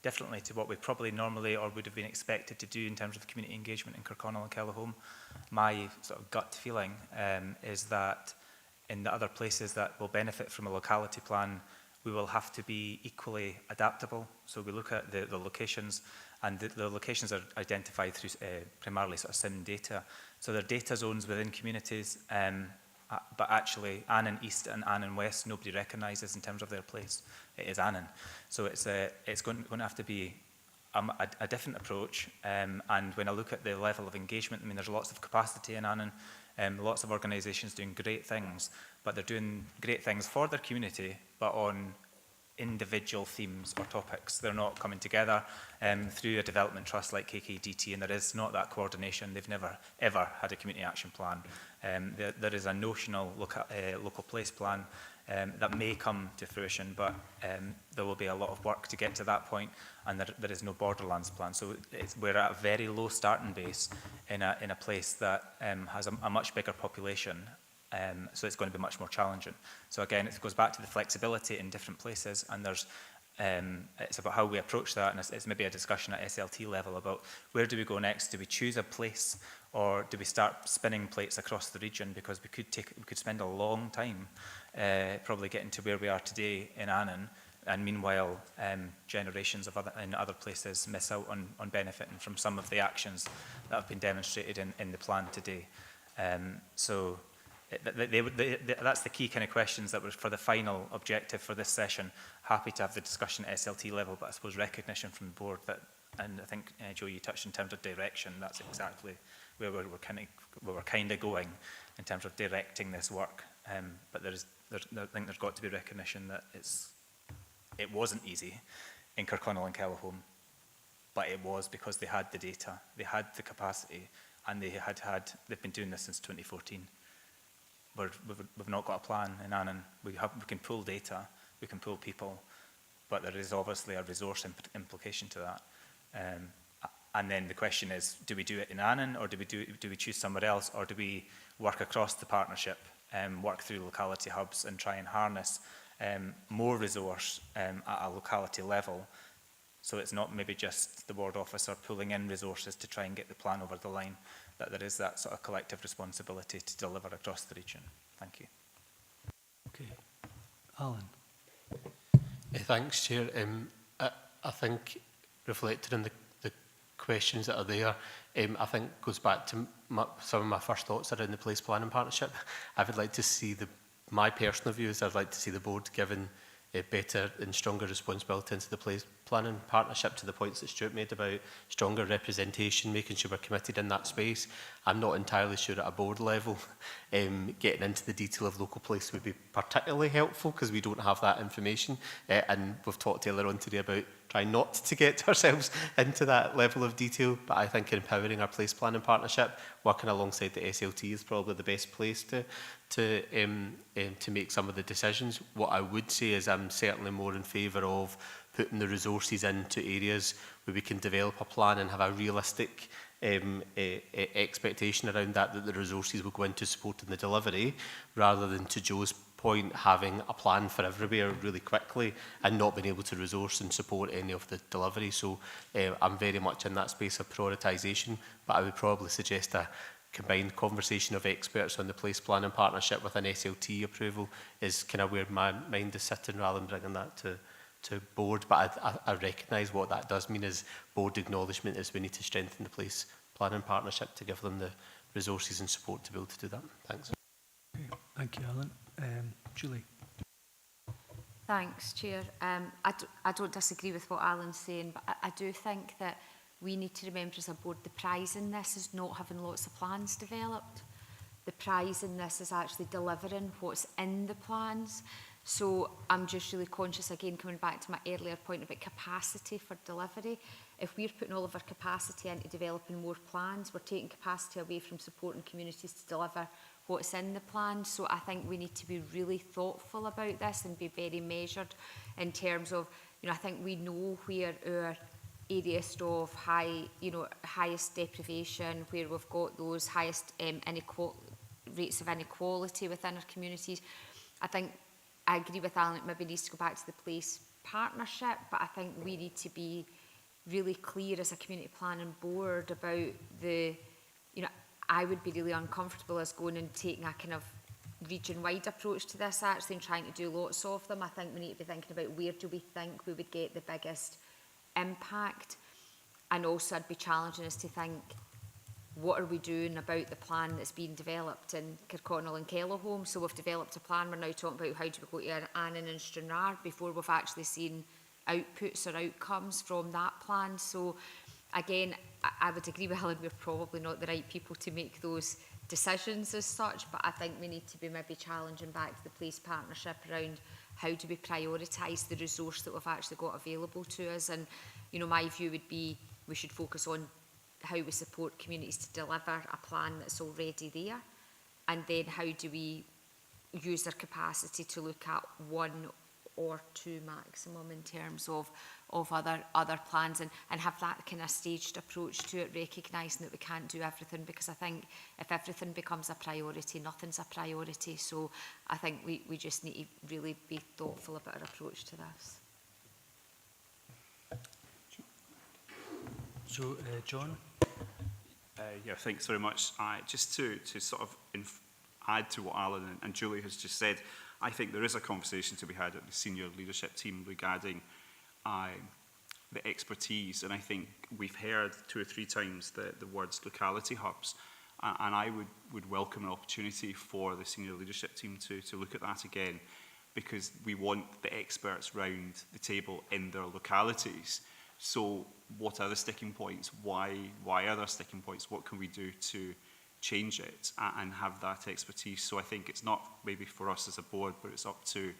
differently to what we probably normally or would have been expected to do in terms of community engagement in Kirkconnell and Kelholm. My sort of gut feeling is that in the other places that will benefit from a locality plan, we will have to be equally adaptable. So we look at the locations, and the locations are identified through primarily sort of SIM data. So they're data zones within communities, but actually Annan East and Annan West nobody recognises in terms of their place. It is Annan. So it's going to have to be a different approach. And when I look at the level of engagement, I mean, there's lots of capacity in Annan, lots of organisations doing great things, but they're doing great things for their community, but on individual themes or topics. They're not coming together through a development trust like KKDT, and there is not that coordination. They've never, ever had a community action plan. There is a notional local place plan that may come to fruition, but there will be a lot of work to get to that point, and there is no borderlands plan. So we're at a very low starting base in a place that has a much bigger population. So it's going to be much more challenging. So again, it goes back to the flexibility in different places, and it's about how we approach that, and it's maybe a discussion at SLT level about where do we go next? Do we choose a place, or do we start spinning plates across the region? Because we could spend a long time probably getting to where we are today in Annan, And meanwhile, generations of in other places miss out on benefiting from some of the actions that have been demonstrated in the plan today. So that's the key kind of questions that were for the final objective for this session. Happy to have the discussion at SLT level, but I suppose recognition from the board that, and I think, Joe, you touched in terms of direction, that's exactly where we're kind of going in terms of directing this work. But I think there's got to be recognition that it wasn't easy in Kirkconnell and Kellohome, but it was because they had the data, they had the capacity, and they've been doing this since 2014. We've not got a plan in Annan. We can pull data, we can pull people, but there is obviously a resource implication to that. And then the question is, do we do it in Annan, or do we choose somewhere else, or do we work across the partnership, work through locality hubs and try and harness more resource at a locality level, so it's not maybe just the ward officer pulling in resources to try and get the plan over the line, that there is that sort of collective responsibility to deliver across the region. Thank you. Okay. Alan. Thanks, Chair. I think reflecting on the questions that are there, I think goes back to some of my first thoughts around the Place Planning Partnership. I would like to see my personal view is I'd like to see the board given a better and stronger responsibility into the Place Planning Partnership, to the points that Stuart made about stronger representation, making sure we're committed in that space. I'm not entirely sure at a board level getting into the detail of local place would be particularly helpful, because we don't have that information. And we've talked earlier on today about trying not to get ourselves into that level of detail. But I think empowering our Place Planning Partnership, working alongside the SLT, is probably the best place to make some of the decisions. What I would say is I'm certainly more in favour of putting the resources into areas where we can develop a plan and have a realistic expectation around that the resources will go into supporting the delivery, rather than, to Joe's point, having a plan for everywhere really quickly and not being able to resource and support any of the delivery. So I'm very much in that space of prioritisation, but I would probably suggest a combined conversation of experts on the Place Planning Partnership with an SLT approval is kind of where my mind is sitting, rather than bringing that to board. But I recognise what that does mean is board acknowledgement is we need to strengthen the Place Planning Partnership to give them the resources and support to be able to do that. Thanks. Okay. Thank you, Alan. Julie. Thanks, Chair. I don't disagree with what Alan's saying, but I do think that we need to remember as a board the prize in this is not having lots of plans developed. The prize in this is actually delivering what's in the plans. So I'm just really conscious, again, coming back to my earlier point about capacity for delivery. If we're putting all of our capacity into developing more plans, we're taking capacity away from supporting communities to deliver what's in the plan. So I think we need to be really thoughtful about this and be very measured in terms of, I think we know where our areas of highest deprivation, where we've got those highest rates of inequality within our communities. I think I agree with Alan, it maybe needs to go back to the Place Partnership, but I think we need to be really clear as a community planning board about I would be really uncomfortable as going and taking a kind of region-wide approach to this actually and trying to do lots of them. I think we need to be thinking about where do we think we would get the biggest impact, and also I'd be challenging us to think, what are we doing about the plan that's being developed in Kirkconnell and Kellohome? So we've developed a plan, we're now talking about how do we go to Annan and Stranraer before we've actually seen outputs or outcomes from that plan. So again, I would agree with Helen, we're probably not the right people to make those decisions as such, but I think we need to be maybe challenging back to the Place Partnership around how do we prioritise the resource that we've actually got available to us. And my view would be we should focus on how we support communities to deliver a plan that's already there, and then how do we use their capacity to look at one or two maximum in terms of other plans, and have that kind of staged approach to it, recognising that we can't do everything, because I think if everything becomes a priority, nothing's a priority. So I think we just need to really be thoughtful about our approach to this. So, John? Yeah, thanks very much. Just to sort of add to what Alan and Julie has just said, I think there is a conversation to be had at the senior leadership team regarding the expertise, and I think we've heard 2 or 3 times the words locality hubs, and I would welcome an opportunity for the senior leadership team to look at that again, because we want the experts round the table in their localities. So what are the sticking points? Why are there sticking points? What can we do to change it and have that expertise? So I think it's not maybe for us as a board, but it's up to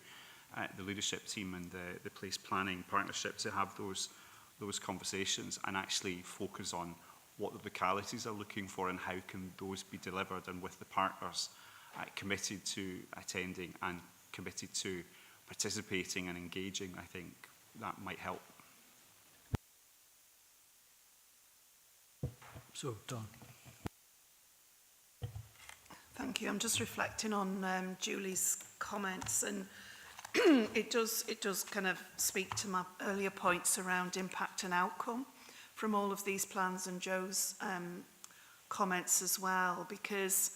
the leadership team and the place planning partnership to have those conversations and actually focus on what the localities are looking for and how can those be delivered, and with the partners committed to attending and committed to participating and engaging, I think that might help. So, Don. Thank you. I'm just reflecting on Julie's comments, and it does kind of speak to my earlier points around impact and outcome from all of these plans, and Joe's comments as well, because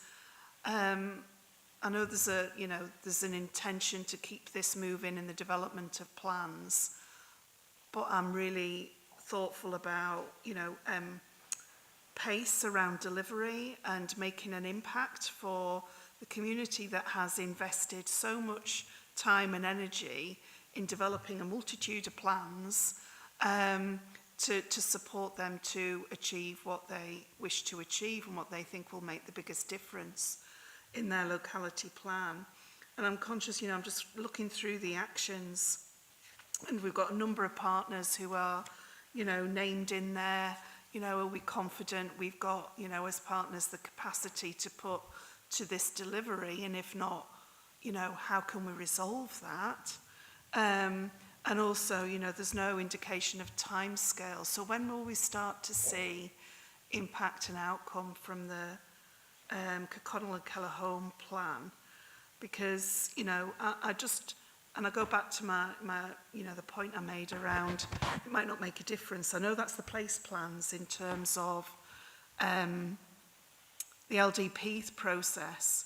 I know there's an intention to keep this moving in the development of plans, but I'm really thoughtful about pace around delivery and making an impact for the community that has invested so much time and energy in developing a multitude of plans to support them to achieve what they wish to achieve and what they think will make the biggest difference in their locality plan. And I'm conscious, I'm just looking through the actions, and we've got a number of partners who are, named in there. Are we confident we've got, as partners, the capacity to put to this delivery? And if not, how can we resolve that? And also, there's no indication of time scale. So when will we start to see impact and outcome from the Kirkconnell and Kellerholme plan? Because, and I go back to my the point I made around it might not make a difference. I know that's the place plans in terms of the LDP process,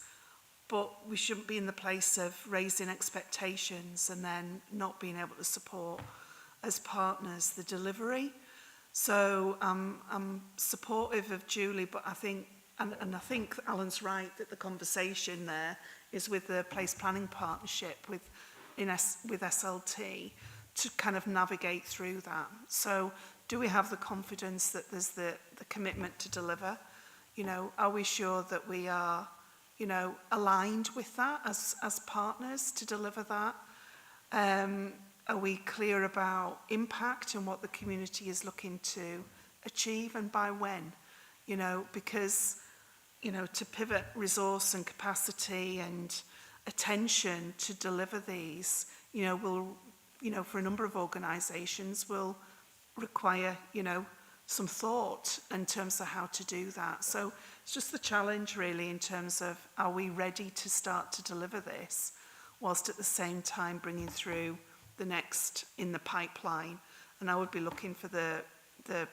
but we shouldn't be in the place of raising expectations and then not being able to support as partners the delivery. So I'm supportive of Julie, but I think, and I think Alan's right that the conversation there is with the place planning partnership with SLT to kind of navigate through that. So do we have the confidence that there's the commitment to deliver? Are we sure that we are, aligned with that as partners to deliver that? Are we clear about impact and what the community is looking to achieve and by when? Because, to pivot resource and capacity and attention to deliver these, will, for a number of organisations will require, some thought in terms of how to do that. So it's just the challenge really in terms of, are we ready to start to deliver this whilst at the same time bringing through the next in the pipeline? And I would be looking for the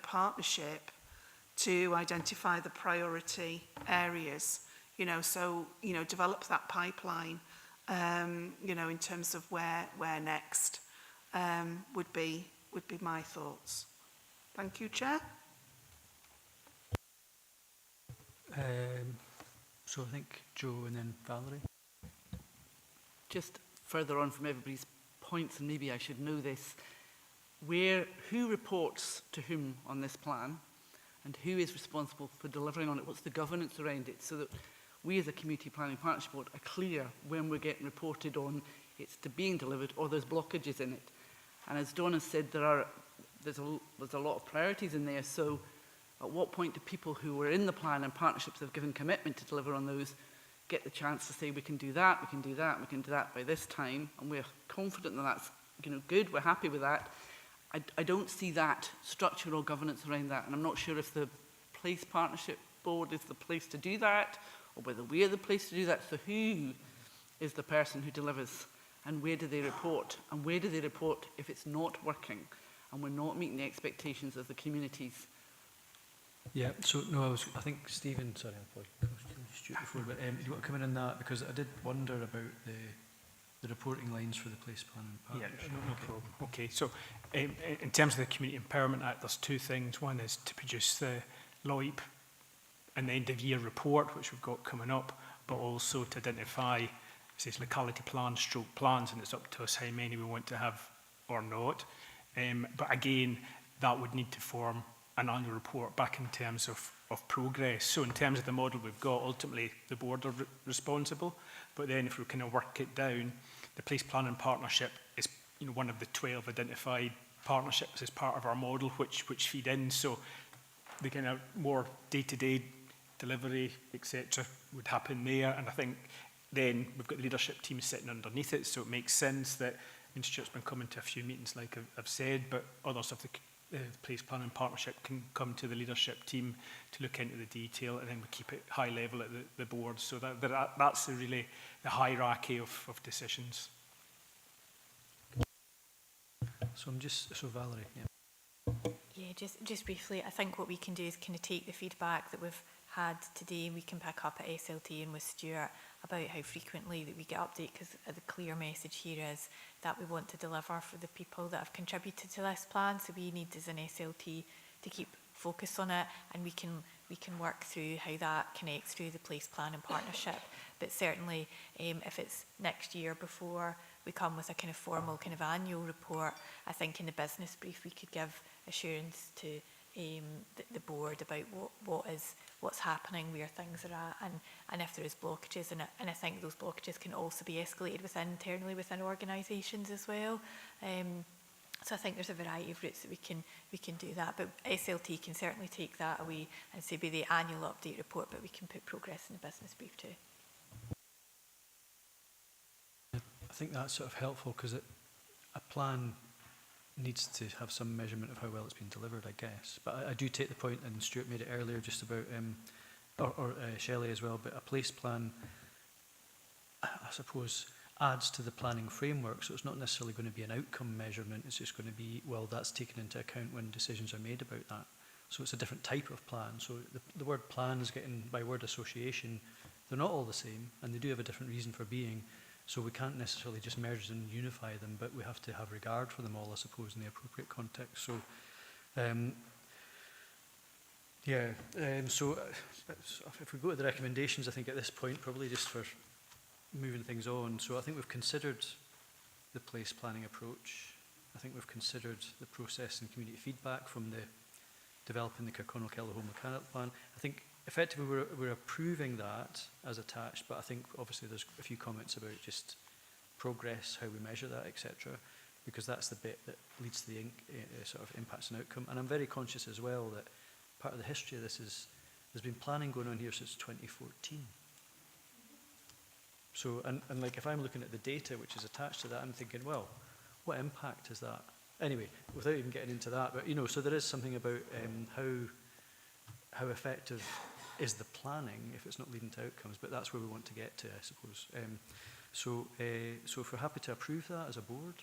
partnership to identify the priority areas, develop that pipeline, in terms of where next would be my thoughts. Thank you, Chair. So I think Joe and then Valerie. Just further on from everybody's points, and maybe I should know this, who reports to whom on this plan and who is responsible for delivering on it? What's the governance around it, so that we as a Community Planning Partnership Board are clear when we're getting reported on it's being delivered or there's blockages in it? And as Dawn has said, there's a lot of priorities in there. So at what point do people who were in the plan and partnerships have given commitment to deliver on those get the chance to say we can do that, we can do that, we can do that by this time, and we're confident that that's good, we're happy with that? I don't see that structural governance around that, and I'm not sure if the Place Partnership Board is the place to do that, or whether we're the place to do that. So who is the person who delivers, and where do they report? And where do they report if it's not working and we're not meeting the expectations of the communities? Yeah, so no, I think Stephen, sorry, I probably Stuart before, but do you want to come in on that? Because I did wonder about the reporting lines for the place plan and Yeah, partnership. no problem. Okay, so in terms of the Community Empowerment Act, there's two things. One is to produce the LOIP and the end of year report, which we've got coming up, but also to identify, it says locality plans, stroke plans, and it's up to us how many we want to have or not. But again, that would need to form an annual report back in terms of progress. So in terms of the model we've got, ultimately the board are responsible. But then if we kind of work it down, the Place Planning Partnership is one of the 12 identified partnerships as part of our model, which feed in. So the kind of more day-to-day delivery, etc., would happen there. And I think then we've got the leadership team sitting underneath it, so it makes sense that, I mean, Stuart's been coming to a few meetings, like I've said, but others of the Place Planning Partnership can come to the leadership team to look into the detail, and then we keep it high level at the board. So that's really the hierarchy of decisions. So Valerie, yeah. Yeah, just briefly, I think what we can do is kind of take the feedback that we've had today, we can pick up at SLT and with Stuart about how frequently that we get updates, because the clear message here is that we want to deliver for the people that have contributed to this plan. So we need as an SLT to keep focus on it, and we can work through how that connects through the Place Planning Partnership. But certainly if it's next year before we come with a kind of formal kind of annual report, I think in the business brief we could give assurance to the board about what's happening, where things are at, and if there is blockages. And I think those blockages can also be escalated internally within organisations as well. So I think there's a variety of routes that we can do that. But SLT can certainly take that away and say be the annual update report, but we can put progress in the business brief too. I think that's sort of helpful, because a plan needs to have some measurement of how well it's been delivered, I guess. But I do take the point, and Stuart made it earlier, just about, or Shelley as well, but a place plan, I suppose, adds to the planning framework. So it's not necessarily going to be an outcome measurement. It's just going to be, well, that's taken into account when decisions are made about that. So it's a different type of plan. So the word plan is getting, by word association, they're not all the same, and they do have a different reason for being. So we can't necessarily just merge and unify them, but we have to have regard for them all, I suppose, in the appropriate context. So, so if we go to the recommendations, I think at this point, probably just for moving things on. So I think we've considered the place planning approach. I think we've considered the process and community feedback from the developing the Kirkconnell-Kellerholm mechanical plan. I think effectively we're approving that as attached, but I think obviously there's a few comments about just progress, how we measure that, etc., because that's the bit that leads to the sort of impacts and outcome. And I'm very conscious as well that part of the history of this is there's been planning going on here since 2014. So, and like if I'm looking at the data which is attached to that, I'm thinking, well, what impact is that? Anyway, without even getting into that, but so there is something about how effective is the planning if it's not leading to outcomes, but that's where we want to get to, I suppose. So if we're happy to approve that as a board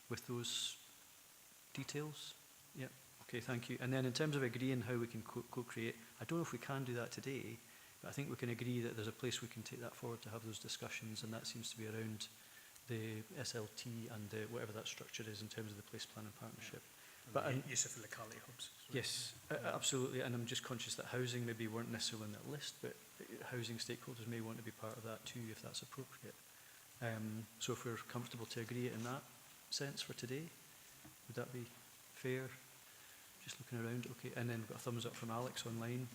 with those details, yeah, okay, thank you. And then in terms of agreeing how we can co-create, I don't know if we can do that today, but I think we can agree that there's a place we can take that forward to have those discussions, and that seems to be around the SLT and whatever that structure is in terms of the place planning partnership. But use of the locality hubs. Yes, absolutely, and I'm just conscious that housing maybe weren't necessarily on that list, but housing stakeholders may want to be part of that too, if that's appropriate. So if we're comfortable to agree in that sense for today, would that be fair? Just looking around, okay, and then we've got a thumbs up from Alex online.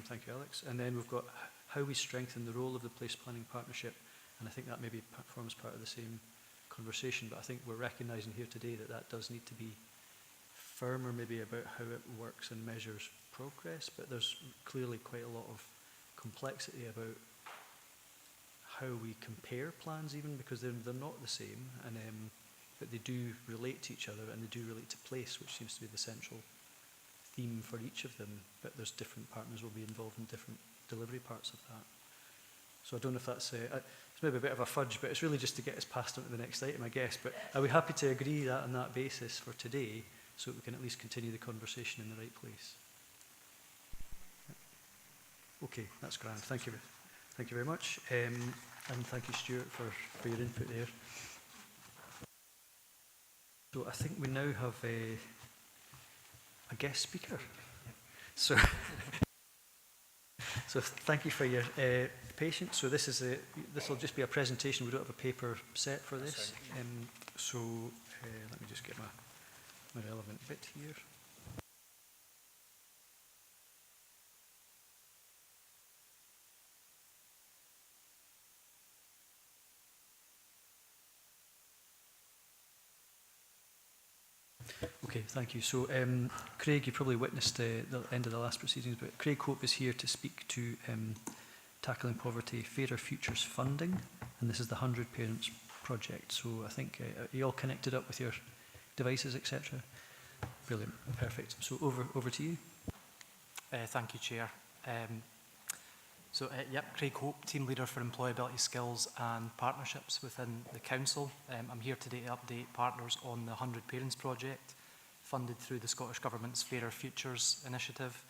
Thank you, Alex. And then we've got how we strengthen the role of the place planning partnership, and I think that maybe forms part of the same conversation, but I think we're recognising here today that that does need to be firmer maybe about how it works and measures progress, but there's clearly quite a lot of complexity about how we compare plans even, because they're not the same, and but they do relate to each other, and they do relate to place, which seems to be the central theme for each of them, but there's different partners will be involved in different delivery parts of that. So I don't know if that's it's maybe a bit of a fudge, but it's really just to get us past on to the next item, I guess. But are we happy to agree that on that basis for today, so that we can at least continue the conversation in the right place? Okay, that's grand. Thank you very much. And thank you, Stuart, for your input there. So I think we now have a guest speaker. So, so thank you for your patience. So this will just be a presentation. We don't have a paper set for this. So let me just get my relevant bit here. Okay, thank you. So, Craig, you probably witnessed the end of the last proceedings, but Craig Hope is here to speak to Tackling Poverty Fairer Futures funding, and this is the 100 Parents project. So I think, are you all connected up with your devices, etc.? Brilliant, perfect. So over to you. Thank you, Chair. Yep, Craig Hope, Team Leader for Employability Skills and Partnerships within the Council. I'm here today to update partners on the 100 Parents project, funded through the Scottish Government's Fairer Futures initiative.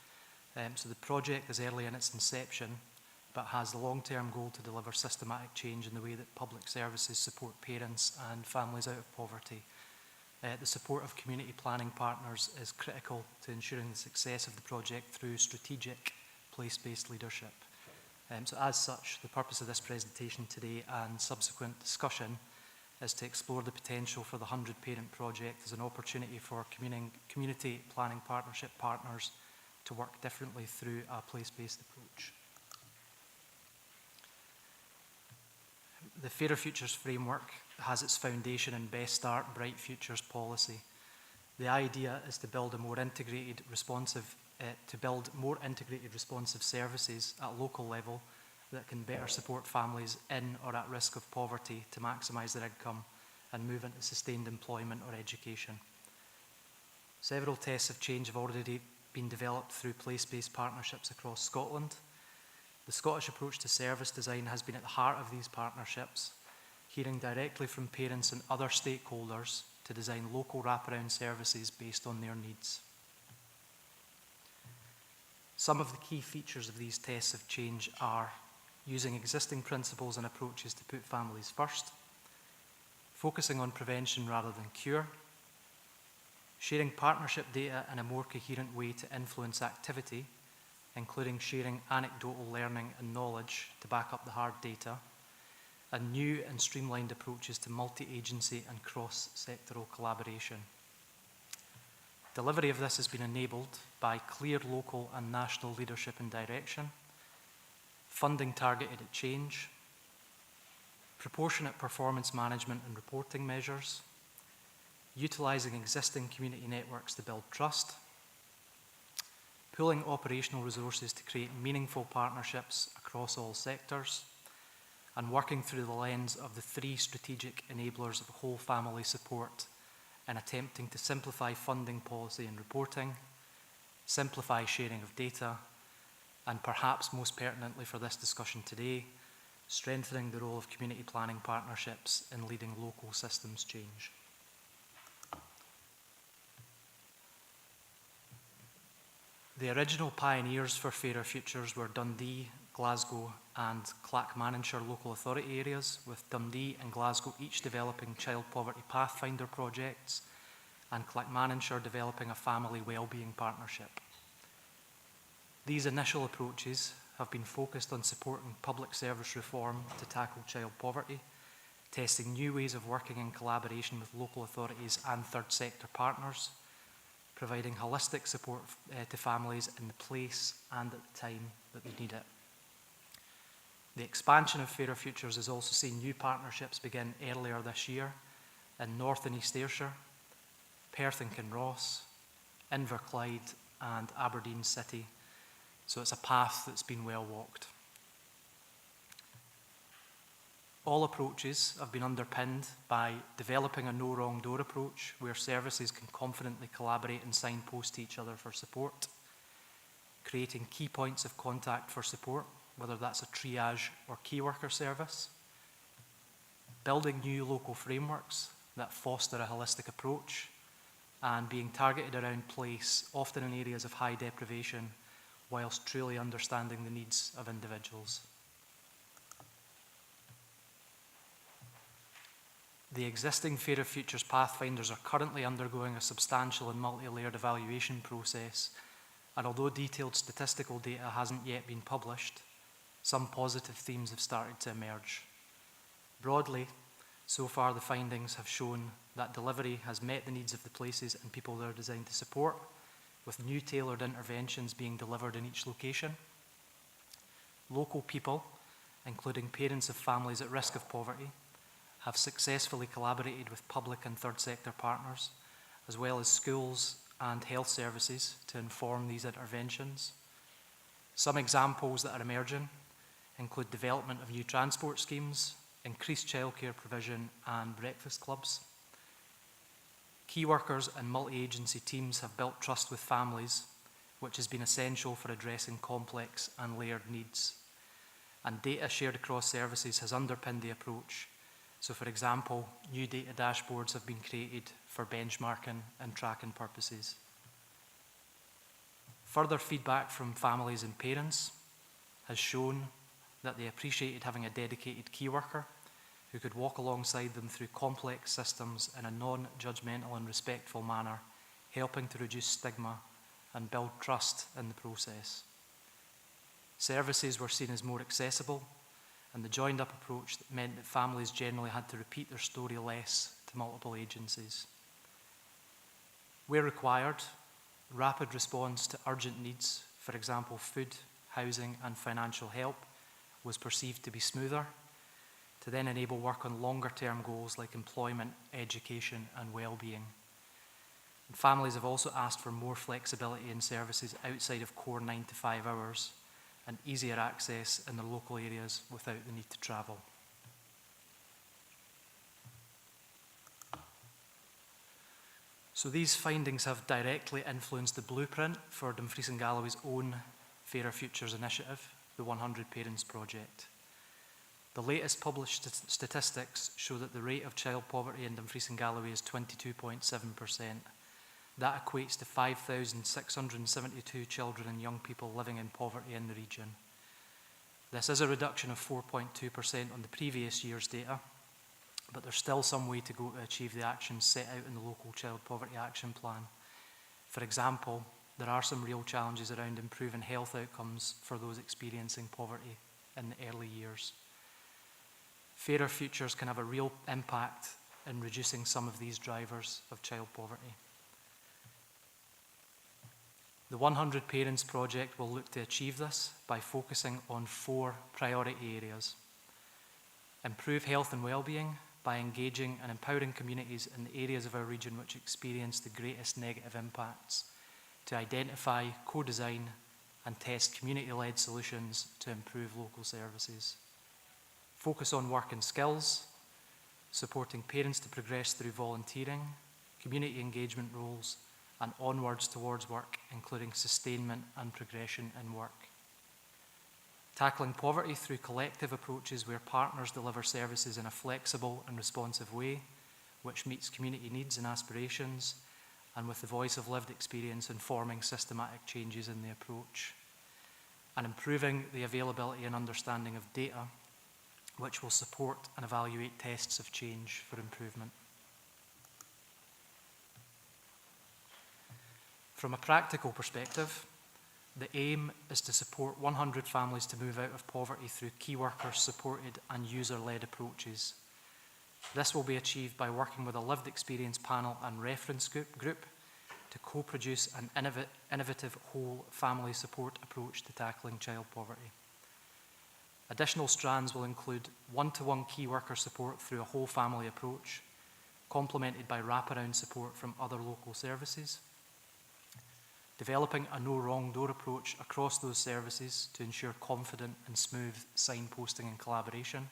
So the project is early in its inception, but has the long-term goal to deliver systematic change in the way that public services support parents and families out of poverty. The support of community planning partners is critical to ensuring the success of the project through strategic place-based leadership. So as such, the purpose of this presentation today and subsequent discussion is to explore the potential for the 100 Parent project as an opportunity for community planning partnership partners to work differently through a place-based approach. The Fairer Futures framework has its foundation in Best Start, Bright Futures policy. The idea is to build more integrated responsive services at local level that can better support families in or at risk of poverty to maximise their income and move into sustained employment or education. Several tests of change have already been developed through place-based partnerships across Scotland. The Scottish approach to service design has been at the heart of these partnerships, hearing directly from parents and other stakeholders to design local wraparound services based on their needs. Some of the key features of these tests of change are using existing principles and approaches to put families first, focusing on prevention rather than cure, sharing partnership data in a more coherent way to influence activity, including sharing anecdotal learning and knowledge to back up the hard data, and new and streamlined approaches to multi-agency and cross-sectoral collaboration. Delivery of this has been enabled by clear local and national leadership and direction, funding targeted at change, proportionate performance management and reporting measures, utilising existing community networks to build trust, pooling operational resources to create meaningful partnerships across all sectors, and working through the lens of the 3 strategic enablers of whole family support in attempting to simplify funding policy and reporting, simplify sharing of data, and perhaps most pertinently for this discussion today, strengthening the role of community planning partnerships in leading local systems change. The original pioneers for Fairer Futures were Dundee, Glasgow and Clackmannanshire local authority areas, with Dundee and Glasgow each developing child poverty pathfinder projects and Clackmannanshire developing a family wellbeing partnership. These initial approaches have been focused on supporting public service reform to tackle child poverty, testing new ways of working in collaboration with local authorities and third sector partners, providing holistic support to families in the place and at the time that they need it. The expansion of Fairer Futures has also seen new partnerships begin earlier this year in North and East Ayrshire, Perth and Kinross, Inverclyde and Aberdeen City. So it's a path that's been well walked. All approaches have been underpinned by developing a no wrong door approach where services can confidently collaborate and signpost to each other for support, creating key points of contact for support, whether that's a triage or key worker service, building new local frameworks that foster a holistic approach, and being targeted around place, often in areas of high deprivation, whilst truly understanding the needs of individuals. The existing Fairer Futures Pathfinders are currently undergoing a substantial and multi-layered evaluation process, and although detailed statistical data hasn't yet been published, some positive themes have started to emerge. Broadly, so far the findings have shown that delivery has met the needs of the places and people they're designed to support, with new tailored interventions being delivered in each location. Local people, including parents of families at risk of poverty, have successfully collaborated with public and third sector partners, as well as schools and health services to inform these interventions. Some examples that are emerging include development of new transport schemes, increased childcare provision and breakfast clubs. Key workers and multi-agency teams have built trust with families, which has been essential for addressing complex and layered needs. And data shared across services has underpinned the approach. So, for example, new data dashboards have been created for benchmarking and tracking purposes. Further feedback from families and parents has shown that they appreciated having a dedicated key worker who could walk alongside them through complex systems in a non-judgmental and respectful manner, helping to reduce stigma and build trust in the process. Services were seen as more accessible, and the joined-up approach meant that families generally had to repeat their story less to multiple agencies. Where required, rapid response to urgent needs, for example food, housing and financial help, was perceived to be smoother, to then enable work on longer-term goals like employment, education and well-being. And families have also asked for more flexibility in services outside of core 9 to 5 hours, and easier access in their local areas without the need to travel. So these findings have directly influenced the blueprint for Dumfries and Galloway's own Fairer Futures initiative, the 100 Parents Project. The latest published statistics show that the rate of child poverty in Dumfries and Galloway is 22.7%. That equates to 5,672 children and young people living in poverty in the region. This is a reduction of 4.2% on the previous year's data, but there's still some way to go to achieve the actions set out in the local Child Poverty Action Plan. For example, there are some real challenges around improving health outcomes for those experiencing poverty in the early years. Fairer Futures can have a real impact in reducing some of these drivers of child poverty. The 100 Parents Project will look to achieve this by focusing on 4 priority areas. Improve health and well-being by engaging and empowering communities in the areas of our region which experience the greatest negative impacts, to identify, co-design and test community-led solutions to improve local services. Focus on work and skills, supporting parents to progress through volunteering, community engagement roles, and onwards towards work, including sustainment and progression in work. Tackling poverty through collective approaches where partners deliver services in a flexible and responsive way, which meets community needs and aspirations, and with the voice of lived experience informing systematic changes in the approach. And improving the availability and understanding of data, which will support and evaluate tests of change for improvement. From a practical perspective, the aim is to support 100 families to move out of poverty through key workers supported and user-led approaches. This will be achieved by working with a lived experience panel and reference group to co-produce an innovative whole family support approach to tackling child poverty. Additional strands will include one-to-one key worker support through a whole family approach, complemented by wraparound support from other local services. Developing a no wrong door approach across those services to ensure confident and smooth signposting and collaboration.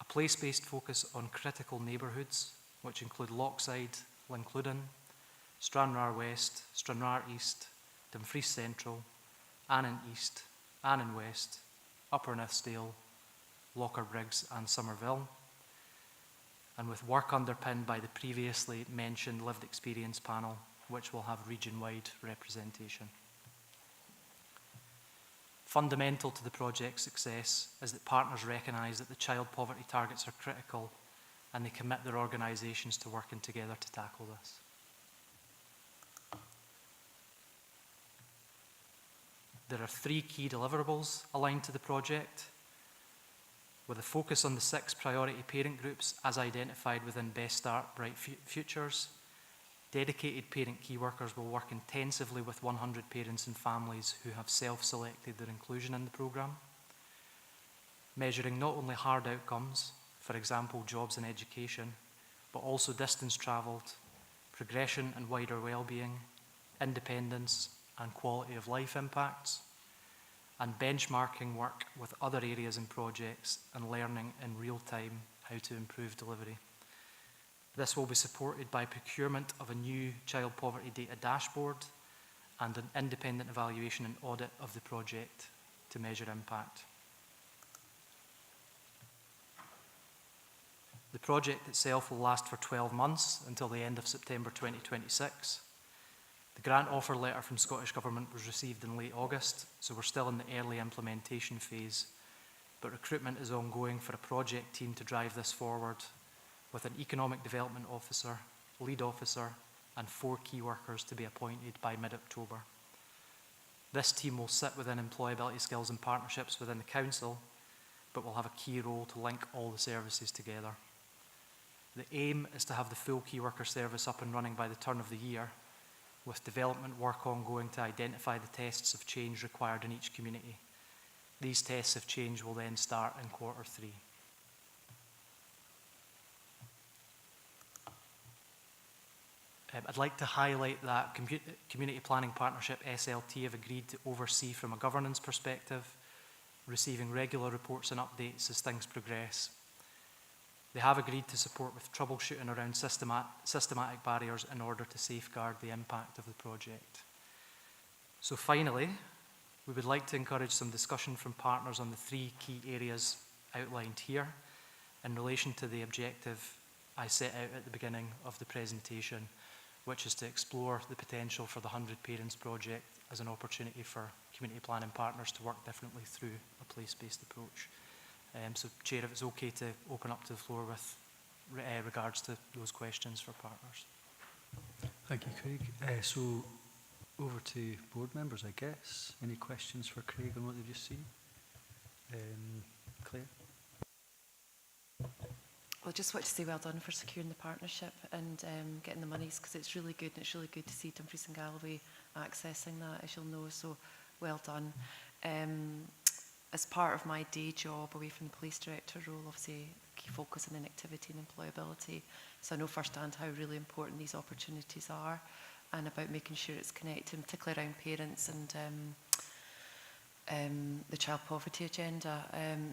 A place-based focus on critical neighbourhoods, which include Lochside, Lincluden, Stranraer West, Stranraer East, Dumfries Central, Annan East, Annan West, Upper Nithsdale, Locker Briggs and Somerville, and with work underpinned by the previously mentioned lived experience panel, which will have region-wide representation. Fundamental to the project's success is that partners recognise that the child poverty targets are critical and they commit their organisations to working together to tackle this. There are 3 key deliverables aligned to the project, with a focus on the 6 priority parent groups as identified within Best Start Bright Futures. Dedicated parent key workers will work intensively with 100 parents and families who have self-selected their inclusion in the programme, measuring not only hard outcomes, for example jobs and education, but also distance travelled, progression and wider well-being, independence and quality of life impacts, and benchmarking work with other areas and projects and learning in real time how to improve delivery. This will be supported by procurement of a new child poverty data dashboard and an independent evaluation and audit of the project to measure impact. The project itself will last for 12 months until the end of September 2026. The grant offer letter from Scottish Government was received in late August, so we're still in the early implementation phase, but recruitment is ongoing for a project team to drive this forward, with an economic development officer, lead officer, and 4 key workers to be appointed by mid-October. This team will sit within employability skills and partnerships within the council, but will have a key role to link all the services together. The aim is to have the full key worker service up and running by the turn of the year, with development work ongoing to identify the tests of change required in each community. These tests of change will then start in Q3. I'd like to highlight that Community Planning Partnership SLT have agreed to oversee from a governance perspective, receiving regular reports and updates as things progress. They have agreed to support with troubleshooting around systematic barriers in order to safeguard the impact of the project. So finally, we would like to encourage some discussion from partners on the 3 key areas outlined here in relation to the objective I set out at the beginning of the presentation, which is to explore the potential for the 100 Parents project as an opportunity for community planning partners to work differently through a place-based approach. So, Chair, if it's okay to open up to the floor with regards to those questions for partners. Thank you, Craig. So, over to board members, I guess. Any questions for Craig on what they've just seen? Claire? Well, I just want to say well done for securing the partnership and getting the monies, because it's really good, and it's really good to see Dumfries and Galloway accessing that, as you'll know, so well done. As part of my day job away from the police director role, obviously key focus on activity and employability, so I know firsthand how really important these opportunities are and about making sure it's connected, particularly around parents and the child poverty agenda.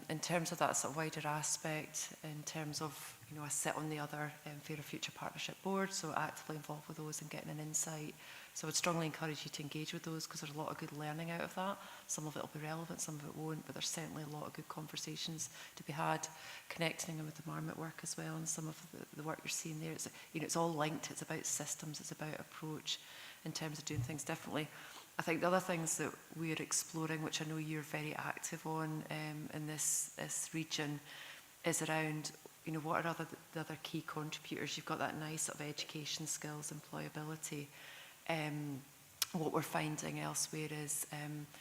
In terms of that sort of wider aspect, in terms of, you know, I sit on the other Fairer Future Partnership Board, so actively involved with those and getting an insight. So I would strongly encourage you to engage with those, because there's a lot of good learning out of that. Some of it will be relevant, some of it won't, but there's certainly a lot of good conversations to be had, connecting them with the Marmot work as well, and some of the work you're seeing there. It's, you know, it's all linked. It's about systems, it's about approach in terms of doing things differently. I think the other things that we're exploring, which I know you're very active on in this region, is around, you know, what are the other key contributors. You've got that nice sort of education, skills, employability. What we're finding elsewhere is,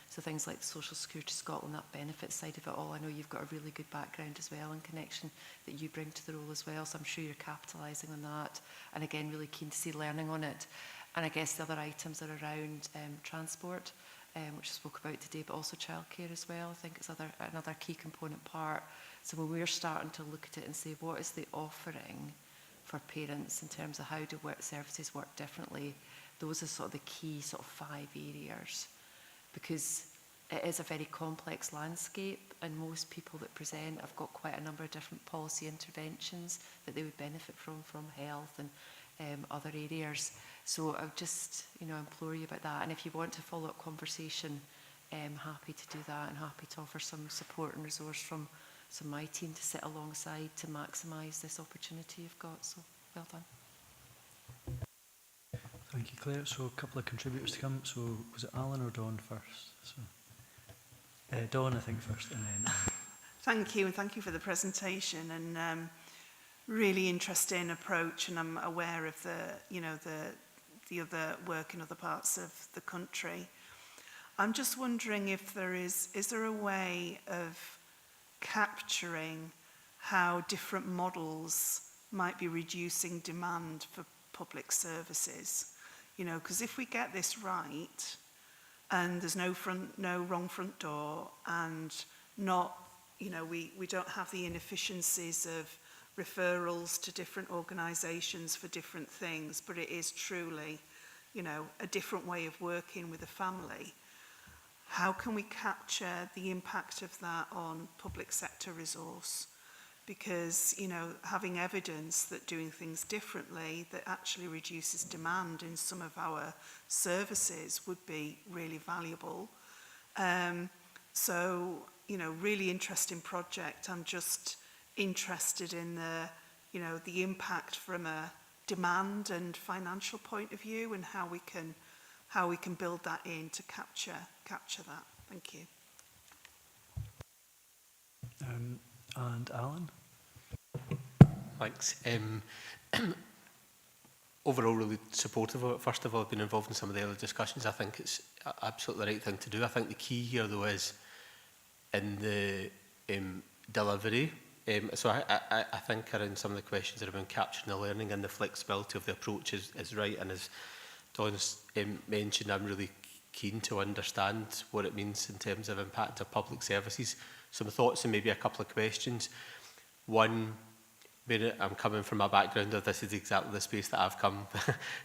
so things like the Social Security Scotland, that benefit side of it all. I know you've got a really good background as well and connection that you bring to the role as well, so I'm sure you're capitalising on that. And again, really keen to see learning on it. And I guess the other items are around transport, which I spoke about today, but also childcare as well. I think it's another key component part. So when we're starting to look at it and say, what is the offering for parents in terms of how do services work differently, those are sort of the key sort of 5 areas, because it is a very complex landscape, and most people that present have got quite a number of different policy interventions that they would benefit from health and other areas. So I would just, you know, implore you about that. And if you want to follow up conversation, happy to do that, and happy to offer some support and resource from my team to sit alongside to maximise this opportunity you've got. So well done. Thank you, Claire. So a couple of contributors to come. So was it Alan or Dawn first? So Dawn, I think, first, and then. Thank you, and thank you for the presentation. And really interesting approach, and I'm aware of the other work in other parts of the country. I'm just wondering if is there a way of capturing how different models might be reducing demand for public services? You know, because if we get this right, and there's no wrong front door, and not, you know, we don't have the inefficiencies of referrals to different organisations for different things, but it is truly, you know, a different way of working with a family. How can we capture the impact of that on public sector resource? Because, you know, having evidence that doing things differently that actually reduces demand in some of our services would be really valuable. So, you know, really interesting project. I'm just interested in the impact from a demand and financial point of view, and how we can build that in to capture that. Thank you. And Alan? Thanks. Overall, really supportive of it. First of all, I've been involved in some of the early discussions. I think it's absolutely the right thing to do. I think the key here, though, is in the delivery. So I think around some of the questions that have been capturing the learning and the flexibility of the approach is right. And as Dawn's mentioned, I'm really keen to understand what it means in terms of impact of public services. Some thoughts and maybe a couple of questions. One, where I'm coming from a background of this is exactly the space that I've come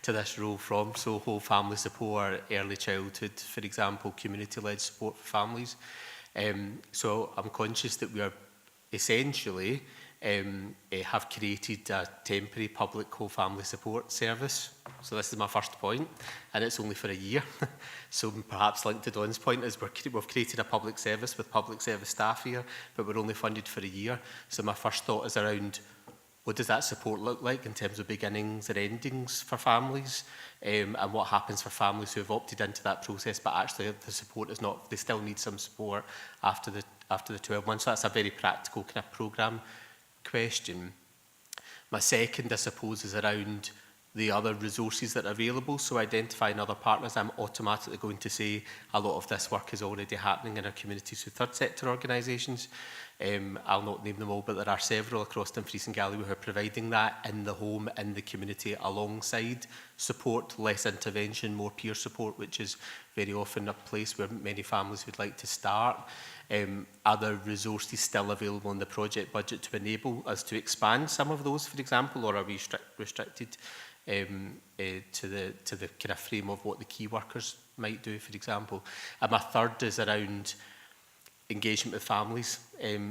to this role from. So whole family support, early childhood, for example, community-led support for families. So I'm conscious that we are essentially have created a temporary public whole family support service. So this is my first point, and it's only for a year. So perhaps linked to Dawn's point is we've created a public service with public service staff here, but we're only funded for a year. So my first thought is around, what does that support look like in terms of beginnings and endings for families, and what happens for families who have opted into that process, but actually the support is not, they still need some support after the 12 months. So that's a very practical kind of programme question. My second, I suppose, is around the other resources that are available. So identifying other partners, I'm automatically going to say a lot of this work is already happening in our communities with third sector organisations. I'll not name them all, but there are several across Dumfries and Galloway who are providing that in the home, in the community, alongside support, less intervention, more peer support, which is very often a place where many families would like to start. Are there resources still available in the project budget to enable us to expand some of those, for example, or are we restricted to the kind of frame of what the key workers might do, for example? And my third is around engagement with families.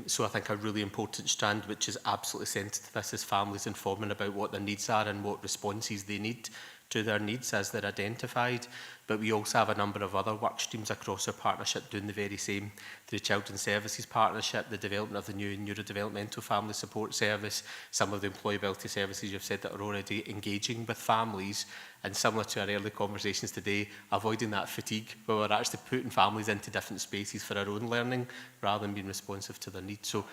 So I think a really important strand, which is absolutely centred to this, is families informing about what their needs are and what responses they need to their needs as they're identified. But we also have a number of other work streams across our partnership doing the very same. The Children's Services Partnership, the development of the new neurodevelopmental family support service, some of the employability services you've said that are already engaging with families, and similar to our early conversations today, avoiding that fatigue where we're actually putting families into different spaces for our own learning rather than being responsive to their needs. So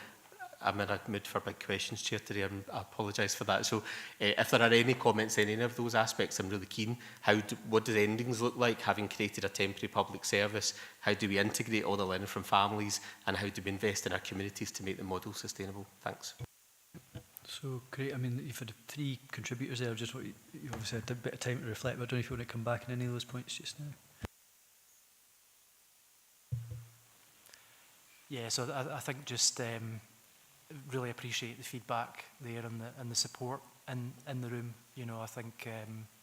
I'm in a mood for big questions, Chair, today, and I apologise for that. So if there are any comments in any of those aspects, I'm really keen. What do the endings look like, having created a temporary public service? How do we integrate all the learning from families, and how do we invest in our communities to make the model sustainable? Thanks. So great. I mean, you've had 3 contributors there. Just what you obviously had a bit of time to reflect, but I don't know if you want to come back on any of those points just now. Yeah, so I think just really appreciate the feedback there and the support in the room. You know, I think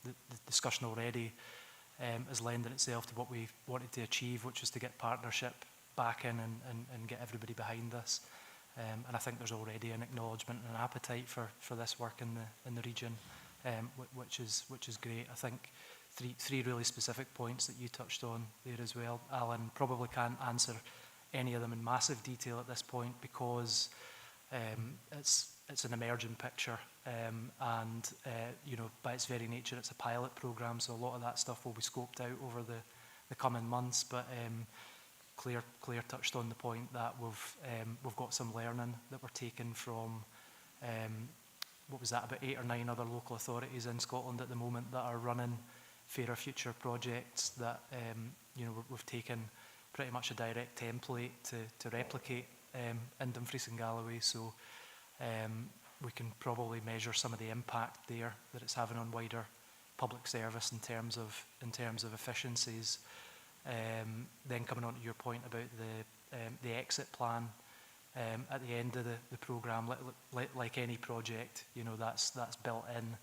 the discussion already is lending itself to what we wanted to achieve, which was to get partnership back in and get everybody behind this. And I think there's already an acknowledgement and an appetite for this work in the region, which is great. I think three really specific points that you touched on there as well. Alan probably can't answer any of them in massive detail at this point because it's an emerging picture, and you know, by its very nature, it's a pilot program, so a lot of that stuff will be scoped out over the coming months. But Claire touched on the point that we've got some learning that we're taking from what was that, about 8 or 9 other local authorities in Scotland at the moment that are running Fairer Future projects that, you know, we've taken pretty much a direct template to replicate in Dumfries and Galloway. So we can probably measure some of the impact there that it's having on wider public service in terms of efficiencies. Then coming on to your point about the exit plan, at the end of the programme, like any project, you know, that's built in.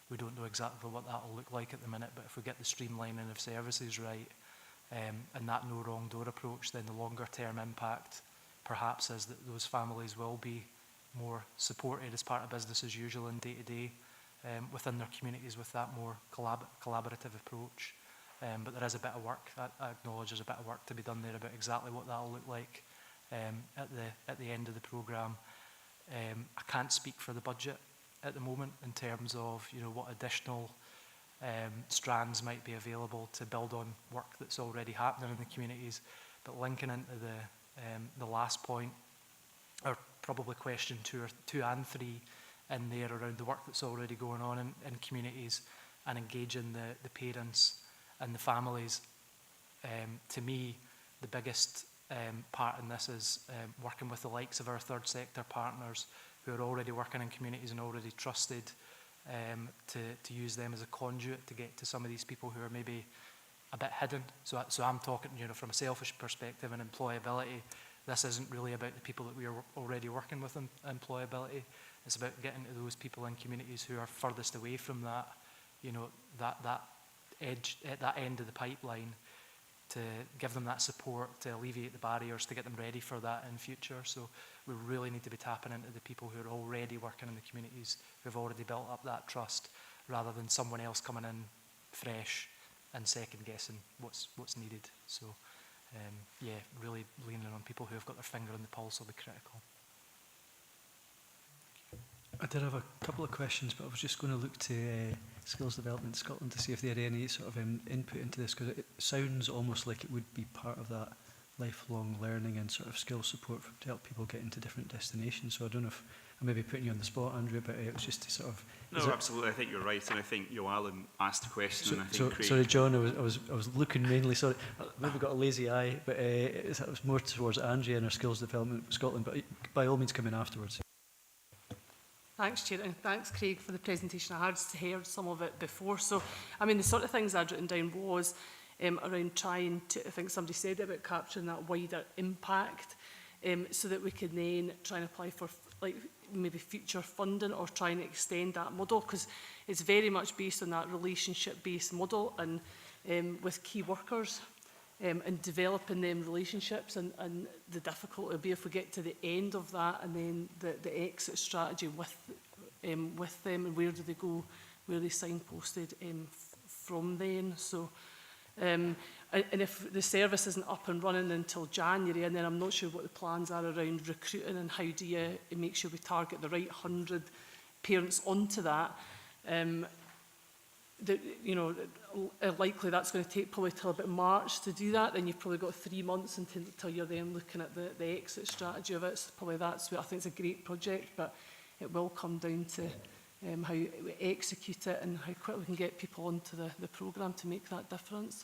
We don't know exactly what that will look like at the minute, but if we get the streamlining of services right, and that no wrong door approach, then the longer term impact perhaps is that those families will be more supported as part of business as usual and day to day within their communities with that more collaborative approach. But there is a bit of work, I acknowledge there's a bit of work to be done there about exactly what that will look like at the end of the programme. I can't speak for the budget at the moment in terms of, you know, what additional strands might be available to build on work that's already happening in the communities. But linking into the last point, or probably question 2 and 3 in there around the work that's already going on in communities and engaging the parents and the families, to me, the biggest part in this is working with the likes of our third sector partners who are already working in communities and already trusted to use them as a conduit to get to some of these people who are maybe a bit hidden. So I'm talking, you know, from a selfish perspective and employability. This isn't really about the people that we are already working with in employability. It's about getting to those people in communities who are furthest away from that, you know, that edge, at that end of the pipeline, to give them that support, to alleviate the barriers, to get them ready for that in future. So we really need to be tapping into the people who are already working in the communities, who have already built up that trust, rather than someone else coming in fresh and second guessing what's needed. So yeah, really leaning on people who have got their finger on the pulse will be critical. I did have a couple of questions, but I was just going to look to Skills Development Scotland to see if they had any sort of input into this, because it sounds almost like it would be part of that lifelong learning and sort of skill support to help people get into different destinations. So I don't know if I may be putting you on the spot, Andrew, but it was just to sort of... No, absolutely. I think you're right, and I think Alan asked the question, So, and I think Craig... sorry, John, I was looking mainly, sorry, I maybe got a lazy eye, but it was more towards Andrea and her Skills Development Scotland, but by all means come in afterwards. Thanks, Chair, and thanks, Craig, for the presentation. I had heard some of it before. So, I mean, the sort of things I'd written down was around trying to, I think somebody said it, about capturing that wider impact, so that we can then try and apply for, like, maybe future funding or trying to extend that model, because it's very much based on that relationship-based model and with key workers and developing them relationships, and the difficulty will be if we get to the end of that and then the exit strategy with them, and where do they go, where are they signposted from then. So and if the service isn't up and running until January, and then I'm not sure what the plans are around recruiting and how do you make sure we target the right 100 parents onto that, you know, likely that's going to take probably till about March to do that. Then you've probably got 3 months until you're then looking at the exit strategy of it. So probably that's what I think it's a great project, but it will come down to how we execute it and how quickly we can get people onto the programme to make that difference.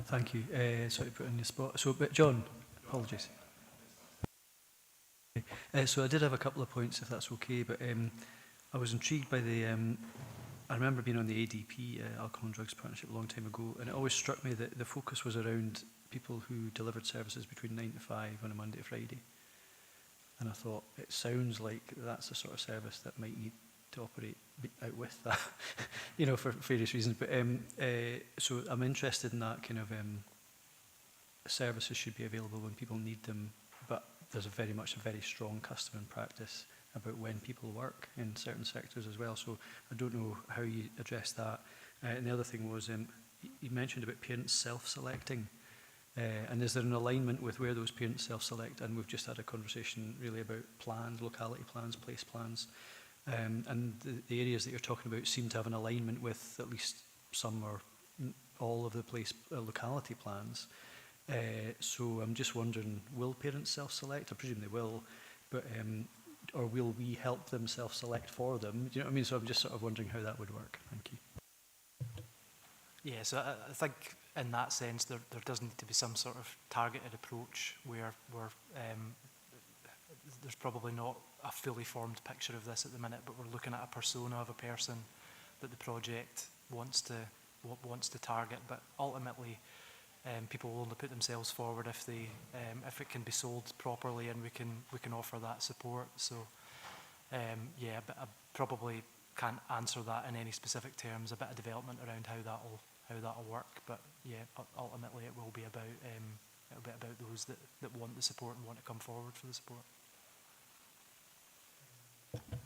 Thank you. Sorry to put you on the spot. So, but John, apologies. So I did have a couple of points, if that's okay, but I was intrigued by the... I remember being on the ADP, Alcohol and Drugs Partnership, a long time ago, and it always struck me that the focus was around people who delivered services between 9 to 5 on a Monday to Friday. And I thought, it sounds like that's the sort of service that might need to operate out with that, you know, for various reasons. But so I'm interested in that kind of services should be available when people need them, but there's very much a very strong custom and practice about when people work in certain sectors as well. So I don't know how you address that. And the other thing was, you mentioned about parents self-selecting. And is there an alignment with where those parents self-select? And we've just had a conversation really about plans, locality plans, place plans. And the areas that you're talking about seem to have an alignment with at least some or all of the place locality plans. So I'm just wondering, will parents self-select? I presume they will. But or will we help them self-select for them? Do you know what I mean? So I'm just sort of wondering how that would work. Thank you. Yeah, so I think in that sense there does need to be some sort of targeted approach where there's probably not a fully formed picture of this at the minute, but we're looking at a persona of a person that the project wants to target. But ultimately, people will only put themselves forward if it can be sold properly and we can offer that support. So yeah, but I probably can't answer that in any specific terms. A bit of development around how that'll work, but yeah, ultimately it will be about those that want the support and want to come forward for the support.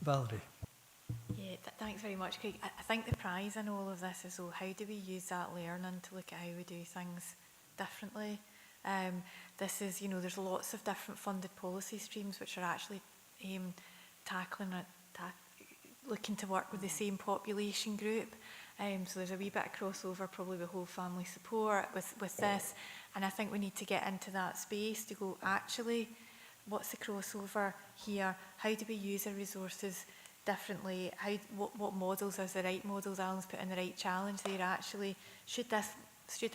Valerie. Yeah, thanks very much, Craig. I think the prize in all of this is, how do we use that learning to look at how we do things differently? This is, there's lots of different funded policy streams which are actually looking to work with the same population group. So there's a wee bit of crossover probably with whole family support with this. And I think we need to get into that space to go, actually, what's the crossover here? How do we use our resources differently? What models are the right models? Alan's put in the right challenge there. Actually, should this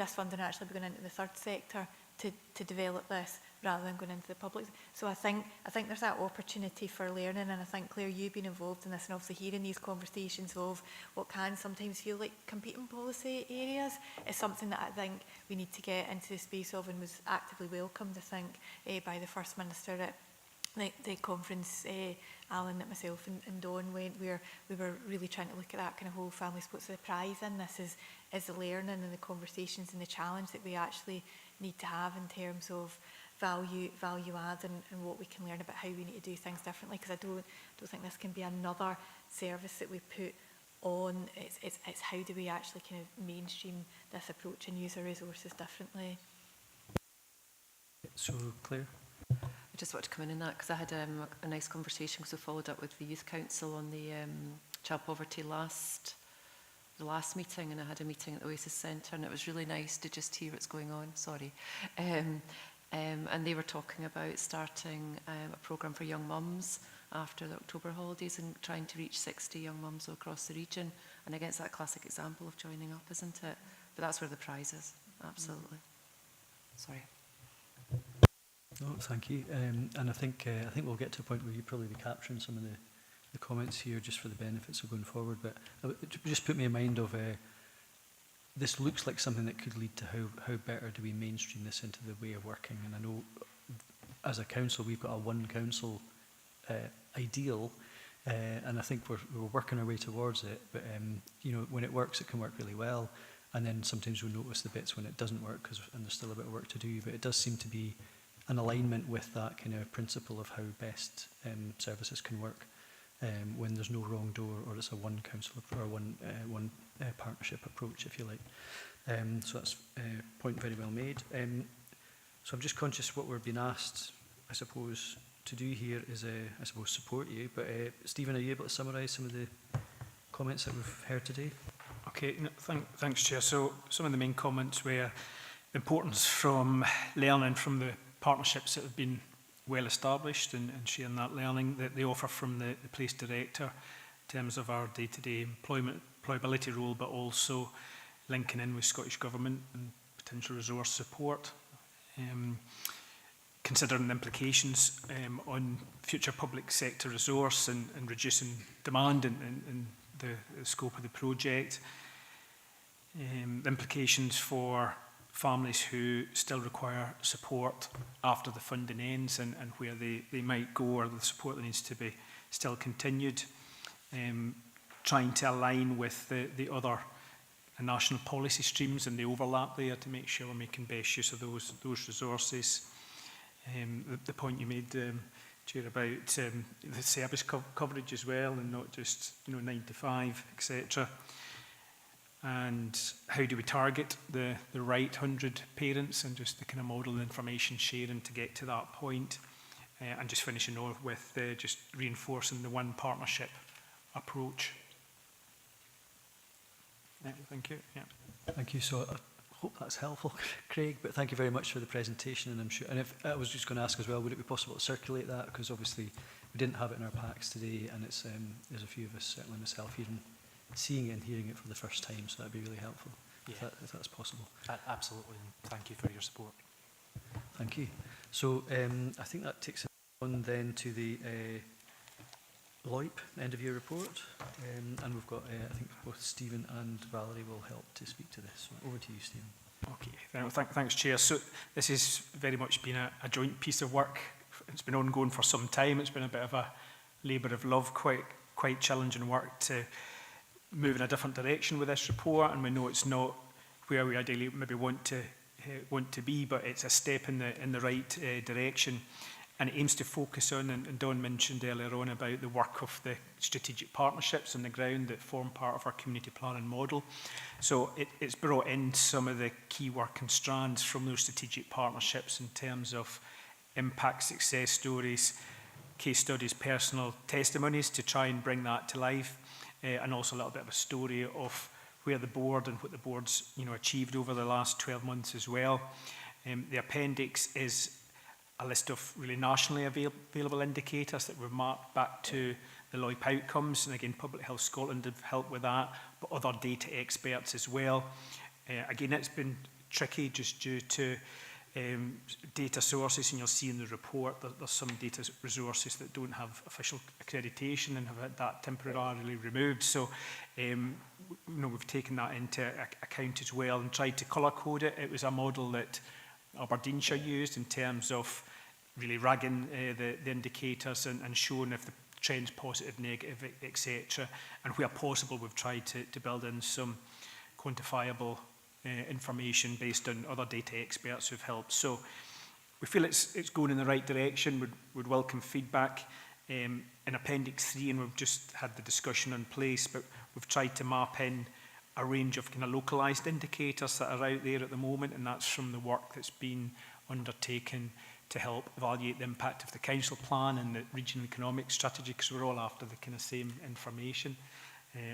funding actually be going into the third sector to develop this rather than going into the public? So I think there's that opportunity for learning, and I think, Claire, you've been involved in this and obviously hearing these conversations of what can sometimes feel like competing policy areas is something that I think we need to get into the space of, and was actively welcomed, I think, by the First Minister at the conference, Alan, that myself and Dawn went, where we were really trying to look at that kind of whole family support. So the prize in this is the learning and the conversations and the challenge that we actually need to have in terms of value add and what we can learn about how we need to do things differently. Because I don't think this can be another service that we put on. It's how do we actually kind of mainstream this approach and use our resources differently. So, Claire? I just want to come in that because I had a nice conversation because we followed up with the Youth Council on the child poverty the last meeting, and I had a meeting at the Oasis Centre, and it was really nice to just hear what's going on. Sorry. And they were talking about starting a programme for young mums after the October holidays and trying to reach 60 young mums across the region. And again, it's that classic example of joining up, isn't it? But that's where the prize is, absolutely. Sorry. No, thank you. And I think we'll get to a point where you'll probably be capturing some of the comments here just for the benefits of going forward. But it just put me in mind of this looks like something that could lead to how better do we mainstream this into the way of working. And I know as a council we've got a one council ideal, and I think we're working our way towards it. But when it works, it can work really well. And then sometimes we notice the bits when it doesn't work, and there's still a bit of work to do. But it does seem to be an alignment with that kind of principle of how best services can work when there's no wrong door, or it's a one council or one partnership approach, if you like. So that's a point very well made. So I'm just conscious what we're being asked, I suppose, to do here is, I suppose, support you. But Stephen, are you able to summarise some of the comments that we've heard today? Okay, thanks, Chair. So some of the main comments were the importance from learning from the partnerships that have been well established and sharing that learning that they offer from the Place Director in terms of our day-to-day employability role, but also linking in with Scottish Government and potential resource support. Considering the implications on future public sector resource and reducing demand and the scope of the project. The implications for families who still require support after the funding ends and where they might go, or the support that needs to be still continued. Trying to align with the other national policy streams and the overlap there to make sure we're making best use of those resources. The point you made, Chair, about the service coverage as well, and not just 9 to 5, etc. And how do we target the right 100 parents, and just the kind of model and information sharing to get to that point. And just finishing off with just reinforcing the one partnership approach. Yeah, thank you. Yeah. Thank you. So hope that's helpful, Craig, but thank you very much for the presentation. And I'm sure, and if I was just going to ask as well, would it be possible to circulate that? Because obviously we didn't have it in our packs today, and it's there's a few of us, certainly myself, even seeing it and hearing it for the first time, so that'd be really helpful, Yeah. if that's possible. Absolutely, and thank you for your support. Thank you. So I think that takes us on then to the LOIP end of year report, and we've got, I think both Stephen and Valerie will help to speak to this. So over to you, Stephen. Okay, thanks, Chair. So this has very much been a joint piece of work. It's been ongoing for some time. It's been a bit of a labour of love, quite challenging work to move in a different direction with this report, and we know it's not where we ideally maybe want to be, but it's a step in the right direction. And it aims to focus on, and Dawn mentioned earlier on about the work of the strategic partnerships on the ground that form part of our community planning model. So it's brought in some of the key working strands from those strategic partnerships in terms of impact success stories, case studies, personal testimonies to try and bring that to life, and also a little bit of a story of where the board and what the board's achieved over the last 12 months as well. The appendix is a list of really nationally available indicators that were marked back to the LOIP outcomes, and again Public Health Scotland have helped with that, but other data experts as well. Again, it's been tricky just due to data sources, and you'll see in the report that there's some data resources that don't have official accreditation and have had that temporarily removed. So we've taken that into account as well and tried to colour code it. It was a model that Aberdeenshire used in terms of really ragging the indicators and showing if the trend's positive, negative, etc. And where possible, we've tried to build in some quantifiable information based on other data experts who've helped. So we feel it's going in the right direction. We'd welcome feedback. In Appendix 3, and we've just had the discussion on place, but we've tried to map in a range of kind of localised indicators that are out there at the moment, and that's from the work that's been undertaken to help evaluate the impact of the council plan and the regional economic strategy, because we're all after the kind of same information.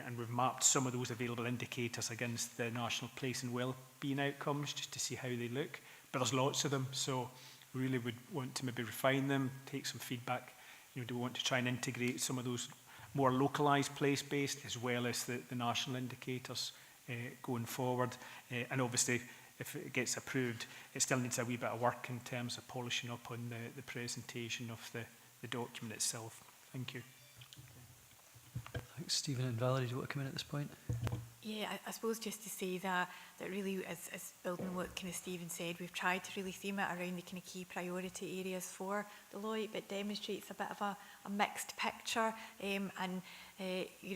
And we've mapped some of those available indicators against the national place and well-being outcomes just to see how they look. But there's lots of them, so we really would want to maybe refine them, take some feedback. Do we want to try and integrate some of those more localised place-based as well as the national indicators going forward? And obviously, if it gets approved, it still needs a wee bit of work in terms of polishing up on the presentation of the document itself. Thank you. Thanks, Stephen and Valerie. Do you want to come in at this point? Yeah, I suppose just to say that really, as building on what kind of Stephen said, we've tried to really theme it around the kind of key priority areas for the LOIP. It demonstrates a bit of a mixed picture, and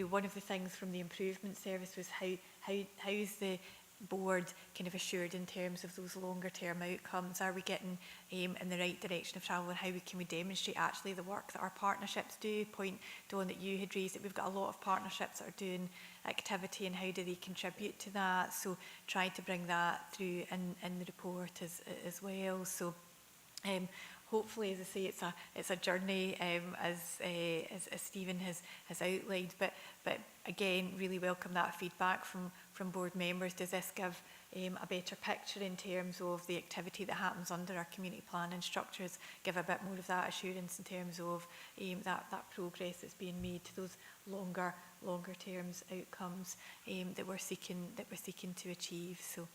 one of the things from the improvement service was how's the board kind of assured in terms of those longer term outcomes? Are we getting in the right direction of travel, and how can we demonstrate actually the work that our partnerships do? Point, Dawn, that you had raised, that we've got a lot of partnerships that are doing activity, and how do they contribute to that? So try to bring that through in the report as well. So hopefully, as I say, it's a journey as Stephen has outlined, but again, really welcome that feedback from board members. Does this give a better picture in terms of the activity that happens under our community planning structures? Give a bit more of that assurance in terms of that progress that's being made to those longer terms outcomes that we're seeking to achieve. So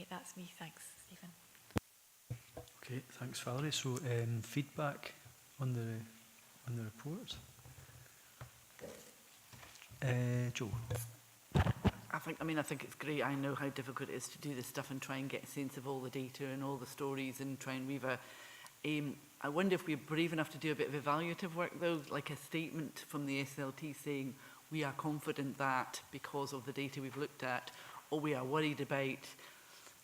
that's me. Thanks, Stephen. Okay, thanks, Valerie. So feedback on the report. Joe. I think it's great. I know how difficult it is to do this stuff and try and get a sense of all the data and all the stories and try and weave I wonder if we're brave enough to do a bit of evaluative work though, like a statement from the SLT saying we are confident that because of the data we've looked at, or we are worried about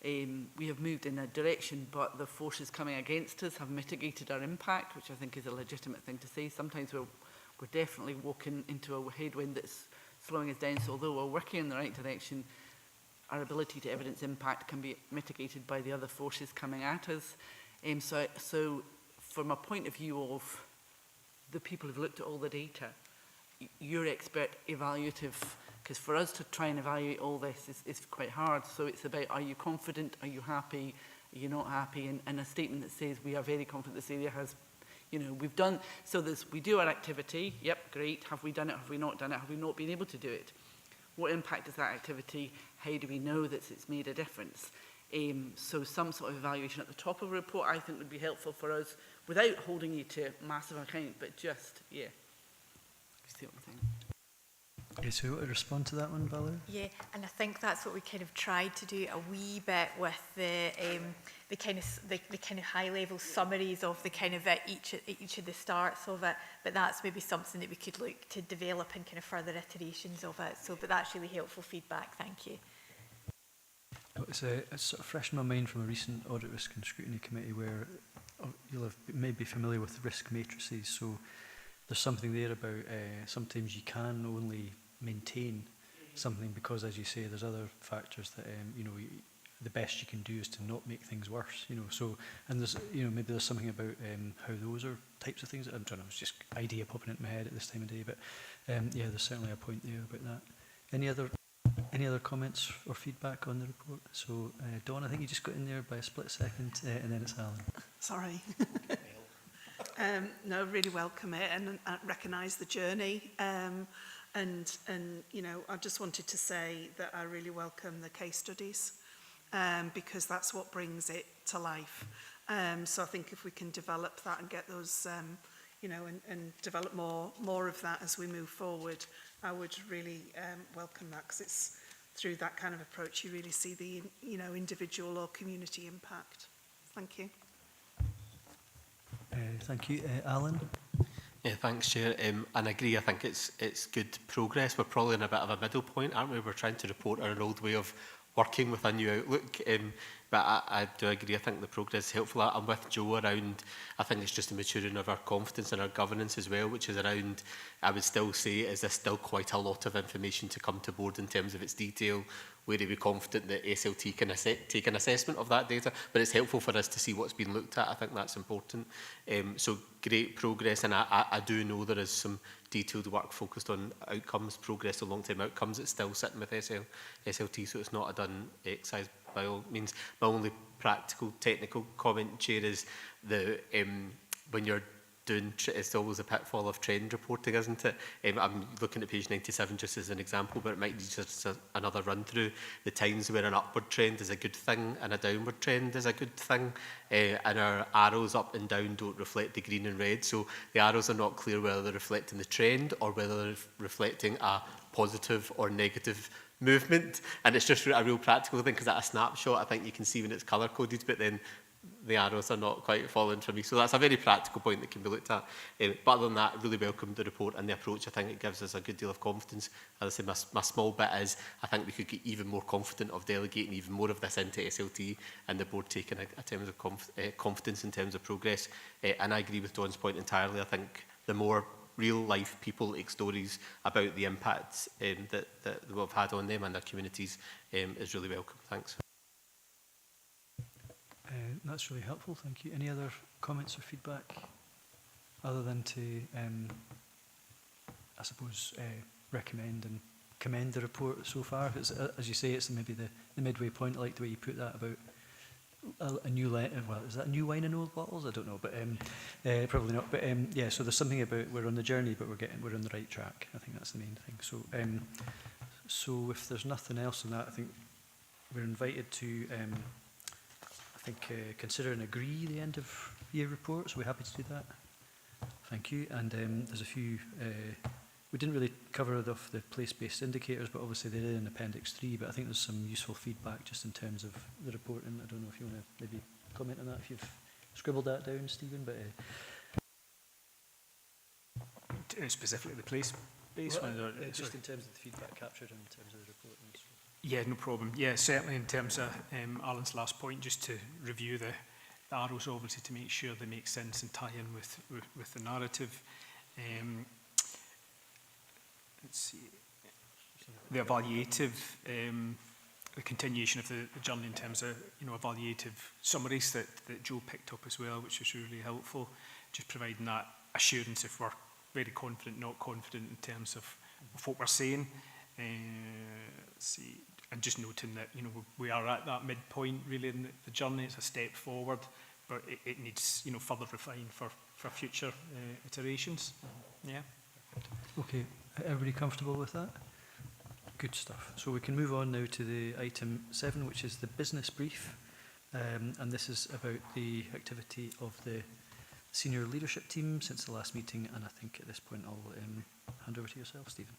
we have moved in a direction, but the forces coming against us have mitigated our impact, which I think is a legitimate thing to say. Sometimes we're definitely walking into a headwind that's slowing us down. So although we're working in the right direction, our ability to evidence impact can be mitigated by the other forces coming at us. So from a point of view of the people who've looked at all the data, your expert evaluative Because for us to try and evaluate all this is quite hard. So it's about, are you confident? Are you happy? Are you not happy? And a statement that says, we are very confident this area has, you know, we've done, so this, we do our activity, yep, great. Have we done it? Have we not done it? Have we not been able to do it? What impact is that activity? How do we know that it's made a difference? So some sort of evaluation at the top of a report, I think, would be helpful for us without holding you to massive account, but just, yeah. You see what I'm saying? Okay, so you want to respond to that one, Valerie? Yeah, and I think that's what we kind of tried to do a wee bit with the kind of high level summaries of the kind of each of the starts of it. But that's maybe something that we could look to develop in kind of further iterations of it. So, but that's really helpful feedback. Thank you. It's sort of fresh in my mind from a recent Audit, Risk and Scrutiny Committee where you'll have maybe familiar with risk matrices. So there's something there about sometimes you can only maintain something because, as you say, there's other factors that you know, the best you can do is to not make things worse. You know, so and there's, you know, maybe there's something about how those are types of things. I don't know. It's just idea popping into my head at this time of day, but yeah, there's certainly a point there about that. Any other comments or feedback on the report? So, Dawn, I think you just got in there by a split second, and then it's Alan. Sorry. No, really welcome it and recognise the journey. And you know, I just wanted to say that I really welcome the case studies because that's what brings it to life. So I think if we can develop that and get those, you know, and develop more of that as we move forward, I would really welcome that, because it's through that kind of approach you really see the, you know, individual or community impact. Thank you. Thank you. Alan? Yeah, thanks, Chair. And I agree, I think it's good progress. We're probably in a bit of a middle point, aren't we? We're trying to report our old way of working with a new outlook. But I do agree, I think the progress is helpful. I'm with Joe around, I think it's just a maturing of our confidence and our governance as well, which is around, I would still say, is there still quite a lot of information to come to board in terms of its detail? Where are we confident that SLT can take an assessment of that data? But it's helpful for us to see what's been looked at. I think that's important. So great progress, and I do know there is some detailed work focused on outcomes, progress to long-term outcomes. It's still sitting with SLT, so it's not a done exercise by all means. My only practical, technical comment, Chair, is the when you're doing, it's always a pitfall of trend reporting, isn't it? I'm looking at page 97 just as an example, but it might be just another run through. The times where an upward trend is a good thing and a downward trend is a good thing, and our arrows up and down don't reflect the green and red, so the arrows are not clear whether they're reflecting the trend or whether they're reflecting a positive or negative movement. And it's just a real practical thing, because at a snapshot I think you can see when it's colour coded, but then the arrows are not quite following for me. So that's a very practical point that can be looked at. But other than that, really welcome the report and the approach. I think it gives us a good deal of confidence. As I say, my small bit is, I think we could get even more confident of delegating even more of this into SLT and the board taking a terms of confidence in terms of progress. And I agree with Dawn's point entirely. I think the more real life people take stories about the impacts that we've had on them and their communities is really welcome. Thanks. That's really helpful, thank you. Any other comments or feedback other than to, I suppose, recommend and commend the report so far? It's, as you say, it's maybe the midway point. I like the way you put that about a new line. Well, is that a new wine in old bottles? I don't know, but probably not. But yeah, so there's something about we're on the journey, but we're on the right track. I think that's the main thing. So, so if there's nothing else on that, I think we're invited to. Consider and agree the end of year report, so we're happy to do that. Thank you. And there's a few, we didn't really cover off the place-based indicators, but obviously they're in Appendix 3, but I think there's some useful feedback just in terms of the report, and I don't know if you want to maybe comment on that, if you've scribbled that down, Stephen, but... Specifically the place-based one? Just in terms of the feedback captured in terms of the report. And so. Yeah, no problem. Yeah, certainly in terms of Alan's last point, just to review the arrows, obviously, to make sure they make sense and tie in with the narrative. Let's see. The evaluative, the continuation of the journey in terms of, you know, evaluative summaries that Joe picked up as well, which was really helpful. Just providing that assurance if we're very confident, not confident in terms of what we're saying. Let's see, and just noting that, you know, we are at that midpoint really in the journey. It's a step forward, but it needs, you know, further refine for future iterations. Yeah. Okay, everybody comfortable with that? Good stuff. So we can move on now to the item 7, which is the business brief. And this is about the activity of the senior leadership team since the last meeting. And I think at this point I'll hand over to yourself, Stephen.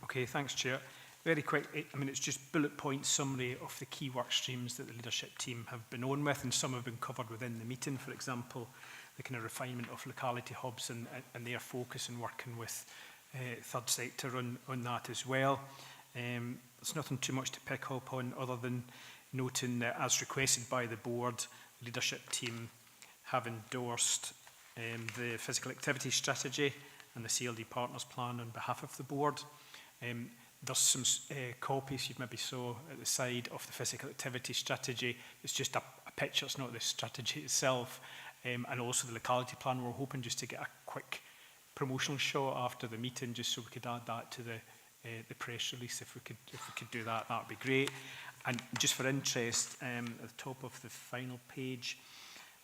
Okay, thanks, Chair. Very quick, I mean, it's just bullet point summary of the key work streams that the leadership team have been on with, and some have been covered within the meeting. For example, the kind of refinement of locality hubs and their focus in working with third sector on that as well. There's nothing too much to pick up on other than noting that, as requested by the board, the leadership team have endorsed the physical activity strategy and the CLD partners plan on behalf of the board. There's some copies you maybe saw at the side of the physical activity strategy. It's just a picture, it's not the strategy itself. And also the locality plan, we're hoping just to get a quick promotional shot after the meeting, just so we could add that to the press release. If we could do that, that would be great. And just for interest, at the top of the final page,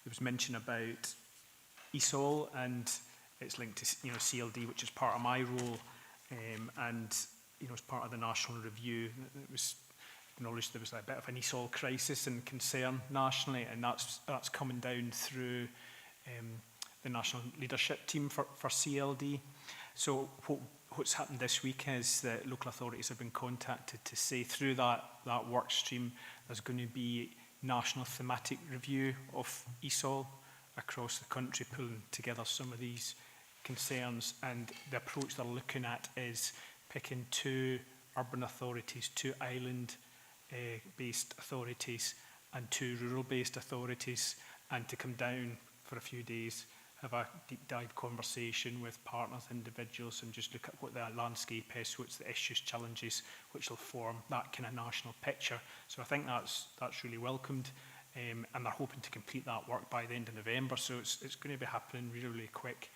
there was mention about ESOL, and it's linked to, you know, CLD, which is part of my role, and, you know, as part of the national review, it was acknowledged there was a bit of an ESOL crisis and concern nationally, and that's coming down through the national leadership team for CLD. So what's happened this week is that local authorities have been contacted to say through that work stream there's going to be national thematic review of ESOL across the country, pulling together some of these concerns, and the approach they're looking at is picking 2 urban authorities, 2 island-based authorities and 2 rural-based authorities, and to come down for a few days, have a deep dive conversation with partners, individuals, and just look at what the landscape is, what's the issues, challenges, which will form that kind of national picture. So I think that's really welcomed, and they're hoping to complete that work by the end of November, so it's going to be happening really, really quick.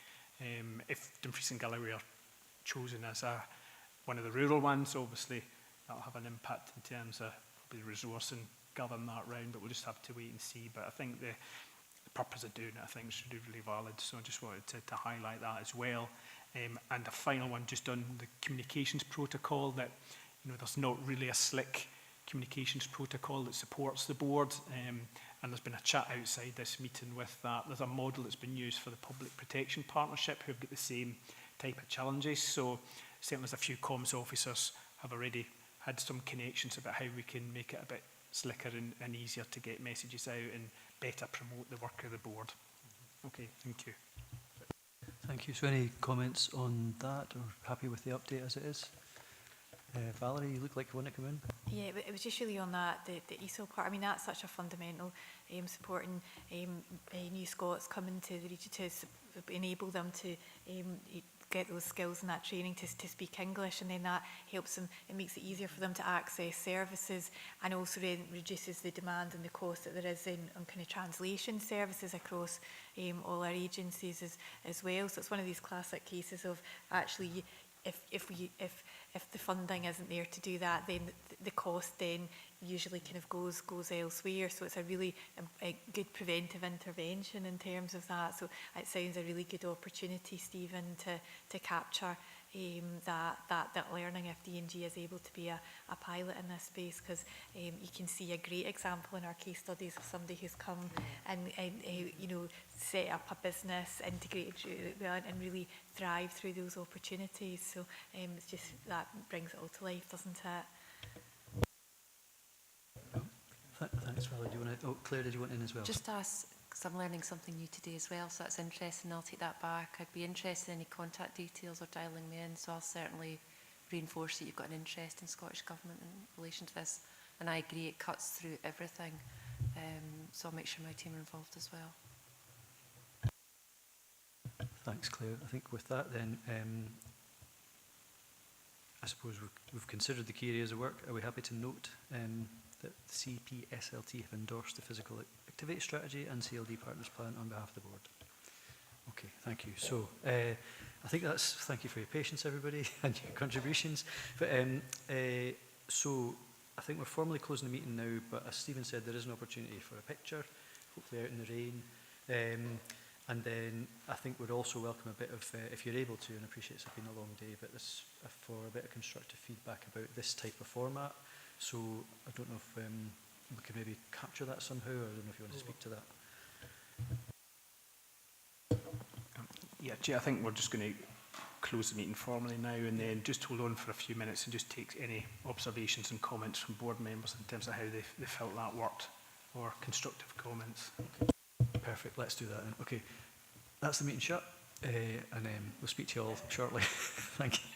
If Dumfries and Galloway are chosen as one of the rural ones, obviously that'll have an impact in terms of the resource and gathering that round, but we'll just have to wait and see. But I think the purpose of doing it, I think, is really, really valid. So I just wanted to highlight that as well. And the final one, just on the communications protocol, that, you know, there's not really a slick communications protocol that supports the board. And there's been a chat outside this meeting with that. There's a model that's been used for the Public Protection Partnership, who've got the same type of challenges. So certainly as a few comms officers have already had some connections about how we can make it a bit slicker and easier to get messages out and better promote the work of the board. Okay, thank you. Thank you. So any comments on that, or happy with the update as it is? Valerie, you look like you want to come in. Yeah, it was just really on that, the ESOL part. I mean, that's such a fundamental supporting new Scots coming to the region to enable them to get those skills and that training to speak English, and then that helps them, it makes it easier for them to access services, and also then reduces the demand and the cost that there is on kind of translation services across all our agencies as well. So it's one of these classic cases of actually if the funding isn't there to do that, then the cost then usually kind of goes elsewhere. So it's a really a good preventive intervention in terms of that. So it sounds a really good opportunity, Stephen, to capture that learning if D&G is able to be a pilot in this space, because you can see a great example in our case studies of somebody who's come and you know, set up a business, integrated and really thrive through those opportunities. So it's just, that brings it all to life, doesn't it? Thanks, Valerie. Do you want to, Claire, did you want in as well? Just ask, because I'm learning something new today as well, so that's interesting. I'll take that back. I'd be interested in any contact details or dialing me in, so I'll certainly reinforce that you've got an interest in Scottish Government in relation to this. And I agree, it cuts through everything, so I'll make sure my team are involved as well. Thanks, Claire. I think with that then, I suppose we've considered the key areas of work. Are we happy to note that the CPSLT have endorsed the physical activity strategy and CLD partners plan on behalf of the board? Okay, thank you. So I think that's, thank you for your patience, everybody, and your contributions. But, so I think we're formally closing the meeting now, but as Stephen said, there is an opportunity for a picture, hopefully out in the rain. And then I think we'd also welcome a bit of, if you're able to, and I appreciate it's been a long day, but this, for a bit of constructive feedback about this type of format. So I don't know if we could maybe capture that somehow, or I don't know if you want to speak to that. Yeah, Chair, I think we're just going to close the meeting formally now and then just hold on for a few minutes and just take any observations and comments from board members in terms of how they felt that worked, or constructive comments. Perfect, let's do that then. Okay, that's the meeting shut, and we'll speak to you all shortly. Thank you.